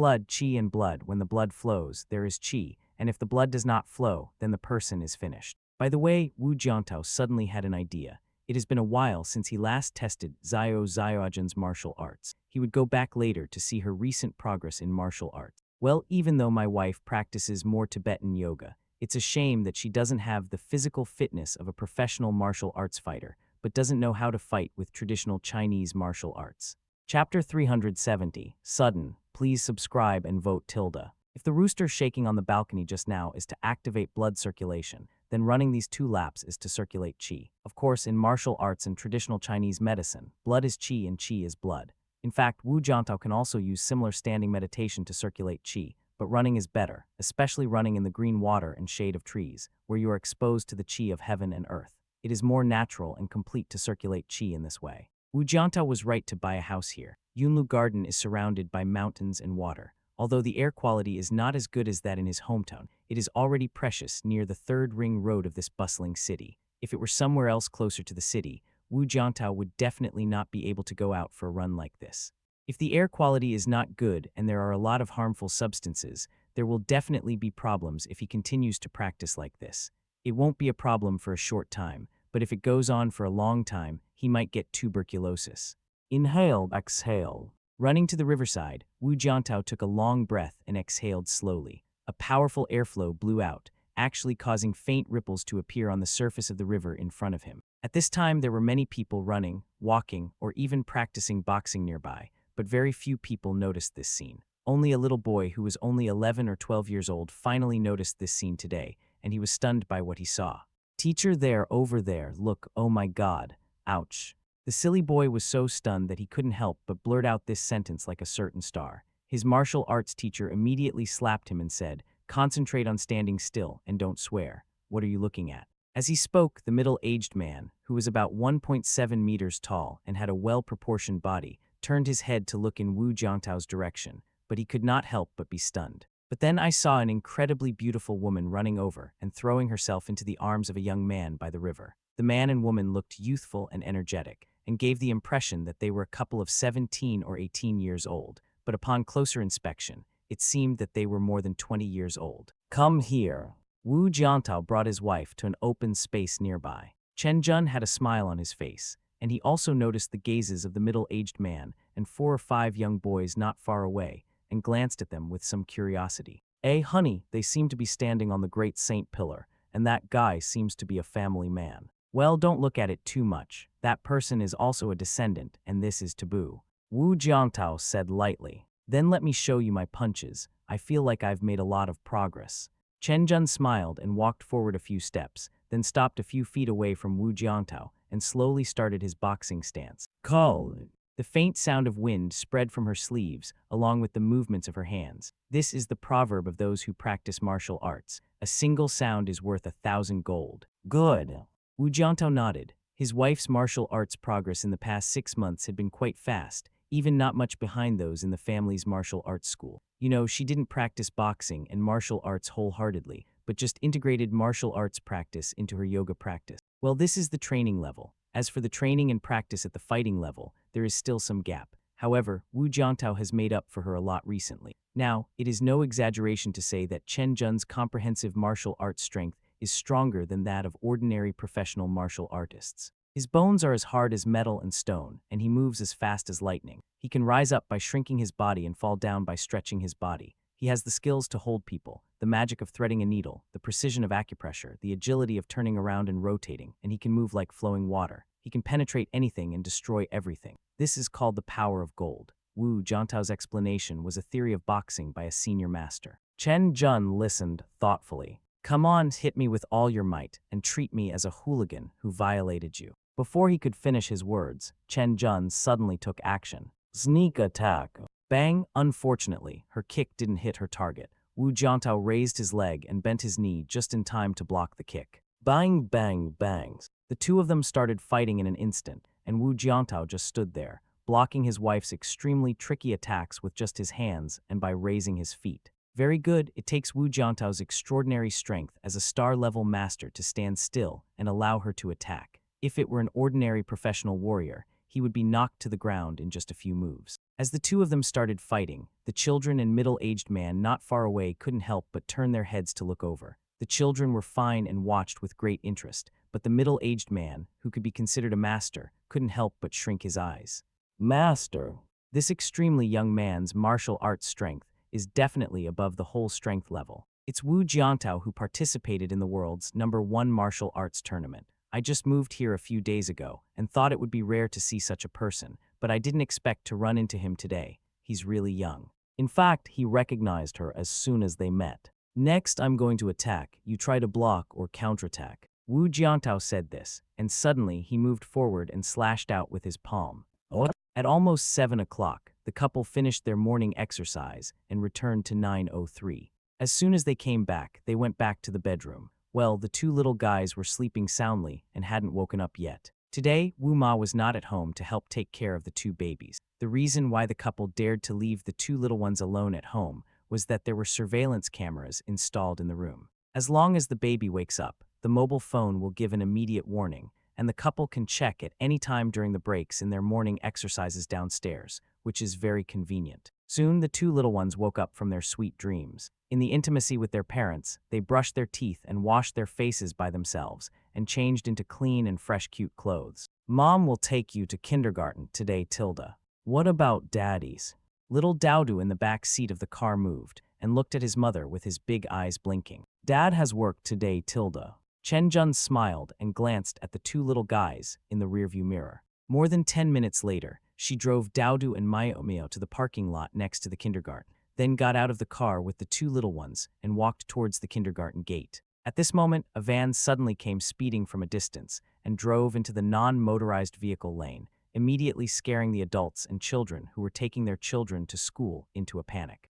blood. When the blood flows, there is qi, and if the blood does not flow, then the person is finished. By the way, Wu Jiantao suddenly had an idea. It has been a while since he last tested Xiao Xiaojun's martial arts. He would go back later to see her recent progress in martial arts. Well, even though my wife practices more Tibetan yoga, it's a shame that she doesn't have the physical fitness of a professional martial arts fighter, but doesn't know how to fight with traditional Chinese martial arts. Chapter 370, Sudden. Please subscribe and vote tilde. If the rooster shaking on the balcony just now is to activate blood circulation, then running these 2 laps is to circulate qi. Of course, in martial arts and traditional Chinese medicine, blood is qi and qi is blood. In fact, Wu Jiantao can also use similar standing meditation to circulate qi, but running is better, especially running in the green water and shade of trees, where you are exposed to the qi of heaven and earth. It is more natural and complete to circulate qi in this way. Wu Jiantao was right to buy a house here. Yunlu Garden is surrounded by mountains and water. Although the air quality is not as good as that in his hometown, it is already precious near the 3rd ring road of this bustling city. If it were somewhere else closer to the city, Wu Jiantao would definitely not be able to go out for a run like this. If the air quality is not good and there are a lot of harmful substances, there will definitely be problems if he continues to practice like this. It won't be a problem for a short time, but if it goes on for a long time, he might get tuberculosis. Inhale, exhale. Running to the riverside, Wu Jiantao took a long breath and exhaled slowly. A powerful airflow blew out, actually causing faint ripples to appear on the surface of the river in front of him. At this time, there were many people running, walking, or even practicing boxing nearby, but very few people noticed this scene. Only a little boy who was only 11 or 12 years old finally noticed this scene today, and he was stunned by what he saw. Teacher there, over there, look, oh my God, ouch. The silly boy was so stunned that he couldn't help but blurt out this sentence like a certain star. His martial arts teacher immediately slapped him and said, "Concentrate on standing still and don't swear. What are you looking at?" As he spoke, the middle-aged man, who was about 1.7 meters tall and had a well-proportioned body, turned his head to look in Wu Jiantao's direction, but he could not help but be stunned. But then I saw an incredibly beautiful woman running over and throwing herself into the arms of a young man by the river. The man and woman looked youthful and energetic, and gave the impression that they were a couple of 17 or 18 years old, but upon closer inspection, it seemed that they were more than 20 years old. Come here. Wu Jiantao brought his wife to an open space nearby. Chen Jun had a smile on his face, and he also noticed the gazes of the middle-aged man and 4 or 5 young boys not far away, and glanced at them with some curiosity. Honey, they seem to be standing on the Great Saint Pillar, and that guy seems to be a family man. Well, don't look at it too much. That person is also a descendant, and this is taboo. Wu Jiantao said lightly. Then let me show you my punches. I feel like I've made a lot of progress. Chen Jun smiled and walked forward a few steps, then stopped a few feet away from Wu Jiantao and slowly started his boxing stance. Call. The faint sound of wind spread from her sleeves, along with the movements of her hands. This is the proverb of those who practice martial arts. A single sound is worth 1,000 gold. Good. Wu Jiantao nodded. His wife's martial arts progress in the past 6 months had been quite fast, even not much behind those in the family's martial arts school. You know, she didn't practice boxing and martial arts wholeheartedly, but just integrated martial arts practice into her yoga practice. Well, this is the training level. As for the training and practice at the fighting level, there is still some gap. However, Wu Jiantao has made up for her a lot recently. Now, it is no exaggeration to say that Chen Jun's comprehensive martial arts strength is stronger than that of ordinary professional martial artists. His bones are as hard as metal and stone, and he moves as fast as lightning. He can rise up by shrinking his body and fall down by stretching his body. He has the skills to hold people, the magic of threading a needle, the precision of acupressure, the agility of turning around and rotating, and he can move like flowing water. He can penetrate anything and destroy everything. This is called the power of gold. Wu Jiantao's explanation was a theory of boxing by a senior master. Chen Jun listened thoughtfully. Come on, hit me with all your might, and treat me as a hooligan who violated you. Before he could finish his words, Chen Jun suddenly took action. Sneak attack. Bang! Unfortunately, her kick didn't hit her target. Wu Jiantao raised his leg and bent his knee just in time to block the kick. Bang, bang, bangs. The two of them started fighting in an instant, and Wu Jiantao just stood there, blocking his wife's extremely tricky attacks with just his hands and by raising his feet. Very good, it takes Wu Jiantao's extraordinary strength as a star-level master to stand still and allow her to attack. If it were an ordinary professional warrior, he would be knocked to the ground in just a few moves. As the two of them started fighting, the children and middle-aged man not far away couldn't help but turn their heads to look over. The children were fine and watched with great interest, but the middle-aged man, who could be considered a master, couldn't help but shrink his eyes. Master. This extremely young man's martial arts strength is definitely above the whole strength level. It's Wu Jiantao who participated in the world's #1 martial arts tournament. I just moved here a few days ago and thought it would be rare to see such a person, but I didn't expect to run into him today. He's really young. In fact, he recognized her as soon as they met. Next, I'm going to attack. You try to block or counterattack. Wu Jiantao said this, and suddenly he moved forward and slashed out with his palm. What? At almost 7 o'clock, the couple finished their morning exercise and returned to 9:03. As soon as they came back, they went back to the bedroom. Well, the two little guys were sleeping soundly and hadn't woken up yet. Today, Wu Ma was not at home to help take care of the two babies. The reason why the couple dared to leave the two little ones alone at home was that there were surveillance cameras installed in the room. As long as the baby wakes up, the mobile phone will give an immediate warning, and the couple can check at any time during the breaks in their morning exercises downstairs, which is very convenient. Soon, the two little ones woke up from their sweet dreams. In the intimacy with their parents, they brushed their teeth and washed their faces by themselves and changed into clean and fresh cute clothes. Mom will take you to kindergarten today, Tilda. What about daddies? Little Dowdu in the back seat of the car moved and looked at his mother with his big eyes blinking. Dad has work today, Tilda. Chen Jun smiled and glanced at the two little guys in the rearview mirror. More than 10 minutes later, she drove Dowdu and Mio to the parking lot next to the kindergarten, then got out of the car with the two little ones and walked towards the kindergarten gate. At this moment, a van suddenly came speeding from a distance and drove into the non-motorized vehicle lane, immediately scaring the adults and children who were taking their children to school into a panic.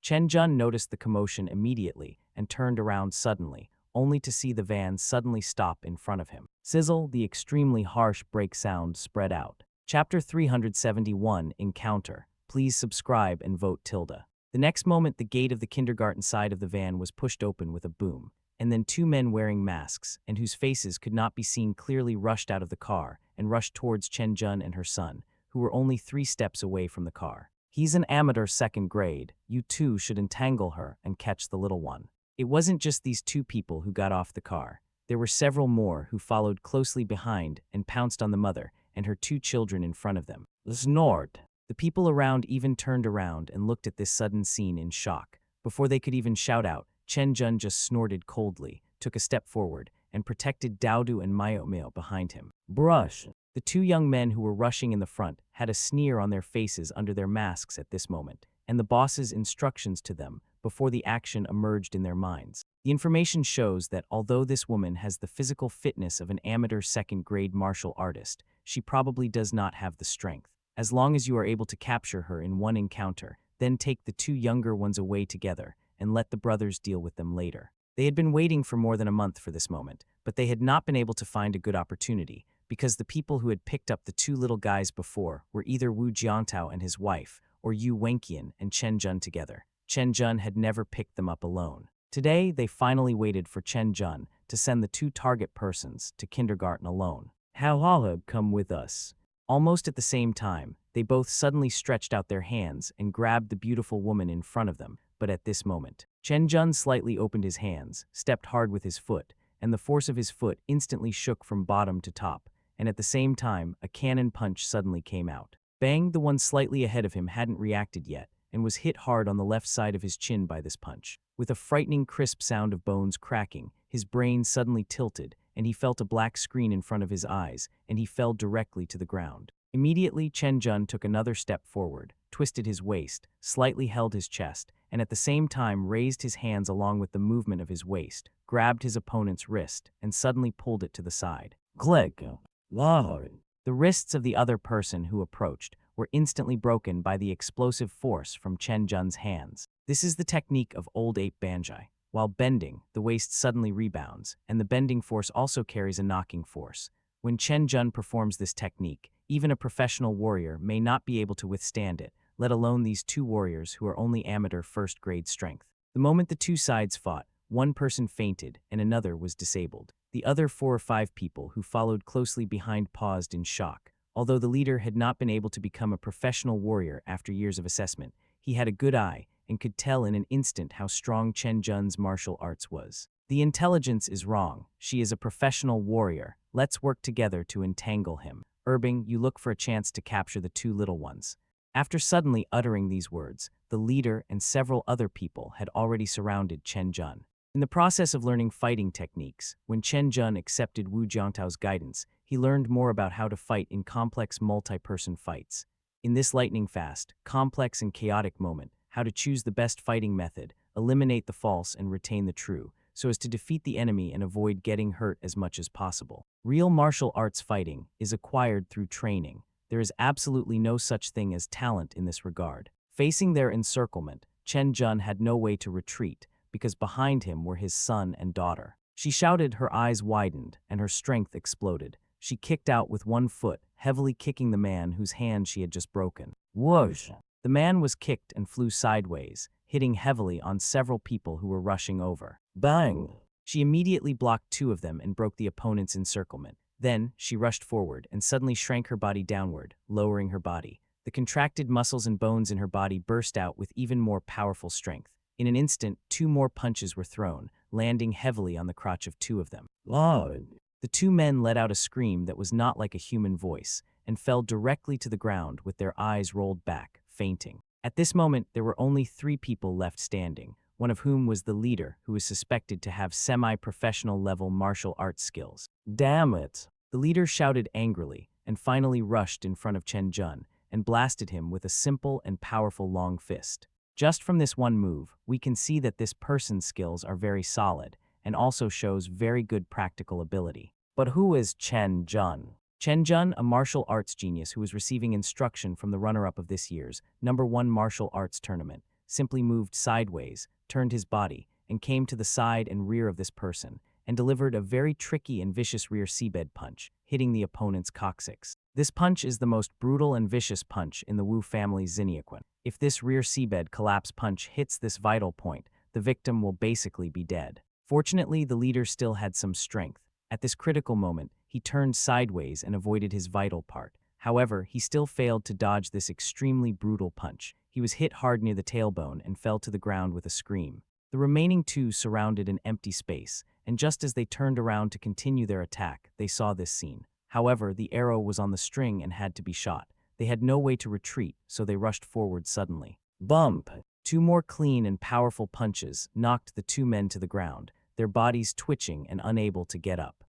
Chen Jun noticed the commotion immediately and turned around suddenly, only to see the van suddenly stop in front of him. Sizzle, the extremely harsh brake sound spread out. Chapter 371, Encounter. Please subscribe and vote Tilda. The next moment, the gate of the kindergarten side of the van was pushed open with a boom, and then two men wearing masks and whose faces could not be seen clearly rushed out of the car and rushed towards Chen Jun and her son, who were only 3 steps away from the car. He's an amateur 2nd grade. You two should entangle her and catch the little one. It wasn't just these two people who got off the car. There were several more who followed closely behind and pounced on the mother and her 2 children in front of them. Snort. The people around even turned around and looked at this sudden scene in shock. Before they could even shout out, Chen Jun just snorted coldly, took a step forward, and protected Dowdu and Mio behind him. Brush. The 2 young men who were rushing in the front had a sneer on their faces under their masks at this moment, and the boss's instructions to them before the action emerged in their minds. The information shows that although this woman has the physical fitness of an amateur 2nd grade martial artist, she probably does not have the strength. As long as you are able to capture her in one encounter, then take the 2 younger ones away together and let the brothers deal with them later. They had been waiting for more than a month for this moment, but they had not been able to find a good opportunity because the people who had picked up the 2 little guys before were either Wu Jiantao and his wife or Yu Wenqian and Chen Jun together. Chen Jun had never picked them up alone. Today, they finally waited for Chen Jun to send the 2 target persons to kindergarten alone. Halhalab, come with us. Almost at the same time, they both suddenly stretched out their hands and grabbed the beautiful woman in front of them, but at this moment, Chen Jun slightly opened his hands, stepped hard with his foot, and the force of his foot instantly shook from bottom to top, and at the same time, a cannon punch suddenly came out. Bang, the one slightly ahead of him hadn't reacted yet, and was hit hard on the left side of his chin by this punch. With a frightening crisp sound of bones cracking, his brain suddenly tilted, and he felt a black screen in front of his eyes, and he fell directly to the ground. Immediately, Chen Jun took another step forward, twisted his waist, slightly held his chest, and at the same time raised his hands along with the movement of his waist, grabbed his opponent's wrist, and suddenly pulled it to the side. Click! The wrists of the other person who approached were instantly broken by the explosive force from Chen Jun's hands. This is the technique of Old Ape Banzai. While bending, the waist suddenly rebounds, and the bending force also carries a knocking force. When Chen Jun performs this technique, even a professional warrior may not be able to withstand it, let alone these two warriors who are only amateur first-grade strength. The moment the two sides fought, one person fainted and another was disabled. The other 4 or 5 people who followed closely behind paused in shock. Although the leader had not been able to become a professional warrior after years of assessment, he had a good eye and could tell in an instant how strong Chen Jun's martial arts was. The intelligence is wrong. She is a professional warrior. Let's work together to entangle him. Erbing, you look for a chance to capture the two little ones. After suddenly uttering these words, the leader and several other people had already surrounded Chen Jun. In the process of learning fighting techniques, when Chen Jun accepted Wu Jiangtao's guidance, he learned more about how to fight in complex multi-person fights. In this lightning-fast, complex and chaotic moment, how to choose the best fighting method, eliminate the false and retain the true, so as to defeat the enemy and avoid getting hurt as much as possible. Real martial arts fighting is acquired through training. There is absolutely no such thing as talent in this regard. Facing their encirclement, Chen Jun had no way to retreat, because behind him were his son and daughter. She shouted, her eyes widened, and her strength exploded. She kicked out with one foot, heavily kicking the man whose hand she had just broken. Whoosh! The man was kicked and flew sideways, hitting heavily on several people who were rushing over. Bang! She immediately blocked 2 of them and broke the opponent's encirclement. Then, she rushed forward and suddenly shrank her body downward, lowering her body. The contracted muscles and bones in her body burst out with even more powerful strength. In an instant, 2 more punches were thrown, landing heavily on the crotch of 2 of them. The 2 men let out a scream that was not like a human voice, and fell directly to the ground with their eyes rolled back, fainting. At this moment, there were only 3 people left standing, one of whom was the leader, who was suspected to have semi-professional level martial arts skills. Damn it! The leader shouted angrily, and finally rushed in front of Chen Jun, and blasted him with a simple and powerful long fist. Just from this one move, we can see that this person's skills are very solid, and also shows very good practical ability. But who is Chen Jun? Chen Jun, a martial arts genius who was receiving instruction from the runner-up of this year's #1 martial arts tournament, simply moved sideways, turned his body, and came to the side and rear of this person, and delivered a very tricky and vicious rear seabed punch, hitting the opponent's coccyx. This punch is the most brutal and vicious punch in the Wu family's Xinyiquan. If this rear seabed collapse punch hits this vital point, the victim will basically be dead. Fortunately, the leader still had some strength. At this critical moment, he turned sideways and avoided his vital part. However, he still failed to dodge this extremely brutal punch. He was hit hard near the tailbone and fell to the ground with a scream. The remaining 2 surrounded an empty space, and just as they turned around to continue their attack, they saw this scene. However, the arrow was on the string and had to be shot. They had no way to retreat, so they rushed forward suddenly. Bump! 2 more clean and powerful punches knocked the 2 men to the ground, their bodies twitching and unable to get up.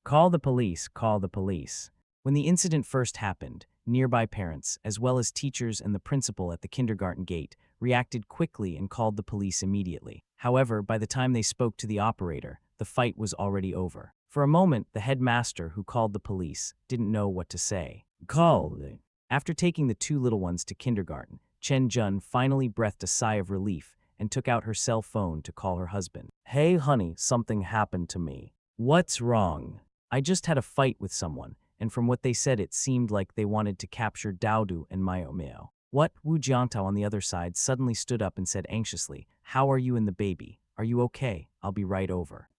Call the police, call the police. When the incident first happened, nearby parents, as well as teachers and the principal at the kindergarten gate, reacted quickly and called the police immediately. However, by the time they spoke to the operator, the fight was already over. For a moment, the headmaster who called the police didn't know what to say. Call. After taking the 2 little ones to kindergarten, Chen Jun finally breathed a sigh of relief and took out her cell phone to call her husband. Hey honey, something happened to me. What's wrong? I just had a fight with someone, and from what they said it seemed like they wanted to capture Daodu and Mio Mio. What? Wu Jiangtao on the other side suddenly stood up and said anxiously, how are you and the baby? Are you okay? I'll be right over.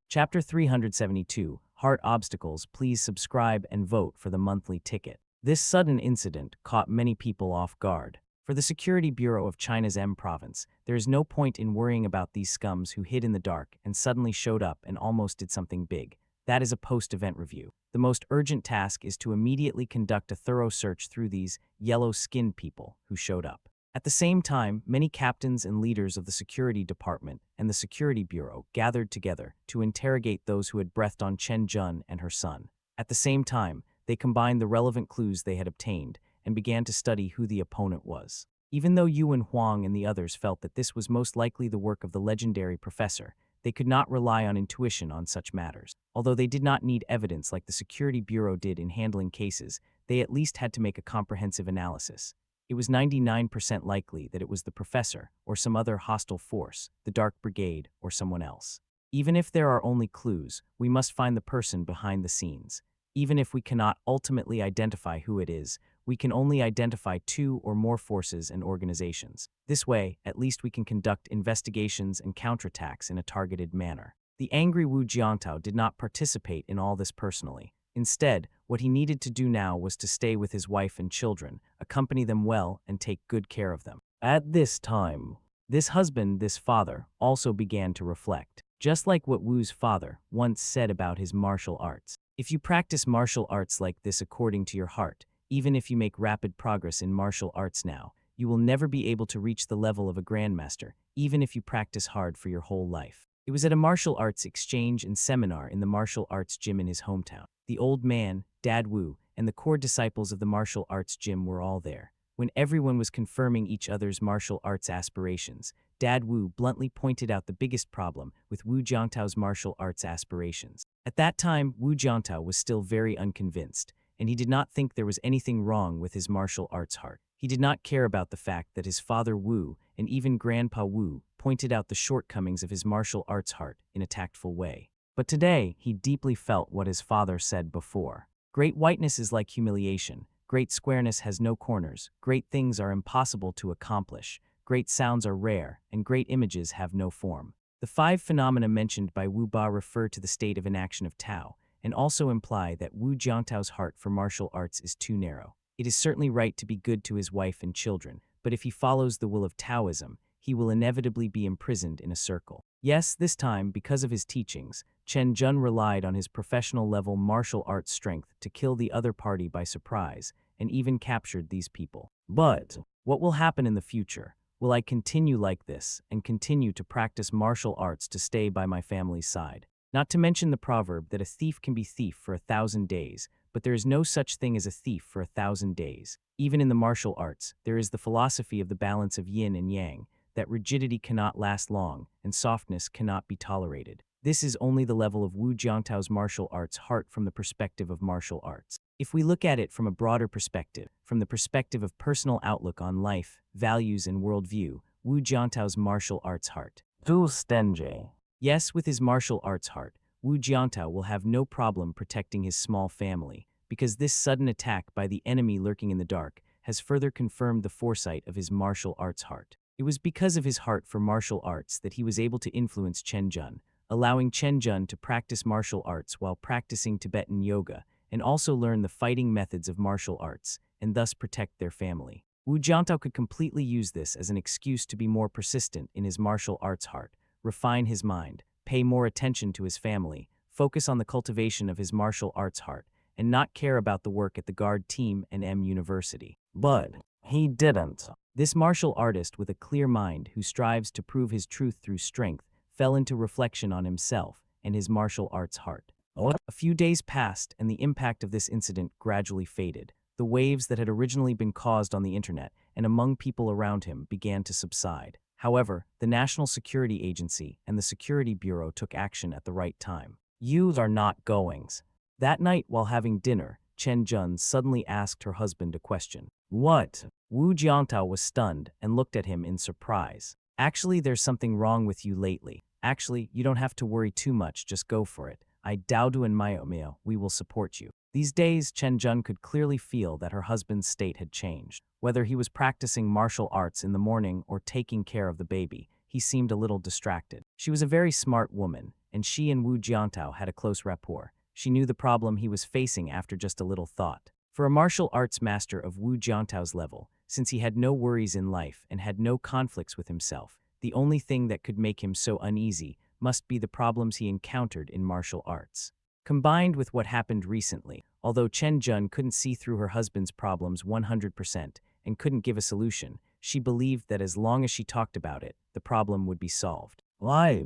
Chapter 372, Heart Obstacles. Please subscribe and vote for the monthly ticket. This sudden incident caught many people off guard. For the Security Bureau of China's M province, there is no point in worrying about these scums who hid in the dark and suddenly showed up and almost did something big. That is a post-event review. The most urgent task is to immediately conduct a thorough search through these yellow-skinned people who showed up. At the same time, many captains and leaders of the Security Department and the Security Bureau gathered together to interrogate those who had breathed on Chen Jun and her son. At the same time, they combined the relevant clues they had obtained and began to study who the opponent was. Even though Yuan Huang and the others felt that this was most likely the work of the legendary professor, They could not rely on intuition on such matters. Although they did not need evidence like the Security Bureau did in handling cases, they at least had to make a comprehensive analysis. It was 99% likely that it was the professor or some other hostile force, the Dark Brigade or someone else. Even if there are only clues, we must find the person behind the scenes. Even if we cannot ultimately identify who it is, we can only identify two or more forces and organizations. This way, at least we can conduct investigations and counterattacks in a targeted manner. The angry Wu Jiantao did not participate in all this personally. Instead, what he needed to do now was to stay with his wife and children, accompany them well, and take good care of them. At this time, this husband, this father, also began to reflect. Just like what Wu's father once said about his martial arts. If you practice martial arts like this according to your heart, even if you make rapid progress in martial arts now, you will never be able to reach the level of a grandmaster, even if you practice hard for your whole life. It was at a martial arts exchange and seminar in the martial arts gym in his hometown. The old man, Dad Wu, and the core disciples of the martial arts gym were all there. When everyone was confirming each other's martial arts aspirations, Dad Wu bluntly pointed out the biggest problem with Wu Jiantao's martial arts aspirations. At that time, Wu Jiantao was still very unconvinced, and he did not think there was anything wrong with his martial arts heart. He did not care about the fact that his father Wu and even Grandpa Wu pointed out the shortcomings of his martial arts heart in a tactful way. But today, he deeply felt what his father said before. Great whiteness is like humiliation. Great squareness has no corners. Great things are impossible to accomplish. Great sounds are rare, and great images have no form. The five phenomena mentioned by Wu Ba refer to the state of inaction of Tao, and also imply that Wu Jiantao's heart for martial arts is too narrow. It is certainly right to be good to his wife and children, but if he follows the will of Taoism, he will inevitably be imprisoned in a circle. Yes, this time, because of his teachings, Chen Jun relied on his professional-level martial arts strength to kill the other party by surprise, and even captured these people. But what will happen in the future? Will I continue like this and continue to practice martial arts to stay by my family's side? Not to mention the proverb that a thief can be thief for 1,000 days, but there is no such thing as a thief for 1,000 days. Even in the martial arts, there is the philosophy of the balance of yin and yang, that rigidity cannot last long and softness cannot be tolerated. This is only the level of Wu Jiantao's martial arts heart from the perspective of martial arts. If we look at it from a broader perspective, from the perspective of personal outlook on life, values, and worldview, Wu Jiantao's martial arts heart. Du Stenje. Yes, with his martial arts heart, Wu Jiantao will have no problem protecting his small family, because this sudden attack by the enemy lurking in the dark has further confirmed the foresight of his martial arts heart. It was because of his heart for martial arts that he was able to influence Chen Jun, allowing Chen Jun to practice martial arts while practicing Tibetan yoga, and also learn the fighting methods of martial arts, and thus protect their family. Wu Jiantao could completely use this as an excuse to be more persistent in his martial arts heart, refine his mind, pay more attention to his family, focus on the cultivation of his martial arts heart, and not care about the work at the guard team and M University. But he didn't. This martial artist with a clear mind who strives to prove his truth through strength fell into reflection on himself and his martial arts heart. A few days passed and the impact of this incident gradually faded. The waves that had originally been caused on the internet and among people around him began to subside. However, the National Security Agency and the Security Bureau took action at the right time. Yous are not goings. That night, while having dinner, Chen Jun suddenly asked her husband a question. What? Wu Jiantao was stunned and looked at him in surprise. Actually, there's something wrong with you lately. Actually, you don't have to worry too much, just go for it. I Daodu and Mio, we will support you. These days, Chen Jun could clearly feel that her husband's state had changed. Whether he was practicing martial arts in the morning or taking care of the baby, he seemed a little distracted. She was a very smart woman, and she and Wu Jiantao had a close rapport. She knew the problem he was facing after just a little thought. For a martial arts master of Wu Jiantao's level, since he had no worries in life and had no conflicts with himself, the only thing that could make him so uneasy must be the problems he encountered in martial arts. Combined with what happened recently, although Chen Jun couldn't see through her husband's problems 100% and couldn't give a solution, she believed that as long as she talked about it, the problem would be solved. Why?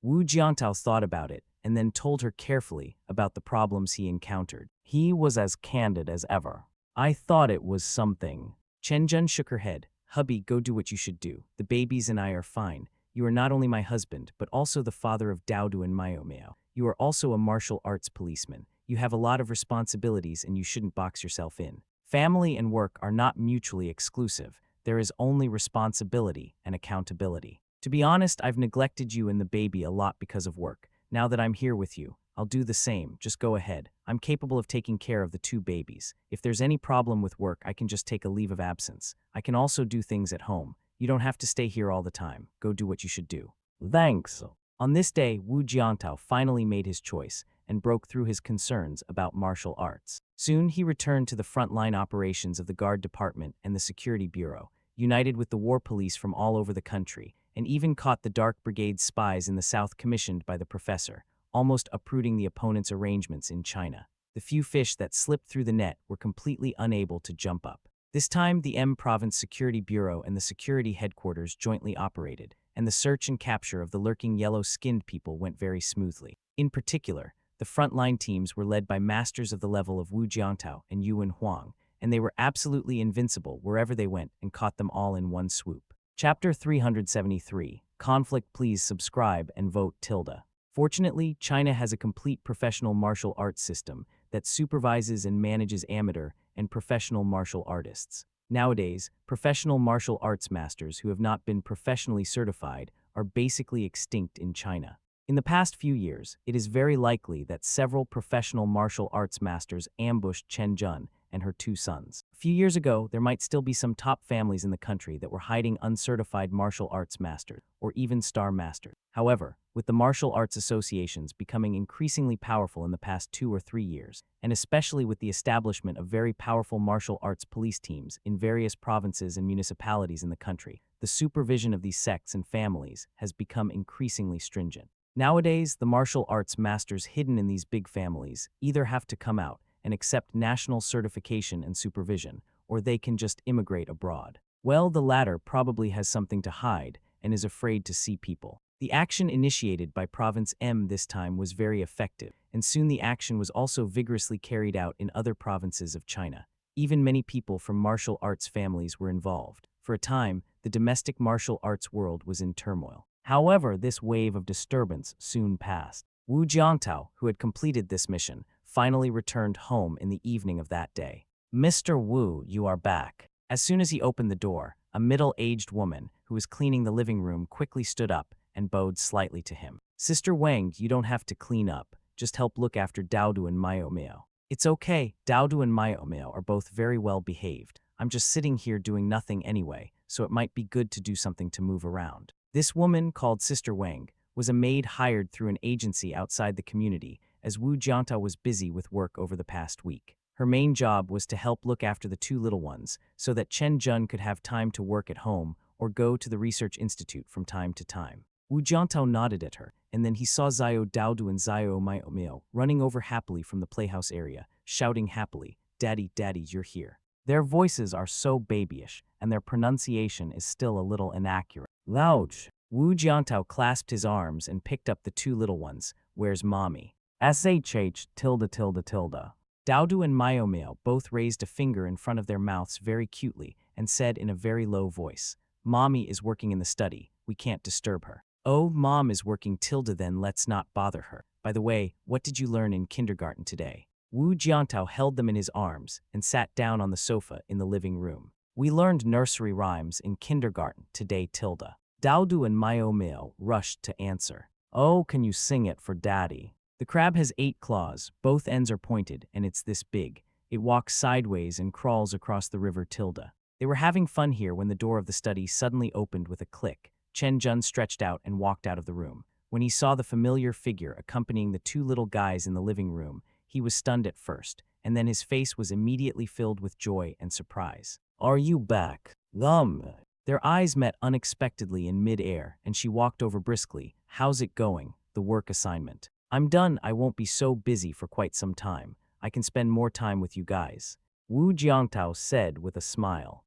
Wu Jiantao thought about it and then told her carefully about the problems he encountered. He was as candid as ever. I thought it was something. Chen Jun shook her head. Hubby, go do what you should do. The babies and I are fine. You are not only my husband, but also the father of Dowdu and Mayomeo. You are also a martial arts policeman. You have a lot of responsibilities and you shouldn't box yourself in. Family and work are not mutually exclusive. There is only responsibility and accountability. To be honest, I've neglected you and the baby a lot because of work. Now that I'm here with you, I'll do the same. Just go ahead. I'm capable of taking care of the two babies. If there's any problem with work, I can just take a leave of absence. I can also do things at home. You don't have to stay here all the time. Go do what you should do. Thanks. On this day, Wu Jiantao finally made his choice and broke through his concerns about martial arts. Soon, he returned to the frontline operations of the Guard Department and the Security Bureau, united with the war police from all over the country, and even caught the Dark Brigade's spies in the south commissioned by the professor, almost uprooting the opponent's arrangements in China. The few fish that slipped through the net were completely unable to jump up. This time, the M Province Security Bureau and the security headquarters jointly operated, and the search and capture of the lurking yellow-skinned people went very smoothly. In particular, the frontline teams were led by masters of the level of Wu Jiantao and Yuan Huang, and they were absolutely invincible wherever they went and caught them all in one swoop. Chapter 373, Conflict. Please subscribe and vote tilde. Fortunately, China has a complete professional martial arts system that supervises and manages amateur and professional martial artists. Nowadays, professional martial arts masters who have not been professionally certified are basically extinct in China. In the past few years, it is very likely that several professional martial arts masters ambushed Chen Jun and her two sons. A few years ago, there might still be some top families in the country that were hiding uncertified martial arts masters, or even star masters. However, with the martial arts associations becoming increasingly powerful in the past 2 or 3 years, and especially with the establishment of very powerful martial arts police teams in various provinces and municipalities in the country, the supervision of these sects and families has become increasingly stringent. Nowadays, the martial arts masters hidden in these big families either have to come out and accept national certification and supervision, or they can just immigrate abroad. Well, the latter probably has something to hide and is afraid to see people. The action initiated by Province M this time was very effective, and soon the action was also vigorously carried out in other provinces of China. Even many people from martial arts families were involved. For a time, the domestic martial arts world was in turmoil. However, this wave of disturbance soon passed. Wu Jiantao, who had completed this mission, finally returned home in the evening of that day. "Mr. Wu, you are back." As soon as he opened the door, a middle-aged woman who was cleaning the living room quickly stood up and bowed slightly to him. "Sister Wang, you don't have to clean up. Just help look after Dowdu and Mayomeo." "It's okay. Dowdu and Mayomeo are both very well behaved. I'm just sitting here doing nothing anyway, so it might be good to do something to move around." This woman, called Sister Wang, was a maid hired through an agency outside the community as Wu Jiantao was busy with work over the past week. Her main job was to help look after the two little ones so that Chen Jun could have time to work at home or go to the research institute from time to time. Wu Jiantao nodded at her, and then he saw Xiao Dowdu and Xiao Mayomeo running over happily from the playhouse area, shouting happily, "Daddy, Daddy, you're here." Their voices are so babyish, and their pronunciation is still a little inaccurate. "Louch!" Wu Jiantao clasped his arms and picked up the two little ones. "Where's Mommy?" "SHH tilde tilde tilde." Dowdu and Mayomeo both raised a finger in front of their mouths very cutely and said in a very low voice, "Mommy is working in the study. We can't disturb her." "Oh, Mom is working tilde, then let's not bother her. By the way, what did you learn in kindergarten today?" Wu Jiantao held them in his arms and sat down on the sofa in the living room. "We learned nursery rhymes in kindergarten today tilde." Dowdu and Mayomeo rushed to answer. "Oh, can you sing it for Daddy?" The crab has 8 claws, both ends are pointed, and it's this big. It walks sideways and crawls across the river tilde. They were having fun here when the door of the study suddenly opened with a click. Chen Jun stretched out and walked out of the room. When he saw the familiar figure accompanying the two little guys in the living room, he was stunned at first, and then his face was immediately filled with joy and surprise. "Are you back?" Their eyes met unexpectedly in mid-air, and she walked over briskly. "How's it going, the work assignment?" "I'm done. I won't be so busy for quite some time. I can spend more time with you guys," Wu Jiantao said with a smile.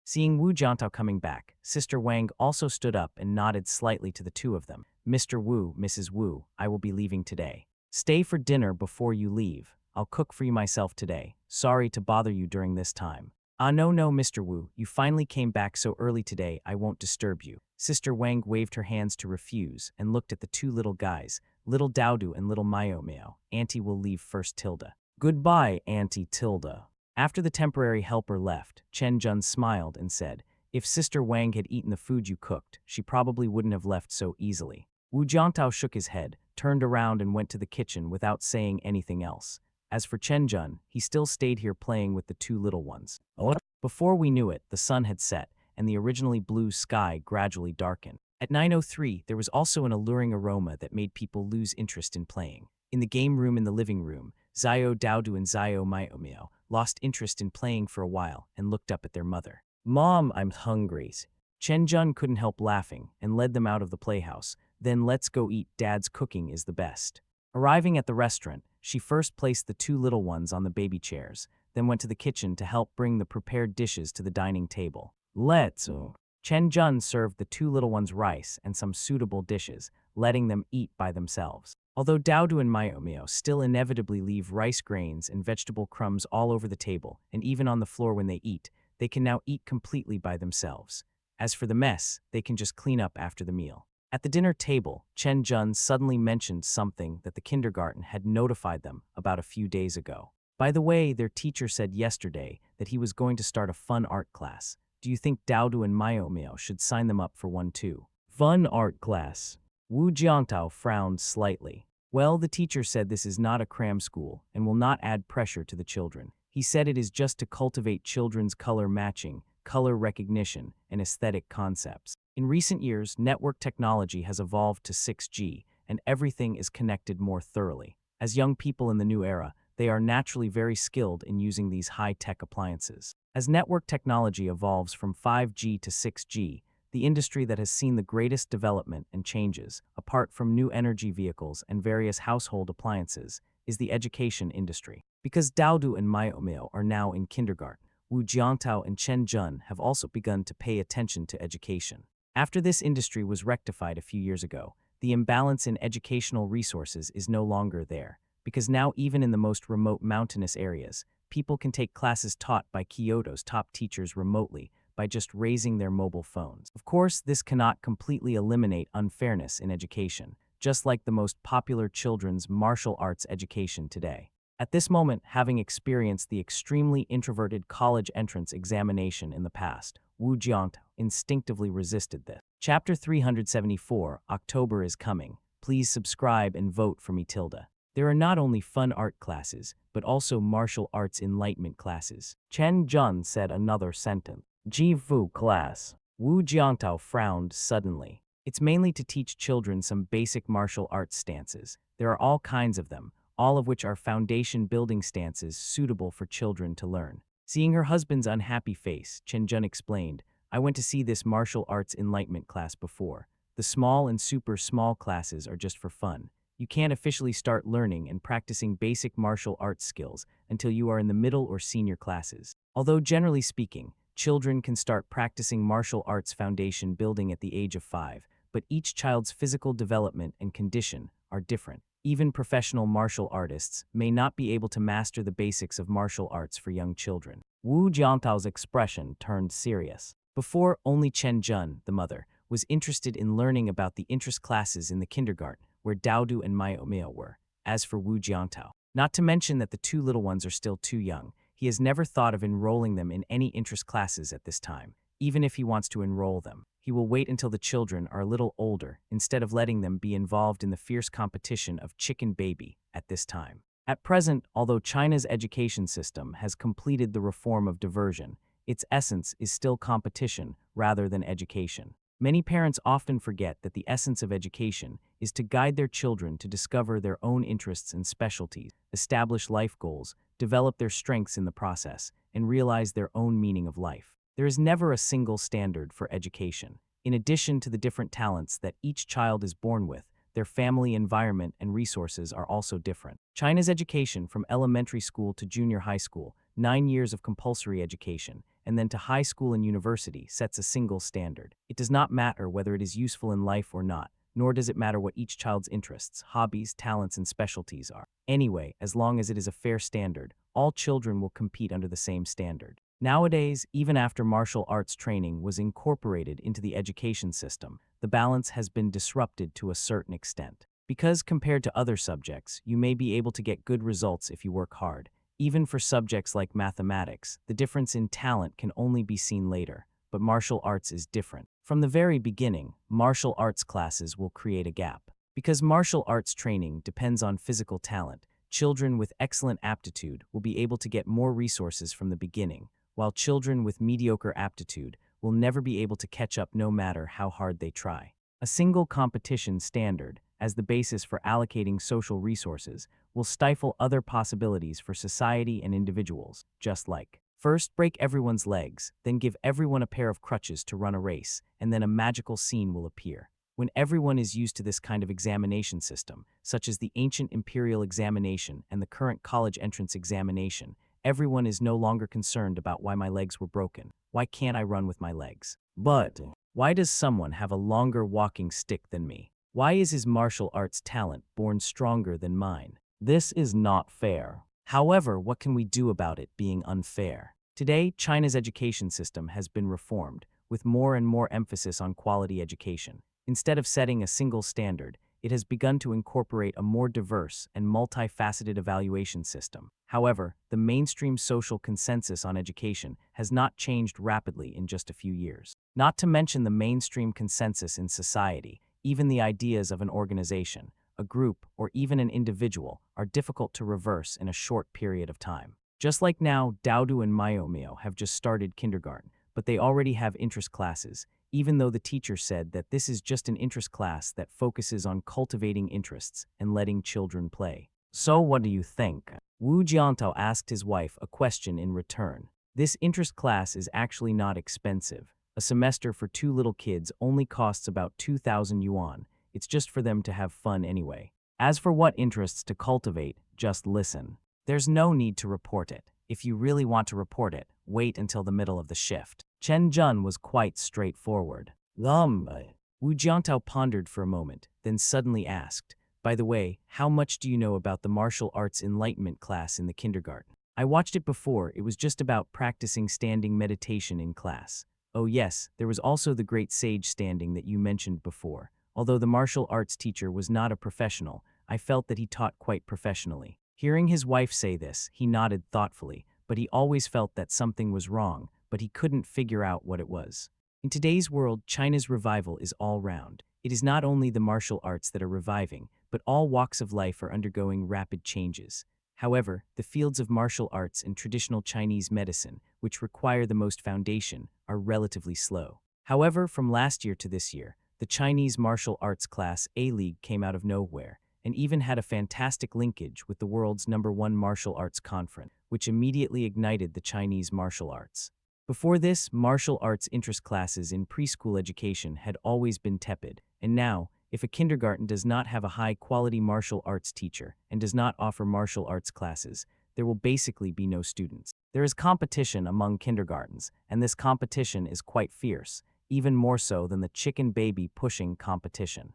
Seeing Wu Jiantao coming back, Sister Wang also stood up and nodded slightly to the two of them. "Mr. Wu, Mrs. Wu, I will be leaving today. Stay for dinner before you leave. I'll cook for you myself today. Sorry to bother you during this time." Ah, no, no, Mr. Wu, you finally came back so early today, I won't disturb you. Sister Wang waved her hands to refuse and looked at the two little guys, little Dowdu and little Mio Mio. Auntie will leave first, Tilda. Goodbye, Auntie Tilda. After the temporary helper left, Chen Jun smiled and said, if Sister Wang had eaten the food you cooked, she probably wouldn't have left so easily. Wu Jiantao shook his head, turned around and went to the kitchen without saying anything else. As for Chen Jun, he still stayed here playing with the two little ones. Before we knew it, the sun had set, and the originally blue sky gradually darkened. At 9:03, there was also an alluring aroma that made people lose interest in playing. In the game room in the living room, Zio Dowdu and Zio Miomio lost interest in playing for a while and looked up at their mother. Mom, I'm hungry. Chen Jun couldn't help laughing and led them out of the playhouse. Then let's go eat, Dad's cooking is the best. Arriving at the restaurant, she first placed the two little ones on the baby chairs, then went to the kitchen to help bring the prepared dishes to the dining table. Chen Jun served the two little ones rice and some suitable dishes, letting them eat by themselves. Although Dowdu and Miomio still inevitably leave rice grains and vegetable crumbs all over the table and even on the floor when they eat, they can now eat completely by themselves. As for the mess, they can just clean up after the meal. At the dinner table, Chen Jun suddenly mentioned something that the kindergarten had notified them about a few days ago. By the way, their teacher said yesterday that he was going to start a fun art class. Do you think Dowdu and Miomio should sign them up for one too? Fun art class. Wu Jiantao frowned slightly. Well, the teacher said this is not a cram school and will not add pressure to the children. He said it is just to cultivate children's color matching, color recognition, and aesthetic concepts. In recent years, network technology has evolved to 6G, and everything is connected more thoroughly. As young people in the new era, they are naturally very skilled in using these high-tech appliances. As network technology evolves from 5G to 6G, the industry that has seen the greatest development and changes, apart from new energy vehicles and various household appliances, is the education industry. Because Dowdu and Miomio are now in kindergarten, Wu Jiantao and Chen Jun have also begun to pay attention to education. After this industry was rectified a few years ago, the imbalance in educational resources is no longer there, because now even in the most remote mountainous areas, people can take classes taught by Kyoto's top teachers remotely by just raising their mobile phones. Of course, this cannot completely eliminate unfairness in education, just like the most popular children's martial arts education today. At this moment, having experienced the extremely introverted college entrance examination in the past, Wu Jiantao instinctively resisted this. Chapter 374, October is coming. Please subscribe and vote for me, Tilda. There are not only fun art classes, but also martial arts enlightenment classes. Chen Jun said another sentence. Jifu class. Wu Jiantao frowned suddenly. It's mainly to teach children some basic martial arts stances. There are all kinds of them, all of which are foundation-building stances suitable for children to learn. Seeing her husband's unhappy face, Chen Jun explained, I went to see this martial arts enlightenment class before. The small and super small classes are just for fun. You can't officially start learning and practicing basic martial arts skills until you are in the middle or senior classes. Although generally speaking, children can start practicing martial arts foundation building at the age of 5, but each child's physical development and condition are different. Even professional martial artists may not be able to master the basics of martial arts for young children. Wu Jiantao's expression turned serious. Before, only Chen Jun, the mother, was interested in learning about the interest classes in the kindergarten, where Dowdu and Miomio were. As for Wu Jiantao, not to mention that the two little ones are still too young, he has never thought of enrolling them in any interest classes at this time. Even if he wants to enroll them, he will wait until the children are a little older instead of letting them be involved in the fierce competition of chicken baby at this time. At present, although China's education system has completed the reform of diversion, its essence is still competition rather than education. Many parents often forget that the essence of education is to guide their children to discover their own interests and specialties, establish life goals, develop their strengths in the process, and realize their own meaning of life. There is never a single standard for education. In addition to the different talents that each child is born with, their family environment and resources are also different. China's education from elementary school to junior high school, 9 years of compulsory education, and then to high school and university sets a single standard. It does not matter whether it is useful in life or not, nor does it matter what each child's interests, hobbies, talents, and specialties are. Anyway, as long as it is a fair standard, all children will compete under the same standard. Nowadays, even after martial arts training was incorporated into the education system, the balance has been disrupted to a certain extent. Because compared to other subjects, you may be able to get good results if you work hard. Even for subjects like mathematics, the difference in talent can only be seen later, but martial arts is different. From the very beginning, martial arts classes will create a gap. Because martial arts training depends on physical talent, children with excellent aptitude will be able to get more resources from the beginning, while children with mediocre aptitude will never be able to catch up no matter how hard they try. A single competition standard, as the basis for allocating social resources, will stifle other possibilities for society and individuals, just like first break everyone's legs, then give everyone a pair of crutches to run a race, and then a magical scene will appear. When everyone is used to this kind of examination system, such as the ancient imperial examination and the current college entrance examination, everyone is no longer concerned about why my legs were broken. Why can't I run with my legs? But why does someone have a longer walking stick than me? Why is his martial arts talent born stronger than mine? This is not fair. However, what can we do about it being unfair? Today, China's education system has been reformed, with more and more emphasis on quality education. Instead of setting a single standard, it has begun to incorporate a more diverse and multifaceted evaluation system. However, the mainstream social consensus on education has not changed rapidly in just a few years. Not to mention the mainstream consensus in society, even the ideas of an organization, a group, or even an individual are difficult to reverse in a short period of time. Just like now, Daodu and Mayomio have just started kindergarten, but they already have interest classes, even though the teacher said that this is just an interest class that focuses on cultivating interests and letting children play. So what do you think? Wu Jiantao asked his wife a question in return. This interest class is actually not expensive. A semester for 2 little kids only costs about 2,000 yuan. It's just for them to have fun anyway. As for what interests to cultivate, just listen. There's no need to report it. If you really want to report it, wait until the middle of the shift. Chen Jun was quite straightforward. Wu Jiantao pondered for a moment, then suddenly asked, "By the way, how much do you know about the martial arts enlightenment class in the kindergarten? I watched it before. It was just about practicing standing meditation in class. Oh yes, there was also the great sage standing that you mentioned before. Although the martial arts teacher was not a professional, I felt that he taught quite professionally." Hearing his wife say this, he nodded thoughtfully, but he always felt that something was wrong, but he couldn't figure out what it was. In today's world, China's revival is all round. It is not only the martial arts that are reviving, but all walks of life are undergoing rapid changes. However, the fields of martial arts and traditional Chinese medicine, which require the most foundation, are relatively slow. However, from last year to this year, the Chinese martial arts class A-League came out of nowhere, and even had a fantastic linkage with the world's #1 martial arts conference, which immediately ignited the Chinese martial arts. Before this, martial arts interest classes in preschool education had always been tepid, and now, if a kindergarten does not have a high-quality martial arts teacher and does not offer martial arts classes, there will basically be no students. There is competition among kindergartens, and this competition is quite fierce, even more so than the chicken baby pushing competition.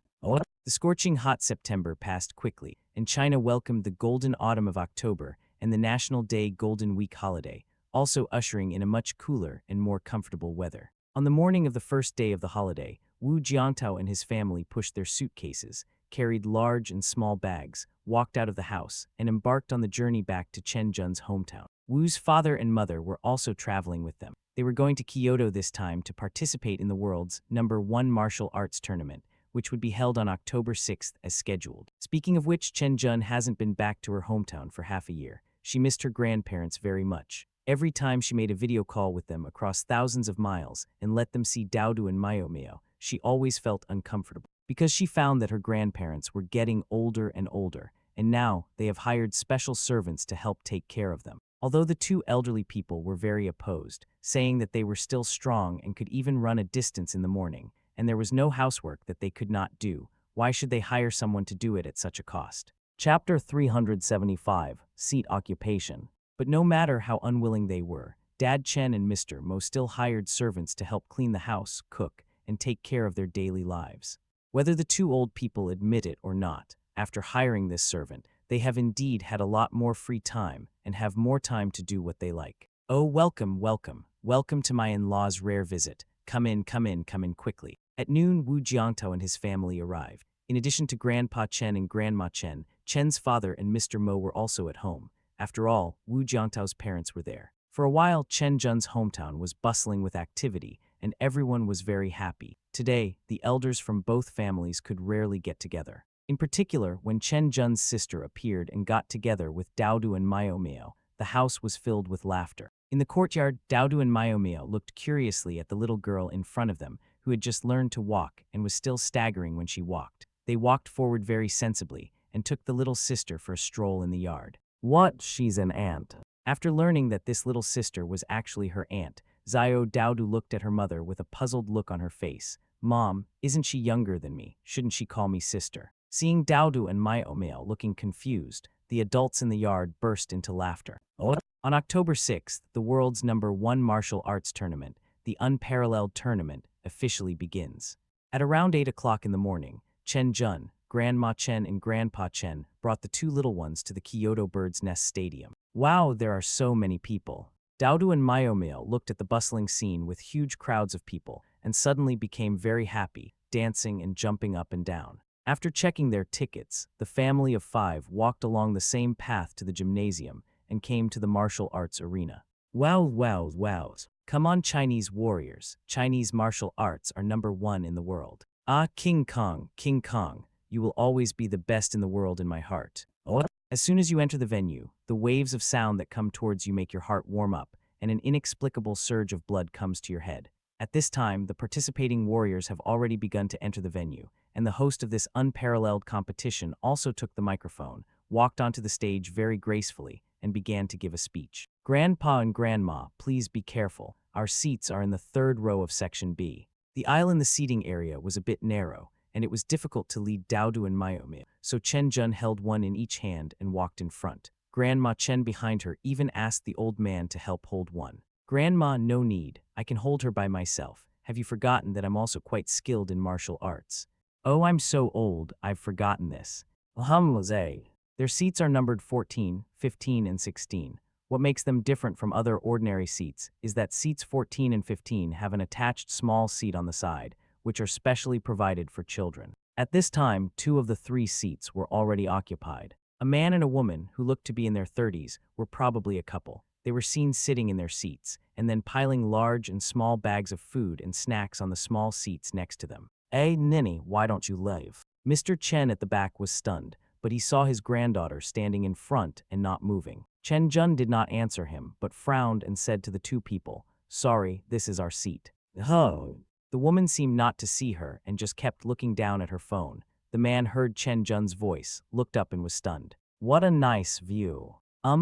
The scorching hot September passed quickly, and China welcomed the golden autumn of October and the National Day Golden Week holiday, also ushering in a much cooler and more comfortable weather. On the morning of the first day of the holiday, Wu Jiantao and his family pushed their suitcases, carried large and small bags, walked out of the house, and embarked on the journey back to Chen Jun's hometown. Wu's father and mother were also traveling with them. They were going to Kyoto this time to participate in the world's #1 martial arts tournament, which would be held on October 6th as scheduled. Speaking of which, Chen Jun hasn't been back to her hometown for half a year. She missed her grandparents very much. Every time she made a video call with them across thousands of miles and let them see Daodu and Mayomio, she always felt uncomfortable, because she found that her grandparents were getting older and older, and now they have hired special servants to help take care of them. Although the two elderly people were very opposed, saying that they were still strong and could even run a distance in the morning, and there was no housework that they could not do, why should they hire someone to do it at such a cost? Chapter 375, Seat Occupation. But no matter how unwilling they were, Dad Chen and Mr. Mo still hired servants to help clean the house, cook, and take care of their daily lives. Whether the two old people admit it or not, after hiring this servant, they have indeed had a lot more free time and have more time to do what they like. Oh, welcome, welcome. Welcome to my in-laws' rare visit. Come in, come in, come in quickly. At noon, Wu Jiangtao and his family arrived. In addition to Grandpa Chen and Grandma Chen, Chen's father and Mr. Mo were also at home. After all, Wu Jiangtao's parents were there. For a while, Chen Jun's hometown was bustling with activity, and everyone was very happy. Today, the elders from both families could rarely get together. In particular, when Chen Jun's sister appeared and got together with Daodu and Miao, the house was filled with laughter. In the courtyard, Daodu and Miao looked curiously at the little girl in front of them, who had just learned to walk and was still staggering when she walked. They walked forward very sensibly and took the little sister for a stroll in the yard. What? She's an ant. After learning that this little sister was actually her aunt, Xiao Daodu looked at her mother with a puzzled look on her face. Mom, isn't she younger than me? Shouldn't she call me sister? Seeing Daodu and Miao looking confused, the adults in the yard burst into laughter. What? On October 6th, the world's #1 martial arts tournament, the Unparalleled Tournament, officially begins. At around 8 o'clock in the morning, Chen Jun, Grandma Chen and Grandpa Chen brought the two little ones to the Kyoto Bird's Nest Stadium. Wow, there are so many people. Daodu and Miao looked at the bustling scene with huge crowds of people and suddenly became very happy, dancing and jumping up and down. After checking their tickets, the family of 5 walked along the same path to the gymnasium and came to the martial arts arena. Wow, wow, wow. Come on, Chinese warriors. Chinese martial arts are #1 in the world. Ah, King Kong, you will always be the best in the world in my heart. What? As soon as you enter the venue, the waves of sound that come towards you make your heart warm up, and an inexplicable surge of blood comes to your head. At this time, the participating warriors have already begun to enter the venue, and the host of this unparalleled competition also took the microphone, walked onto the stage very gracefully, and began to give a speech. Grandpa and Grandma, please be careful. Our seats are in the 3rd row of Section B. The aisle in the seating area was a bit narrow, and it was difficult to lead Daodu and Miao, so Chen Jun held one in each hand and walked in front. Grandma Chen behind her even asked the old man to help hold one. Grandma, no need. I can hold her by myself. Have you forgotten that I'm also quite skilled in martial arts? Oh, I'm so old, I've forgotten this. Their seats are numbered 14, 15, and 16. What makes them different from other ordinary seats is that seats 14 and 15 have an attached small seat on the side, which are specially provided for children. At this time, 2 of the 3 seats were already occupied. A man and a woman, who looked to be in their 30s, were probably a couple. They were seen sitting in their seats, and then piling large and small bags of food and snacks on the small seats next to them. Hey, Ninny, why don't you leave? Mr. Chen at the back was stunned, but he saw his granddaughter standing in front and not moving. Chen Jun did not answer him, but frowned and said to the 2 people, "Sorry, this is our seat." Oh. The woman seemed not to see her and just kept looking down at her phone. The man heard Chen Jun's voice, looked up and was stunned. What a nice view.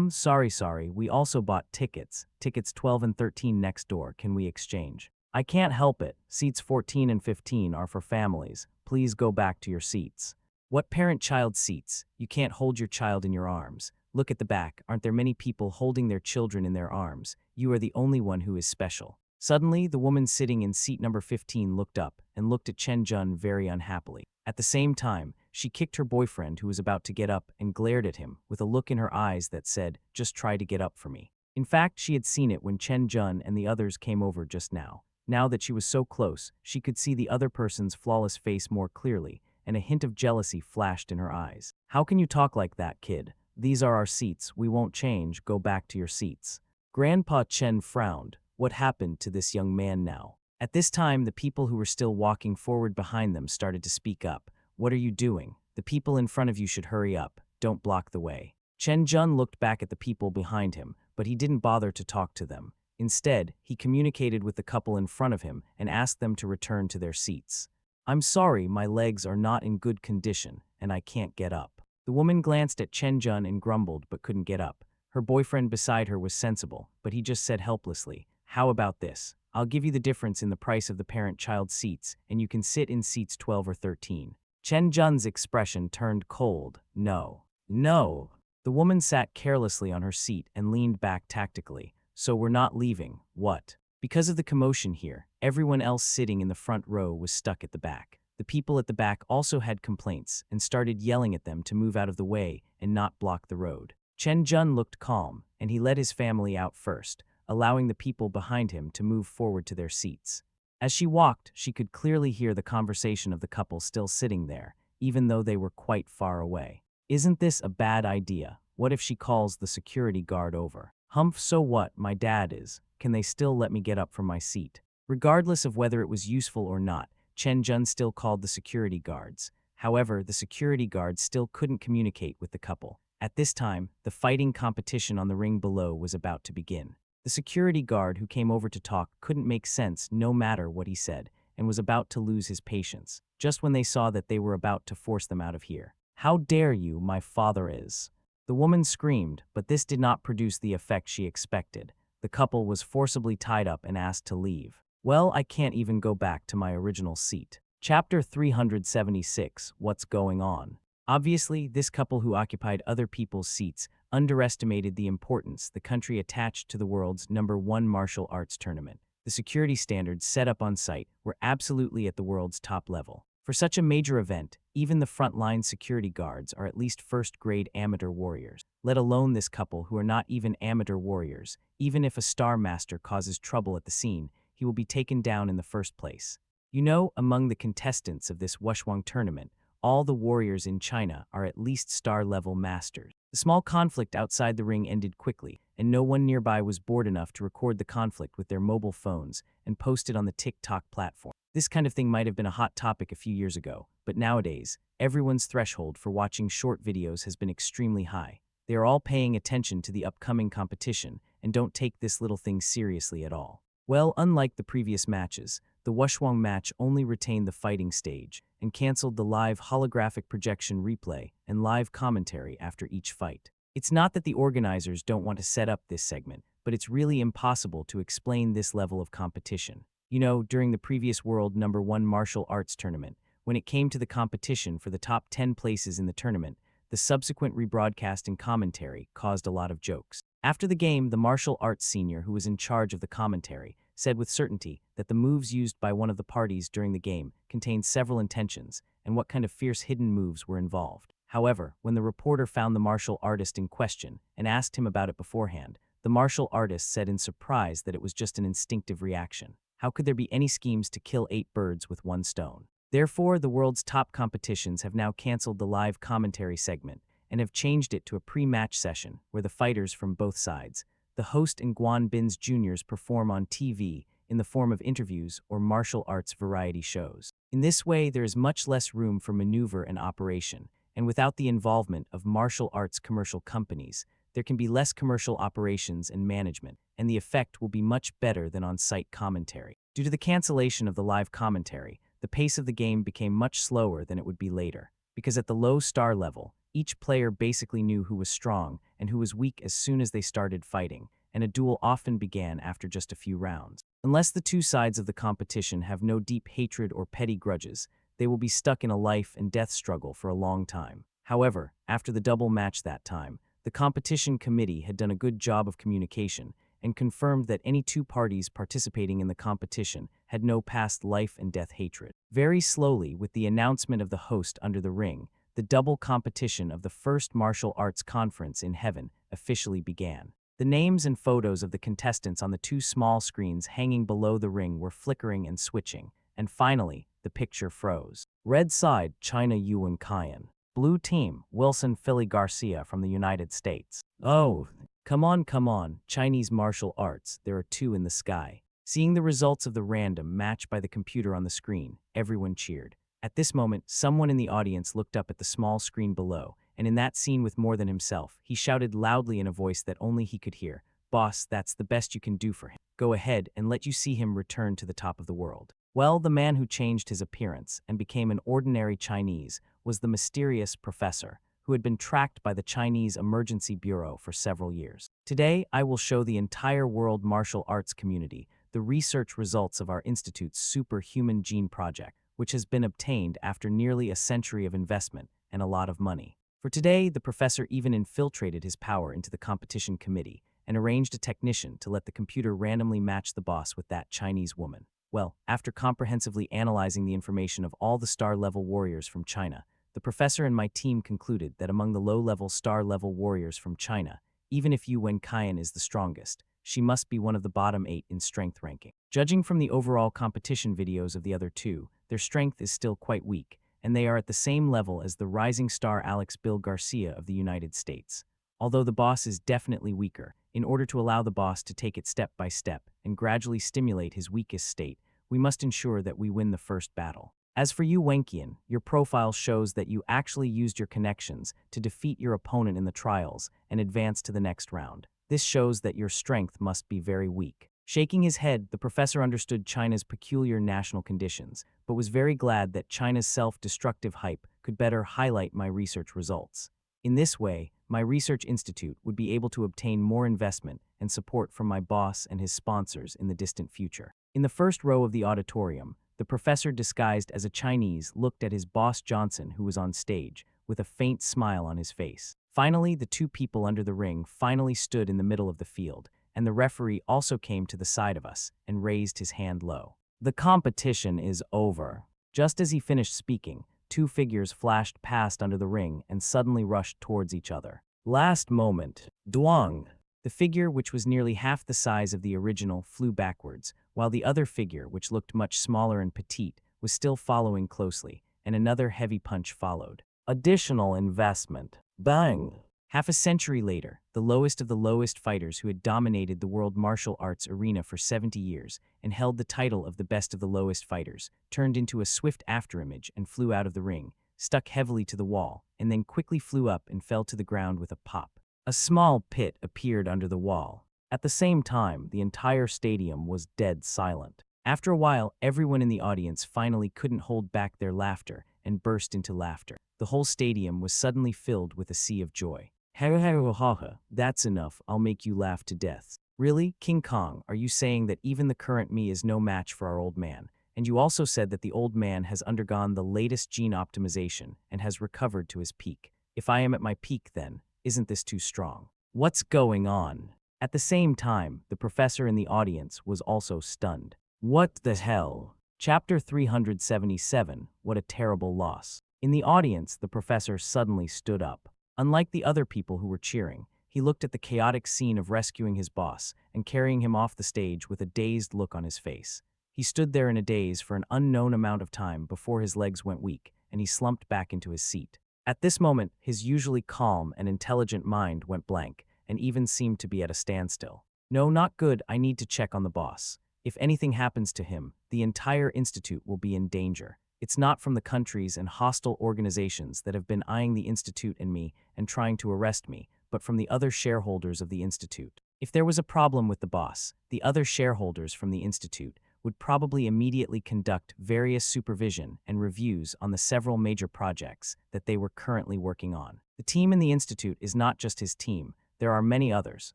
Sorry, we also bought tickets. Tickets 12 and 13 next door, can we exchange? I can't help it. Seats 14 and 15 are for families. Please go back to your seats. What parent-child seats? You can't hold your child in your arms. Look at the back, aren't there many people holding their children in their arms? You are the only one who is special. Suddenly, the woman sitting in seat number 15 looked up and looked at Chen Jun very unhappily. At the same time, she kicked her boyfriend who was about to get up and glared at him with a look in her eyes that said, "Just try to get up for me." In fact, she had seen it when Chen Jun and the others came over just now. Now that she was so close, she could see the other person's flawless face more clearly, and a hint of jealousy flashed in her eyes. How can you talk like that, kid? These are our seats, we won't change, go back to your seats. Grandpa Chen frowned. What happened to this young man now? At this time, the people who were still walking forward behind them started to speak up. What are you doing? The people in front of you should hurry up. Don't block the way. Chen Jun looked back at the people behind him, but he didn't bother to talk to them. Instead, he communicated with the couple in front of him and asked them to return to their seats. I'm sorry, my legs are not in good condition, and I can't get up. The woman glanced at Chen Jun and grumbled but couldn't get up. Her boyfriend beside her was sensible, but he just said helplessly, how about this? I'll give you the difference in the price of the parent-child seats, and you can sit in seats 12 or 13. Chen Jun's expression turned cold. No. The woman sat carelessly on her seat and leaned back tactically. So we're not leaving, what? Because of the commotion here, everyone else sitting in the front row was stuck at the back. The people at the back also had complaints and started yelling at them to move out of the way and not block the road. Chen Jun looked calm, and he led his family out first, allowing the people behind him to move forward to their seats. As she walked, she could clearly hear the conversation of the couple still sitting there, even though they were quite far away. Isn't this a bad idea? What if she calls the security guard over? Humph, so what? My dad is. Can they still let me get up from my seat? Regardless of whether it was useful or not, Chen Jun still called the security guards. However, the security guards still couldn't communicate with the couple. At this time, the fighting competition on the ring below was about to begin. The security guard who came over to talk couldn't make sense no matter what he said, and was about to lose his patience, just when they saw that they were about to force them out of here. How dare you, my father is. The woman screamed, but this did not produce the effect she expected. The couple was forcibly tied up and asked to leave. Well, I can't even go back to my original seat. Chapter 376, What's Going On? Obviously, this couple who occupied other people's seats underestimated the importance the country attached to the world's #1 martial arts tournament. The security standards set up on site were absolutely at the world's top level. For such a major event, even the frontline security guards are at least first-grade amateur warriors, let alone this couple who are not even amateur warriors. Even if a Star Master causes trouble at the scene, he will be taken down in the first place. You know, among the contestants of this Wushuang tournament, all the warriors in China are at least star-level masters. The small conflict outside the ring ended quickly, and no one nearby was bored enough to record the conflict with their mobile phones and post it on the TikTok platform. This kind of thing might have been a hot topic a few years ago, but nowadays, everyone's threshold for watching short videos has been extremely high. They are all paying attention to the upcoming competition and don't take this little thing seriously at all. Well, unlike the previous matches, the Wushuang match only retained the fighting stage and canceled the live holographic projection replay and live commentary after each fight. It's not that the organizers don't want to set up this segment, but it's really impossible to explain this level of competition. You know, during the previous World #1 martial arts tournament, when it came to the competition for the top 10 places in the tournament, the subsequent rebroadcast and commentary caused a lot of jokes. After the game, the martial arts senior who was in charge of the commentary said with certainty that the moves used by one of the parties during the game contained several intentions and what kind of fierce hidden moves were involved. However, when the reporter found the martial artist in question and asked him about it beforehand, the martial artist said in surprise that it was just an instinctive reaction. How could there be any schemes to kill 8 birds with 1 stone? Therefore, the world's top competitions have now canceled the live commentary segment and have changed it to a pre-match session where the fighters from both sides, the host and Guan Bin's juniors, perform on TV in the form of interviews or martial arts variety shows. In this way, there is much less room for maneuver and operation, and without the involvement of martial arts commercial companies, there can be less commercial operations and management, and the effect will be much better than on-site commentary. Due to the cancellation of the live commentary, the pace of the game became much slower than it would be later, because at the low star level, each player basically knew who was strong and who was weak as soon as they started fighting, and a duel often began after just a few rounds. Unless the two sides of the competition have no deep hatred or petty grudges, they will be stuck in a life and death struggle for a long time. However, after the double match that time, the competition committee had done a good job of communication and confirmed that any two parties participating in the competition had no past life and death hatred. Very slowly, with the announcement of the host under the ring, the double competition of the first martial arts conference in heaven officially began. The names and photos of the contestants on the 2 small screens hanging below the ring were flickering and switching, and finally, the picture froze. Red side, China Yuan Kaiyan. Blue team, Wilson Philly Garcia from the United States. Oh, come on, Chinese martial arts, there are 2 in the sky. Seeing the results of the random match by the computer on the screen, everyone cheered. At this moment, someone in the audience looked up at the small screen below, and in that scene with more than himself, he shouted loudly in a voice that only he could hear, "Boss, that's the best you can do for him. Go ahead and let you see him return to the top of the world." Well, the man who changed his appearance and became an ordinary Chinese was the mysterious professor, who had been tracked by the Chinese Emergency Bureau for several years. Today, I will show the entire world martial arts community the research results of our institute's superhuman gene project, which has been obtained after nearly a century of investment and a lot of money. For today, the professor even infiltrated his power into the competition committee and arranged a technician to let the computer randomly match the boss with that Chinese woman. Well, after comprehensively analyzing the information of all the star-level warriors from China, the professor and my team concluded that among the low-level star-level warriors from China, even if Yuan Kaiyan is the strongest, she must be one of the bottom 8 in strength ranking. Judging from the overall competition videos of the other two, their strength is still quite weak, and they are at the same level as the rising star Alex Bill Garcia of the United States. Although the boss is definitely weaker, in order to allow the boss to take it step by step and gradually stimulate his weakest state, we must ensure that we win the first battle. As for you, Wenqian, your profile shows that you actually used your connections to defeat your opponent in the trials and advance to the next round. This shows that your strength must be very weak. Shaking his head, the professor understood China's peculiar national conditions, but was very glad that China's self-destructive hype could better highlight my research results. In this way, my research institute would be able to obtain more investment and support from my boss and his sponsors in the distant future. In the first row of the auditorium, the professor disguised as a Chinese looked at his boss Johnson, who was on stage, with a faint smile on his face. Finally, the two people under the ring finally stood in the middle of the field, and the referee also came to the side of us and raised his hand low. The competition is over. Just as he finished speaking, two figures flashed past under the ring and suddenly rushed towards each other. Last moment. Duang! The figure, which was nearly half the size of the original, flew backwards, while the other figure, which looked much smaller and petite, was still following closely, and another heavy punch followed. Additional investment. Bang! Half a century later, the lowest of the lowest fighters who had dominated the world martial arts arena for 70 years and held the title of the best of the lowest fighters, turned into a swift afterimage and flew out of the ring, stuck heavily to the wall, and then quickly flew up and fell to the ground with a pop. A small pit appeared under the wall. At the same time, the entire stadium was dead silent. After a while, everyone in the audience finally couldn't hold back their laughter and burst into laughter. The whole stadium was suddenly filled with a sea of joy. Ha, that's enough, I'll make you laugh to death. Really, King Kong, are you saying that even the current me is no match for our old man? And you also said that the old man has undergone the latest gene optimization and has recovered to his peak. If I am at my peak then, isn't this too strong? What's going on? At the same time, the professor in the audience was also stunned. What the hell? Chapter 377, What a Terrible Loss. In the audience, the professor suddenly stood up. Unlike the other people who were cheering, he looked at the chaotic scene of rescuing his boss and carrying him off the stage with a dazed look on his face. He stood there in a daze for an unknown amount of time before his legs went weak and he slumped back into his seat. At this moment, his usually calm and intelligent mind went blank and even seemed to be at a standstill. No, not good, I need to check on the boss. If anything happens to him, the entire institute will be in danger. It's not from the countries and hostile organizations that have been eyeing the institute and me and trying to arrest me, but from the other shareholders of the institute. If there was a problem with the boss, the other shareholders from the institute would probably immediately conduct various supervision and reviews on the several major projects that they were currently working on. The team in the institute is not just his team. There are many others,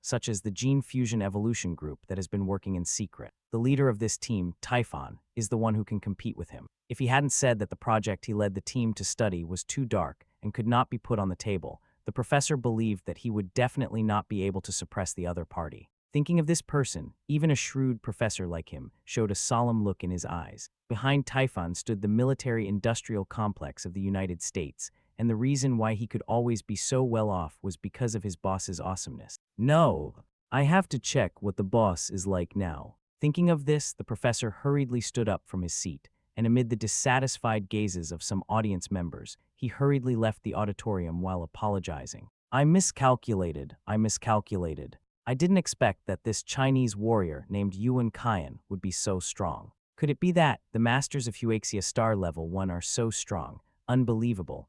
such as the Gene Fusion Evolution Group that has been working in secret. The leader of this team, Typhon, is the one who can compete with him. If he hadn't said that the project he led the team to study was too dark and could not be put on the table, the professor believed that he would definitely not be able to suppress the other party. Thinking of this person, even a shrewd professor like him showed a solemn look in his eyes. Behind Typhon stood the military-industrial complex of the United States, and the reason why he could always be so well off was because of his boss's awesomeness. No, I have to check what the boss is like now. Thinking of this, the professor hurriedly stood up from his seat, and amid the dissatisfied gazes of some audience members, he hurriedly left the auditorium while apologizing. I miscalculated. I didn't expect that this Chinese warrior named Yuan Kaiyan would be so strong. Could it be that the masters of Huaxia Star Level 1 are so strong? Unbelievable.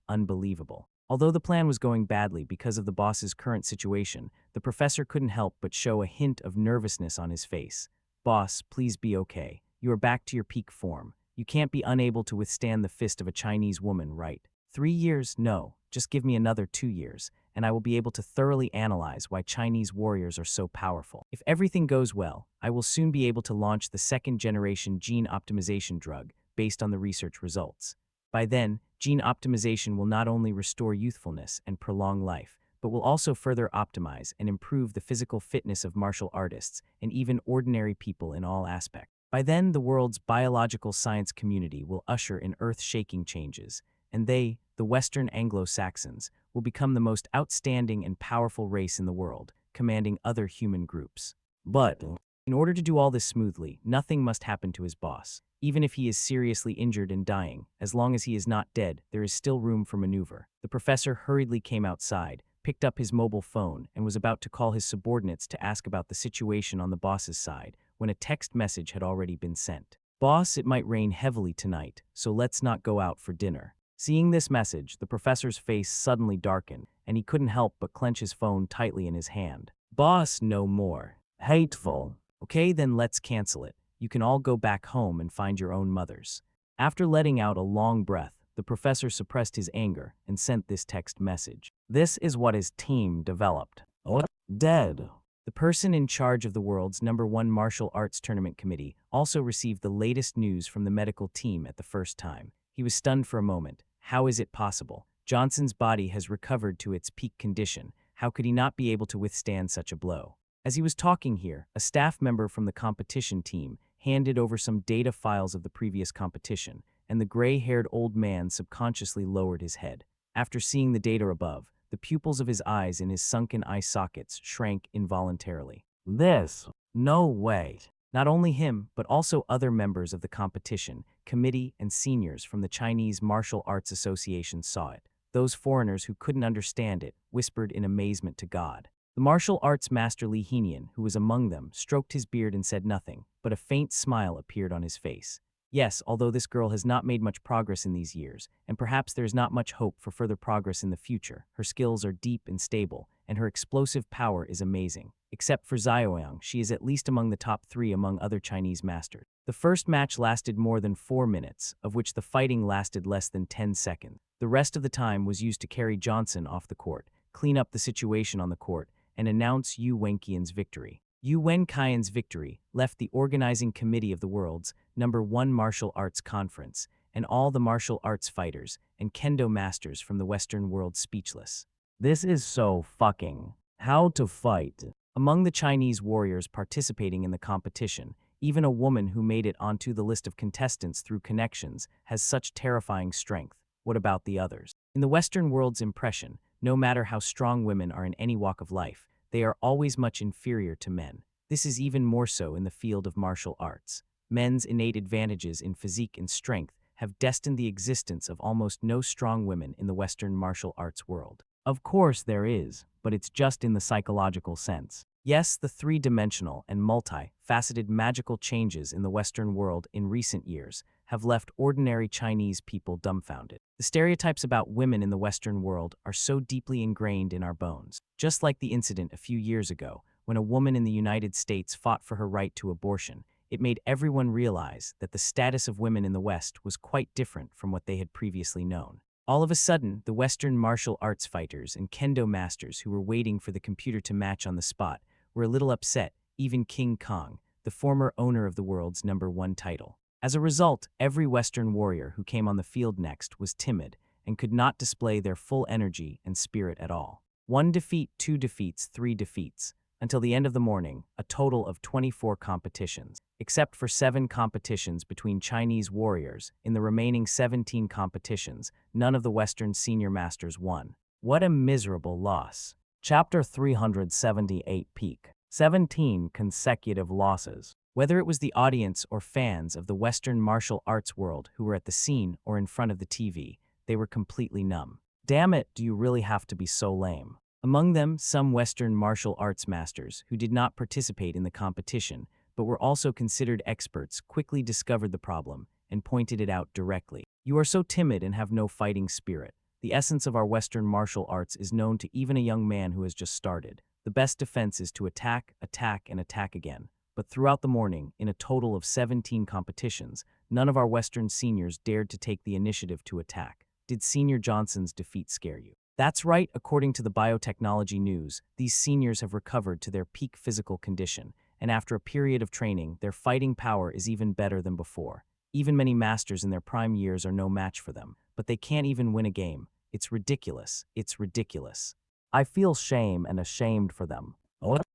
Although the plan was going badly because of the boss's current situation, the professor couldn't help but show a hint of nervousness on his face. Boss, please be okay. You are back to your peak form. You can't be unable to withstand the fist of a Chinese woman, right? 3 years? No. Just give me another 2 years, and I will be able to thoroughly analyze why Chinese warriors are so powerful. If everything goes well, I will soon be able to launch the second-generation gene optimization drug based on the research results. By then, gene optimization will not only restore youthfulness and prolong life, but will also further optimize and improve the physical fitness of martial artists and even ordinary people in all aspects. By then, the world's biological science community will usher in earth-shaking changes, and they, the Western Anglo-Saxons, will become the most outstanding and powerful race in the world, commanding other human groups. But in order to do all this smoothly, nothing must happen to his boss. Even if he is seriously injured and dying, as long as he is not dead, there is still room for maneuver. The professor hurriedly came outside, picked up his mobile phone, and was about to call his subordinates to ask about the situation on the boss's side, when a text message had already been sent. Boss, it might rain heavily tonight, so let's not go out for dinner. Seeing this message, the professor's face suddenly darkened, and he couldn't help but clench his phone tightly in his hand. Boss, no more. Hateful. Okay, then let's cancel it. You can all go back home and find your own mothers. After letting out a long breath, the professor suppressed his anger and sent this text message. This is what his team developed. Oh, dead. The person in charge of the world's #1 martial arts tournament committee also received the latest news from the medical team at the first time. He was stunned for a moment. How is it possible? Johnson's body has recovered to its peak condition. How could he not be able to withstand such a blow? As he was talking here, a staff member from the competition team handed over some data files of the previous competition, and the gray-haired old man subconsciously lowered his head. After seeing the data above, the pupils of his eyes in his sunken eye sockets shrank involuntarily. This? No way. Not only him, but also other members of the competition, committee, and seniors from the Chinese Martial Arts Association saw it. Those foreigners who couldn't understand it whispered in amazement to God. The martial arts master Li Henian, who was among them, stroked his beard and said nothing, but a faint smile appeared on his face. Yes, although this girl has not made much progress in these years, and perhaps there is not much hope for further progress in the future, her skills are deep and stable, and her explosive power is amazing. Except for Xiaoyang, she is at least among the top 3 among other Chinese masters. The first match lasted more than 4 minutes, of which the fighting lasted less than 10 seconds. The rest of the time was used to carry Johnson off the court, clean up the situation on the court, and announce Yu Wenqian's victory. Yu Wenqian's victory left the organizing committee of the world's #1 martial arts conference and all the martial arts fighters and kendo masters from the Western world speechless. This is so fucking how to fight. Among the Chinese warriors participating in the competition, even a woman who made it onto the list of contestants through connections has such terrifying strength. What about the others? In the Western world's impression, no matter how strong women are in any walk of life, they are always much inferior to men. This is even more so in the field of martial arts. Men's innate advantages in physique and strength have destined the existence of almost no strong women in the Western martial arts world. Of course there is, but it's just in the psychological sense. Yes, the three-dimensional and multi-faceted magical changes in the Western world in recent years have left ordinary Chinese people dumbfounded. The stereotypes about women in the Western world are so deeply ingrained in our bones. Just like the incident a few years ago, when a woman in the United States fought for her right to abortion, it made everyone realize that the status of women in the West was quite different from what they had previously known. All of a sudden, the Western martial arts fighters and kendo masters who were waiting for the computer to match on the spot were a little upset, even King Kong, the former owner of the world's #1 title. As a result, every Western warrior who came on the field next was timid and could not display their full energy and spirit at all. 1 defeat, 2 defeats, 3 defeats. Until the end of the morning, a total of 24 competitions. Except for 7 competitions between Chinese warriors, in the remaining 17 competitions, none of the Western senior masters won. What a miserable loss. Chapter 378 Peak. 17 consecutive losses. Whether it was the audience or fans of the Western martial arts world who were at the scene or in front of the TV, they were completely numb. Damn it, do you really have to be so lame? Among them, some Western martial arts masters who did not participate in the competition, but were also considered experts, quickly discovered the problem and pointed it out directly. You are so timid and have no fighting spirit. The essence of our Western martial arts is known to even a young man who has just started. The best defense is to attack, attack, and attack again. But throughout the morning, in a total of 17 competitions, none of our Western seniors dared to take the initiative to attack. Did Senior Johnson's defeat scare you? That's right, according to the Biotechnology News, these seniors have recovered to their peak physical condition, and after a period of training, their fighting power is even better than before. Even many masters in their prime years are no match for them, but they can't even win a game. It's ridiculous. It's ridiculous. I feel shame and ashamed for them.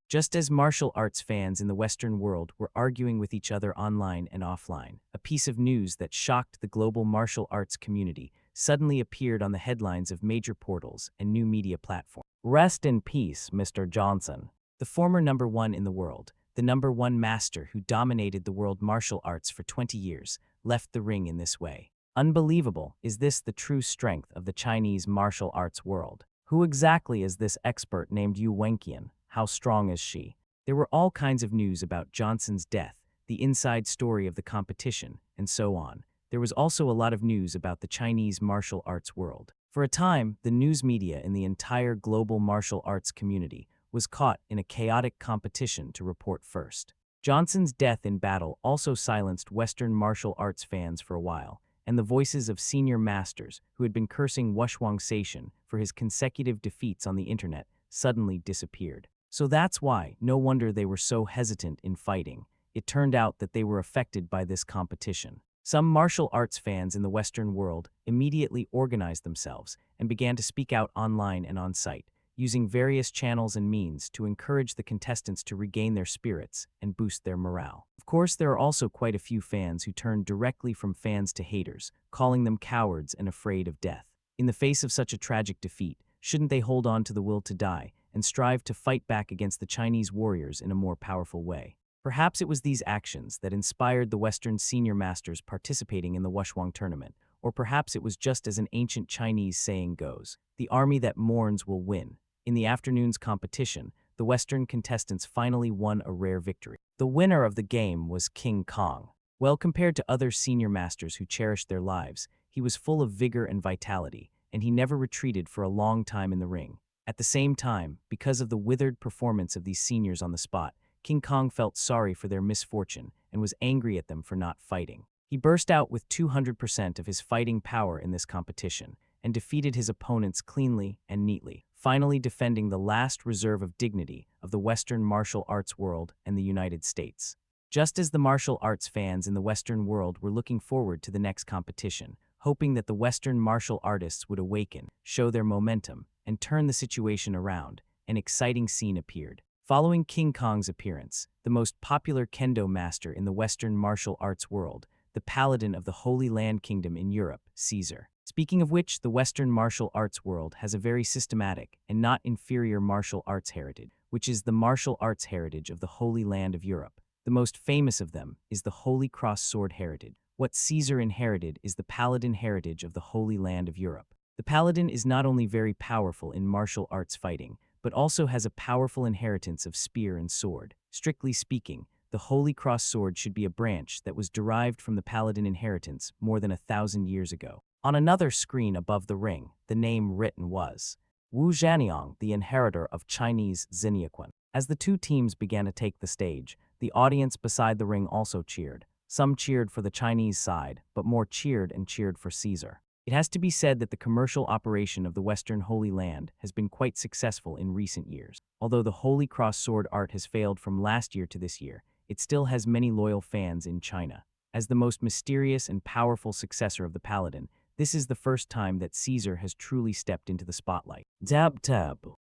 Just as martial arts fans in the Western world were arguing with each other online and offline, a piece of news that shocked the global martial arts community suddenly appeared on the headlines of major portals and new media platforms. Rest in peace, Mr. Johnson. The former #1 in the world, the #1 master who dominated the world martial arts for 20 years, left the ring in this way. Unbelievable, is this the true strength of the Chinese martial arts world? Who exactly is this expert named Yu Wenqian? How strong is she? There were all kinds of news about Johnson's death, the inside story of the competition, and so on. There was also a lot of news about the Chinese martial arts world. For a time, the news media in the entire global martial arts community was caught in a chaotic competition to report first. Johnson's death in battle also silenced Western martial arts fans for a while, and the voices of senior masters who had been cursing Wuhuang Caixin for his consecutive defeats on the internet suddenly disappeared. So that's why, no wonder they were so hesitant in fighting. It turned out that they were affected by this competition. Some martial arts fans in the Western world immediately organized themselves and began to speak out online and on-site, using various channels and means to encourage the contestants to regain their spirits and boost their morale. Of course, there are also quite a few fans who turned directly from fans to haters, calling them cowards and afraid of death. In the face of such a tragic defeat, shouldn't they hold on to the will to die and strive to fight back against the Chinese warriors in a more powerful way? Perhaps it was these actions that inspired the Western senior masters participating in the Wuhuang tournament, or perhaps it was just as an ancient Chinese saying goes, the army that mourns will win. In the afternoon's competition, the Western contestants finally won a rare victory. The winner of the game was King Kong. Well, compared to other senior masters who cherished their lives, he was full of vigor and vitality, and he never retreated for a long time in the ring. At the same time, because of the withered performance of these seniors on the spot, King Kong felt sorry for their misfortune and was angry at them for not fighting. He burst out with 200% of his fighting power in this competition and defeated his opponents cleanly and neatly, finally defending the last reserve of dignity of the Western martial arts world and the United States. Just as the martial arts fans in the Western world were looking forward to the next competition, hoping that the Western martial artists would awaken, show their momentum, and turn the situation around, an exciting scene appeared. Following King Kong's appearance, the most popular kendo master in the Western martial arts world, the paladin of the Holy Land Kingdom in Europe, Caesar. Speaking of which, the Western martial arts world has a very systematic and not inferior martial arts heritage, which is the martial arts heritage of the Holy Land of Europe. The most famous of them is the Holy Cross Sword heritage. What Caesar inherited is the paladin heritage of the Holy Land of Europe. The paladin is not only very powerful in martial arts fighting, but also has a powerful inheritance of spear and sword. Strictly speaking, the Holy Cross Sword should be a branch that was derived from the paladin inheritance more than 1,000 years ago. On another screen above the ring, the name written was Wu Zhaniang, the inheritor of Chinese Xinyiquan. As the two teams began to take the stage, the audience beside the ring also cheered. Some cheered for the Chinese side, but more cheered and cheered for Caesar. It has to be said that the commercial operation of the Western Holy Land has been quite successful in recent years. Although the Holy Cross Sword art has failed from last year to this year, it still has many loyal fans in China. As the most mysterious and powerful successor of the Paladin, this is the first time that Caesar has truly stepped into the spotlight. Dab.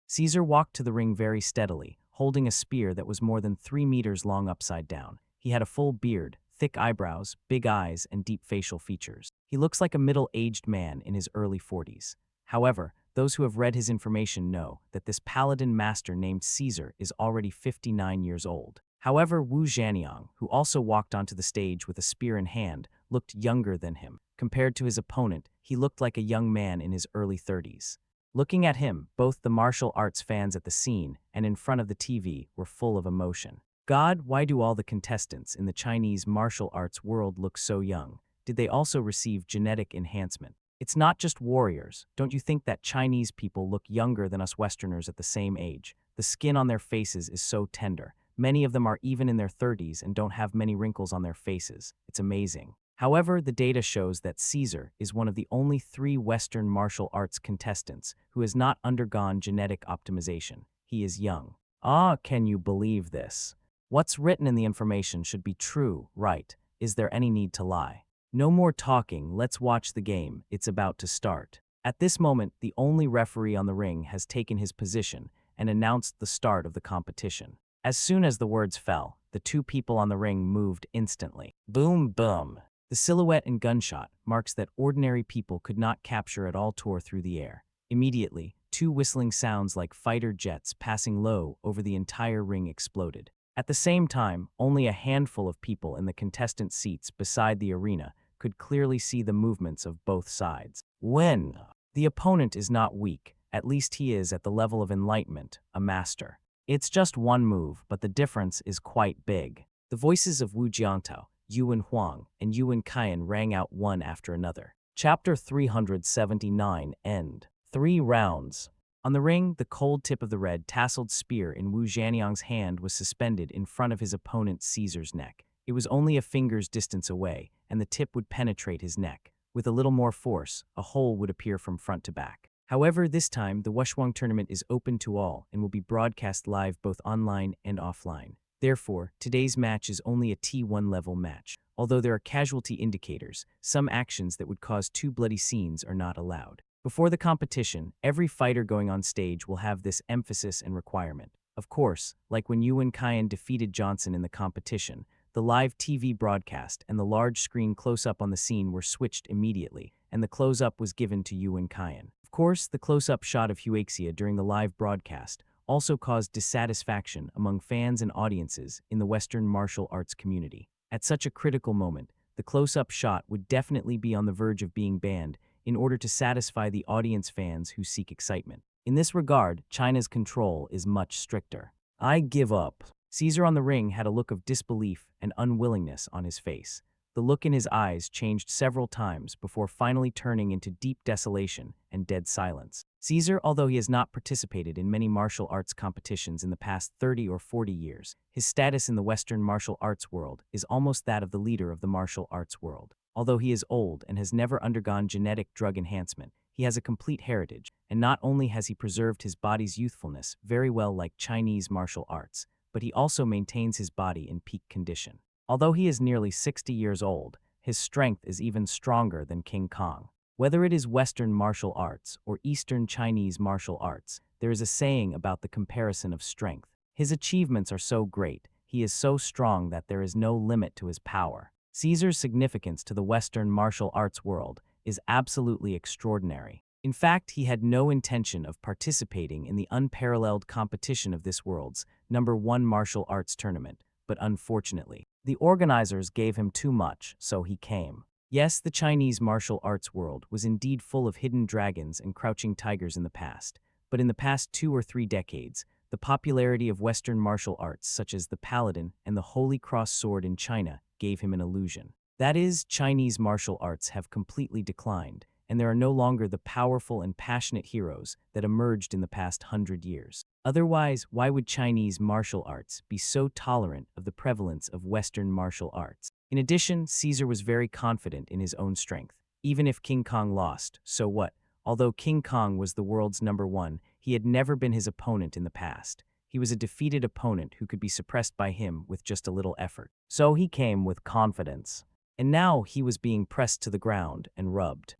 Caesar walked to the ring very steadily, holding a spear that was more than 3 meters long upside down. He had a full beard, thick eyebrows, big eyes, and deep facial features. He looks like a middle-aged man in his early 40s. However, those who have read his information know that this paladin master named Caesar is already 59 years old. However, Wu Zhaniang, who also walked onto the stage with a spear in hand, looked younger than him. Compared to his opponent, he looked like a young man in his early 30s. Looking at him, both the martial arts fans at the scene and in front of the TV were full of emotion. God, why do all the contestants in the Chinese martial arts world look so young? Did they also receive genetic enhancement? It's not just warriors. Don't you think that Chinese people look younger than us Westerners at the same age? The skin on their faces is so tender. Many of them are even in their 30s and don't have many wrinkles on their faces. It's amazing. However, the data shows that Caesar is one of the only 3 Western martial arts contestants who has not undergone genetic optimization. He is young. Ah, can you believe this? What's written in the information should be true, right? Is there any need to lie? No more talking, let's watch the game. It's about to start. At this moment, the only referee on the ring has taken his position and announced the start of the competition. As soon as the words fell, the 2 people on the ring moved instantly. Boom, boom. The silhouette and gunshot marks that ordinary people could not capture at all tore through the air. Immediately, 2 whistling sounds like fighter jets passing low over the entire ring exploded. At the same time, only a handful of people in the contestant seats beside the arena could clearly see the movements of both sides. When the opponent is not weak, at least he is at the level of enlightenment, a master. It's just one move, but the difference is quite big. The voices of Wu Jiantao, Yuan Huang, and Yuan Kaiyan rang out one after another. Chapter 379 End. 3 rounds. On the ring, the cold tip of the red tasseled spear in Wu Zhanyang's hand was suspended in front of his opponent Caesar's neck. It was only a finger's distance away, and the tip would penetrate his neck. With a little more force, a hole would appear from front to back. However, this time, the Wushuang tournament is open to all and will be broadcast live both online and offline. Therefore, today's match is only a T1 level match. Although there are casualty indicators, some actions that would cause 2 bloody scenes are not allowed. Before the competition, every fighter going on stage will have this emphasis and requirement. Of course, like when Yuan Kaiyan defeated Johnson in the competition, the live TV broadcast and the large screen close-up on the scene were switched immediately, and the close-up was given to Yuan Kaiyan. Of course, the close-up shot of Huaxia during the live broadcast also caused dissatisfaction among fans and audiences in the Western martial arts community. At such a critical moment, the close-up shot would definitely be on the verge of being banned in order to satisfy the audience fans who seek excitement. In this regard, China's control is much stricter. I give up. Caesar on the ring had a look of disbelief and unwillingness on his face. The look in his eyes changed several times before finally turning into deep desolation and dead silence. Caesar, although he has not participated in many martial arts competitions in the past 30 or 40 years, his status in the Western martial arts world is almost that of the leader of the martial arts world. Although he is old and has never undergone genetic drug enhancement, he has a complete heritage, and not only has he preserved his body's youthfulness very well like Chinese martial arts, but he also maintains his body in peak condition. Although he is nearly 60 years old, his strength is even stronger than King Kong. Whether it is Western martial arts or Eastern Chinese martial arts, there is a saying about the comparison of strength. His achievements are so great, he is so strong that there is no limit to his power. Caesar's significance to the Western martial arts world is absolutely extraordinary. In fact, he had no intention of participating in the unparalleled competition of this world's #1 martial arts tournament, but unfortunately, the organizers gave him too much, so he came. Yes, the Chinese martial arts world was indeed full of hidden dragons and crouching tigers in the past, but in the past 2 or 3 decades, the popularity of Western martial arts such as the Paladin and the Holy Cross sword in China gave him an illusion. That is, Chinese martial arts have completely declined, and there are no longer the powerful and passionate heroes that emerged in the past 100 years. Otherwise, why would Chinese martial arts be so tolerant of the prevalence of Western martial arts? In addition, Caesar was very confident in his own strength. Even if King Kong lost, so what? Although King Kong was the world's #1, he had never been his opponent in the past. He was a defeated opponent who could be suppressed by him with just a little effort. So he came with confidence. And now he was being pressed to the ground and rubbed.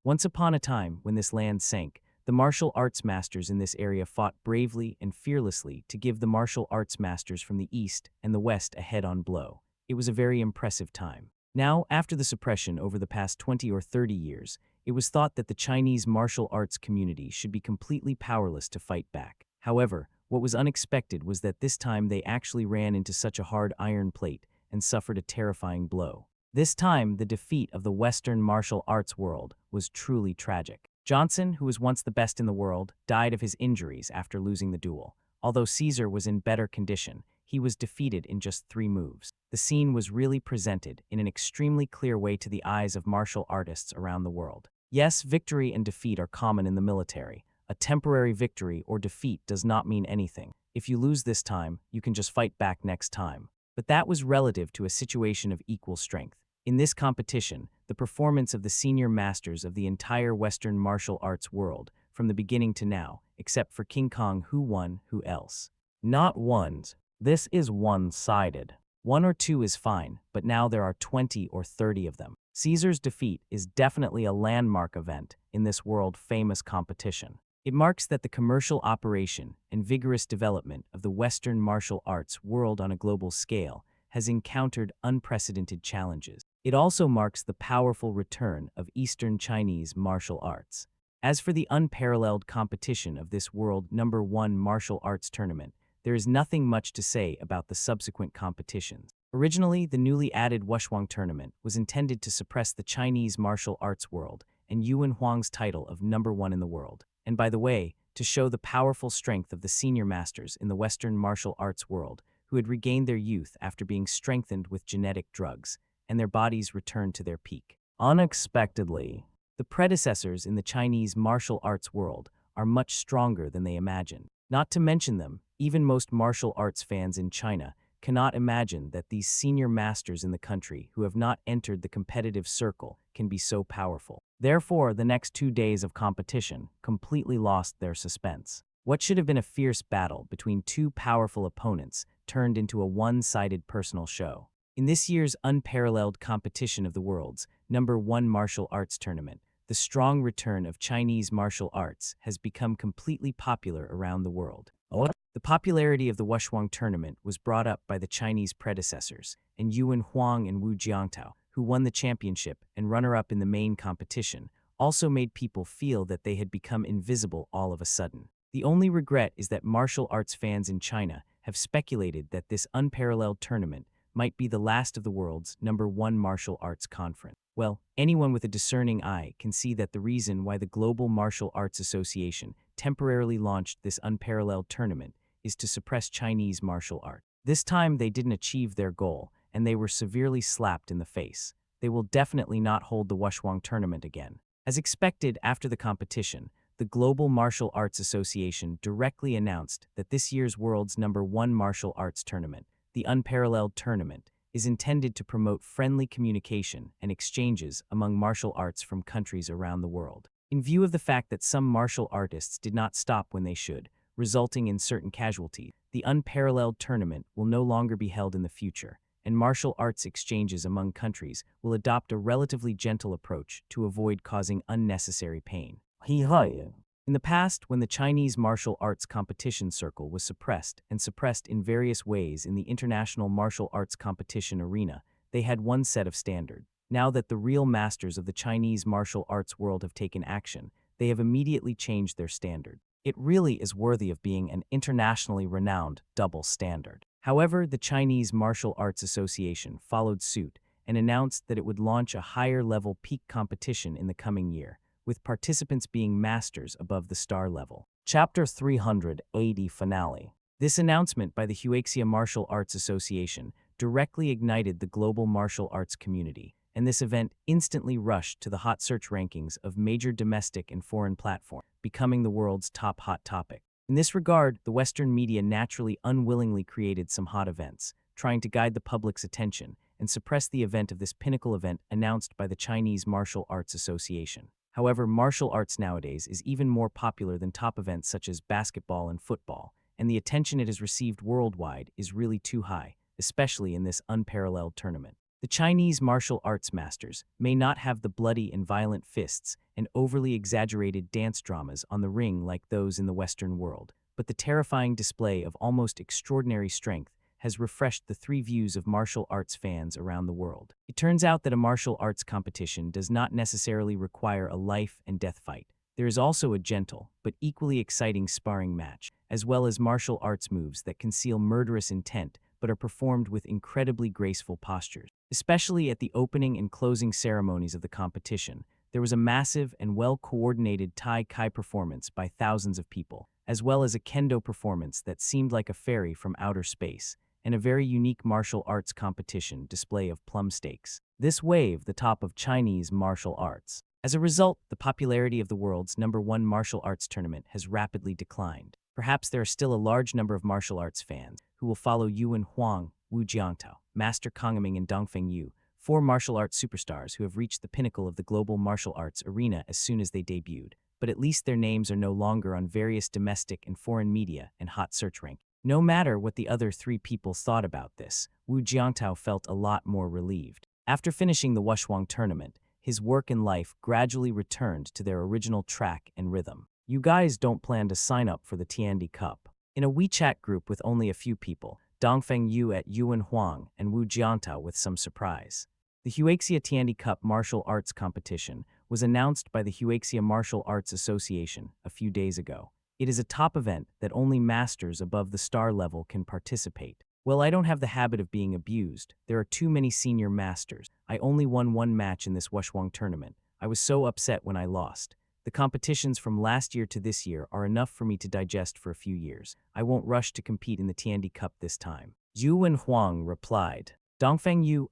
Once upon a time, when this land sank, the martial arts masters in this area fought bravely and fearlessly to give the martial arts masters from the East and the West a head-on blow. It was a very impressive time. Now, after the suppression over the past 20 or 30 years, it was thought that the Chinese martial arts community should be completely powerless to fight back. However, what was unexpected was that this time they actually ran into such a hard iron plate and suffered a terrifying blow. This time, the defeat of the Western martial arts world was truly tragic. Johnson, who was once the best in the world, died of his injuries after losing the duel. Although Caesar was in better condition, he was defeated in just 3 moves. The scene was really presented in an extremely clear way to the eyes of martial artists around the world. Yes, victory and defeat are common in the military. A temporary victory or defeat does not mean anything. If you lose this time, you can just fight back next time. But that was relative to a situation of equal strength. In this competition, the performance of the senior masters of the entire Western martial arts world, from the beginning to now, except for King Kong, who won, who else? Not ones. This is one-sided. 1 or 2 is fine, but now there are 20 or 30 of them. Caesar's defeat is definitely a landmark event in this world-famous competition. It marks that the commercial operation and vigorous development of the Western martial arts world on a global scale has encountered unprecedented challenges. It also marks the powerful return of Eastern Chinese martial arts. As for the unparalleled competition of this world #1 martial arts tournament, there is nothing much to say about the subsequent competitions. Originally, the newly added Wushuang tournament was intended to suppress the Chinese martial arts world and Yuan Huang's title of #1 in the world. And by the way, to show the powerful strength of the senior masters in the Western martial arts world, who had regained their youth after being strengthened with genetic drugs, and their bodies returned to their peak. Unexpectedly, the predecessors in the Chinese martial arts world are much stronger than they imagine. Not to mention them, even most martial arts fans in China cannot imagine that these senior masters in the country who have not entered the competitive circle can be so powerful. Therefore, the next 2 days of competition completely lost their suspense. What should have been a fierce battle between two powerful opponents turned into a one-sided personal show. In this year's unparalleled competition of the world's #1 martial arts tournament, the strong return of Chinese martial arts has become completely popular around the world. The popularity of the Wushuang tournament was brought up by the Chinese predecessors, and Yuan Huang and Wu Jiantao, who won the championship and runner-up in the main competition, also made people feel that they had become invisible all of a sudden. The only regret is that martial arts fans in China have speculated that this unparalleled tournament might be the last of the world's #1 martial arts conference. Well, anyone with a discerning eye can see that the reason why the Global Martial Arts Association temporarily launched this unparalleled tournament is to suppress Chinese martial art. This time they didn't achieve their goal, and they were severely slapped in the face. They will definitely not hold the Wushuang tournament again. As expected after the competition, the Global Martial Arts Association directly announced that this year's world's #1 martial arts tournament, the Unparalleled Tournament, is intended to promote friendly communication and exchanges among martial arts from countries around the world. In view of the fact that some martial artists did not stop when they should, resulting in certain casualties, the Unparalleled Tournament will no longer be held in the future, and martial arts exchanges among countries will adopt a relatively gentle approach to avoid causing unnecessary pain. In the past, when the Chinese martial arts competition circle was suppressed in various ways in the international martial arts competition arena, they had one set of standards. Now that the real masters of the Chinese martial arts world have taken action, they have immediately changed their standard. It really is worthy of being an internationally renowned double standard. However, the Chinese Martial Arts Association followed suit and announced that it would launch a higher-level peak competition in the coming year, with participants being masters above the star level. Chapter 380 Finale. This announcement by the Huaxia Martial Arts Association directly ignited the global martial arts community, and this event instantly rushed to the hot search rankings of major domestic and foreign platforms, becoming the world's top hot topic. In this regard, the Western media naturally unwillingly created some hot events, trying to guide the public's attention and suppress the event of this pinnacle event announced by the Chinese Martial Arts Association. However, martial arts nowadays is even more popular than top events such as basketball and football, and the attention it has received worldwide is really too high, especially in this unparalleled tournament. The Chinese martial arts masters may not have the bloody and violent fists and overly exaggerated dance dramas on the ring like those in the Western world, but the terrifying display of almost extraordinary strength has refreshed the three views of martial arts fans around the world. It turns out that a martial arts competition does not necessarily require a life and death fight. There is also a gentle, but equally exciting sparring match, as well as martial arts moves that conceal murderous intent but are performed with incredibly graceful postures. Especially at the opening and closing ceremonies of the competition, there was a massive and well-coordinated Tai Chi performance by thousands of people, as well as a kendo performance that seemed like a fairy from outer space, and a very unique martial arts competition display of plum steaks. This waved the top of Chinese martial arts. As a result, the popularity of the world's #1 martial arts tournament has rapidly declined. Perhaps there are still a large number of martial arts fans who will follow Yuan Huang, Wu Jiantao, Master Kongming, and Dongfeng Yu, four martial arts superstars who have reached the pinnacle of the global martial arts arena as soon as they debuted. But at least their names are no longer on various domestic and foreign media and hot search rankings. No matter what the other three people thought about this, Wu Jiantao felt a lot more relieved. After finishing the Wushuang tournament, his work and life gradually returned to their original track and rhythm. You guys don't plan to sign up for the Tiandi Cup. In a WeChat group with only a few people, Dongfeng Yu at Yuan Huang and Wu Jiantao with some surprise. The Huaxia Tiandi Cup martial arts competition was announced by the Huaxia Martial Arts Association a few days ago. It is a top event that only masters above the star level can participate. Well, I don't have the habit of being abused. There are too many senior masters. I only won one match in this Wushuang tournament. I was so upset when I lost. The competitions from last year to this year are enough for me to digest for a few years. I won't rush to compete in the Tiandi Cup this time. Yu Wenhuang replied. Dongfeng Yu,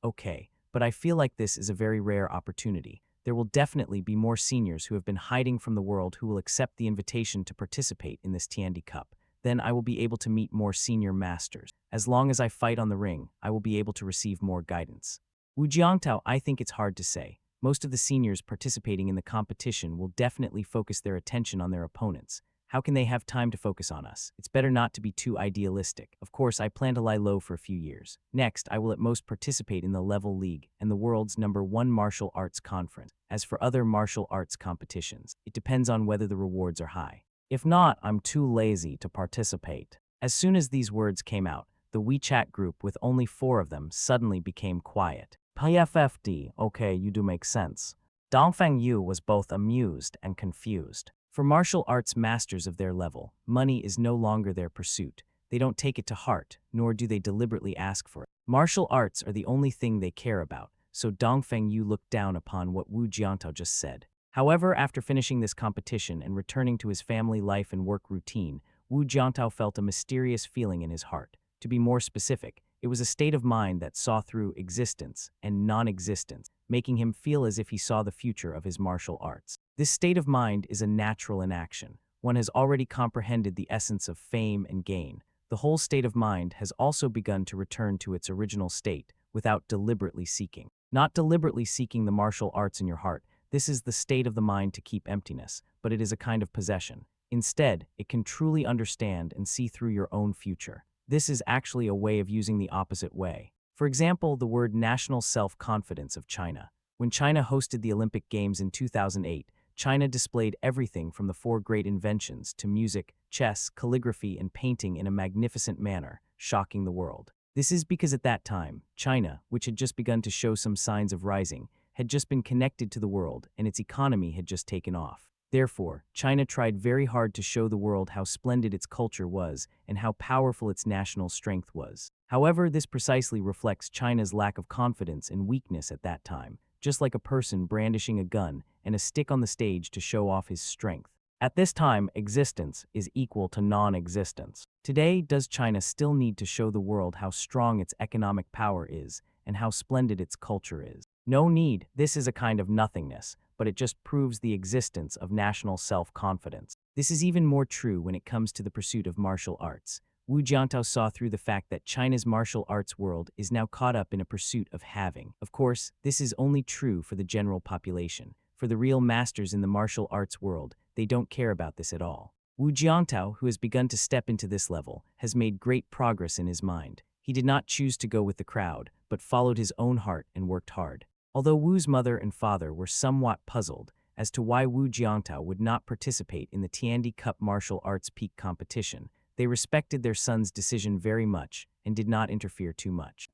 okay, but I feel like this is a very rare opportunity. There will definitely be more seniors who have been hiding from the world who will accept the invitation to participate in this Tiandi Cup. Then I will be able to meet more senior masters. As long as I fight on the ring, I will be able to receive more guidance. Wu Jiantao, I think it's hard to say. Most of the seniors participating in the competition will definitely focus their attention on their opponents. How can they have time to focus on us? It's better not to be too idealistic. Of course, I plan to lie low for a few years. Next, I will at most participate in the Level League and the world's #1 martial arts conference. As for other martial arts competitions, it depends on whether the rewards are high. If not, I'm too lazy to participate. As soon as these words came out, the WeChat group with only 4 of them suddenly became quiet. PFFD, okay, you do make sense. Dongfeng Yu was both amused and confused. For martial arts masters of their level, money is no longer their pursuit. They don't take it to heart, nor do they deliberately ask for it. Martial arts are the only thing they care about, so Dongfeng Yu looked down upon what Wu Jiantao just said. However, after finishing this competition and returning to his family life and work routine, Wu Jiantao felt a mysterious feeling in his heart. To be more specific, it was a state of mind that saw through existence and non-existence, making him feel as if he saw the future of his martial arts. This state of mind is a natural in action. One has already comprehended the essence of fame and gain. The whole state of mind has also begun to return to its original state without deliberately seeking. Not deliberately seeking the martial arts in your heart. This is the state of the mind to keep emptiness, but it is a kind of possession. Instead, it can truly understand and see through your own future. This is actually a way of using the opposite way. For example, the word national self-confidence of China. When China hosted the Olympic Games in 2008, China displayed everything from the 4 great inventions to music, chess, calligraphy, and painting in a magnificent manner, shocking the world. This is because at that time, China, which had just begun to show some signs of rising, had just been connected to the world and its economy had just taken off. Therefore, China tried very hard to show the world how splendid its culture was and how powerful its national strength was. However, this precisely reflects China's lack of confidence and weakness at that time, just like a person brandishing a gun and a stick on the stage to show off his strength. At this time, existence is equal to non-existence. Today, does China still need to show the world how strong its economic power is and how splendid its culture is? No need. This is a kind of nothingness, but it just proves the existence of national self-confidence. This is even more true when it comes to the pursuit of martial arts. Wu Jiantao saw through the fact that China's martial arts world is now caught up in a pursuit of having. Of course, this is only true for the general population. For the real masters in the martial arts world, they don't care about this at all. Wu Jiantao, who has begun to step into this level, has made great progress in his mind. He did not choose to go with the crowd, but followed his own heart and worked hard. Although Wu's mother and father were somewhat puzzled as to why Wu Jiantao would not participate in the Tiandi Cup martial arts peak competition, they respected their son's decision very much and did not interfere too much.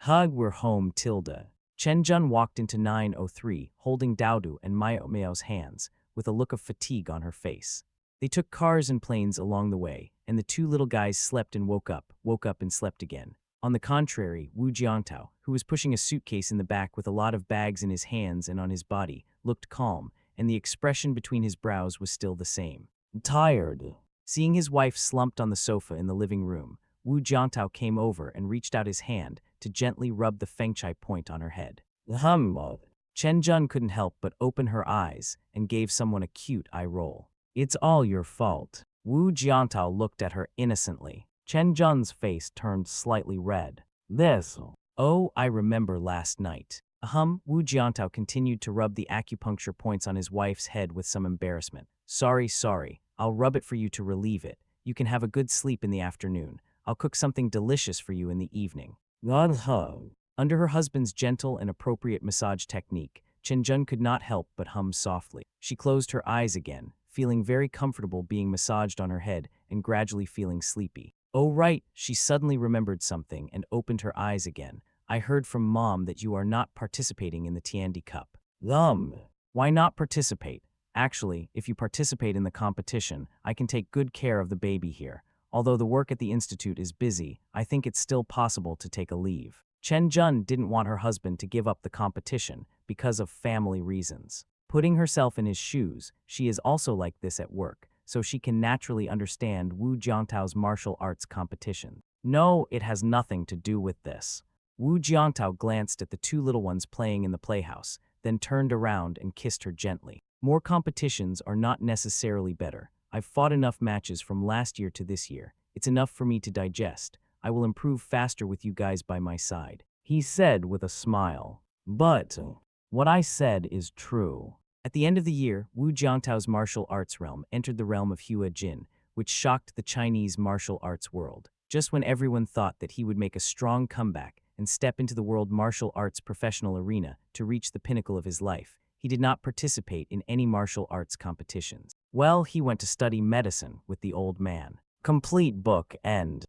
Hug, we're home, Tilda. Chen Jun walked into 903, holding Daodu and Mao's hands, with a look of fatigue on her face. They took cars and planes along the way, and the 2 little guys slept and woke up and slept again. On the contrary, Wu Jiantao, who was pushing a suitcase in the back with a lot of bags in his hands and on his body, looked calm, and the expression between his brows was still the same. Tired. Seeing his wife slumped on the sofa in the living room, Wu Jiantao came over and reached out his hand to gently rub the fengchai point on her head. Chen Jun couldn't help but open her eyes and gave someone a cute eye roll. It's all your fault. Wu Jiantao looked at her innocently. Chen Jun's face turned slightly red. Oh, I remember last night. Wu Jiantao continued to rub the acupuncture points on his wife's head with some embarrassment. Sorry. I'll rub it for you to relieve it. You can have a good sleep in the afternoon. I'll cook something delicious for you in the evening. Under her husband's gentle and appropriate massage technique, Chen Jun could not help but hum softly. She closed her eyes again, feeling very comfortable being massaged on her head and gradually feeling sleepy. Oh right, she suddenly remembered something and opened her eyes again. I heard from Mom that you are not participating in the Tiandi Cup. Why not participate? Actually, if you participate in the competition, I can take good care of the baby here. Although the work at the institute is busy, I think it's still possible to take a leave. Chen Jun didn't want her husband to give up the competition because of family reasons. Putting herself in his shoes, she is also like this at work, so she can naturally understand Wu Jiantao's martial arts competition. No, it has nothing to do with this. Wu Jiantao glanced at the two little ones playing in the playhouse, then turned around and kissed her gently. More competitions are not necessarily better. I've fought enough matches from last year to this year. It's enough for me to digest. I will improve faster with you guys by my side, he said with a smile. But what I said is true. At the end of the year, Wu Jiantao's martial arts realm entered the realm of Hua Jin, which shocked the Chinese martial arts world. Just when everyone thought that he would make a strong comeback and step into the world martial arts professional arena to reach the pinnacle of his life, he did not participate in any martial arts competitions. Well, he went to study medicine with the old man. Complete book end.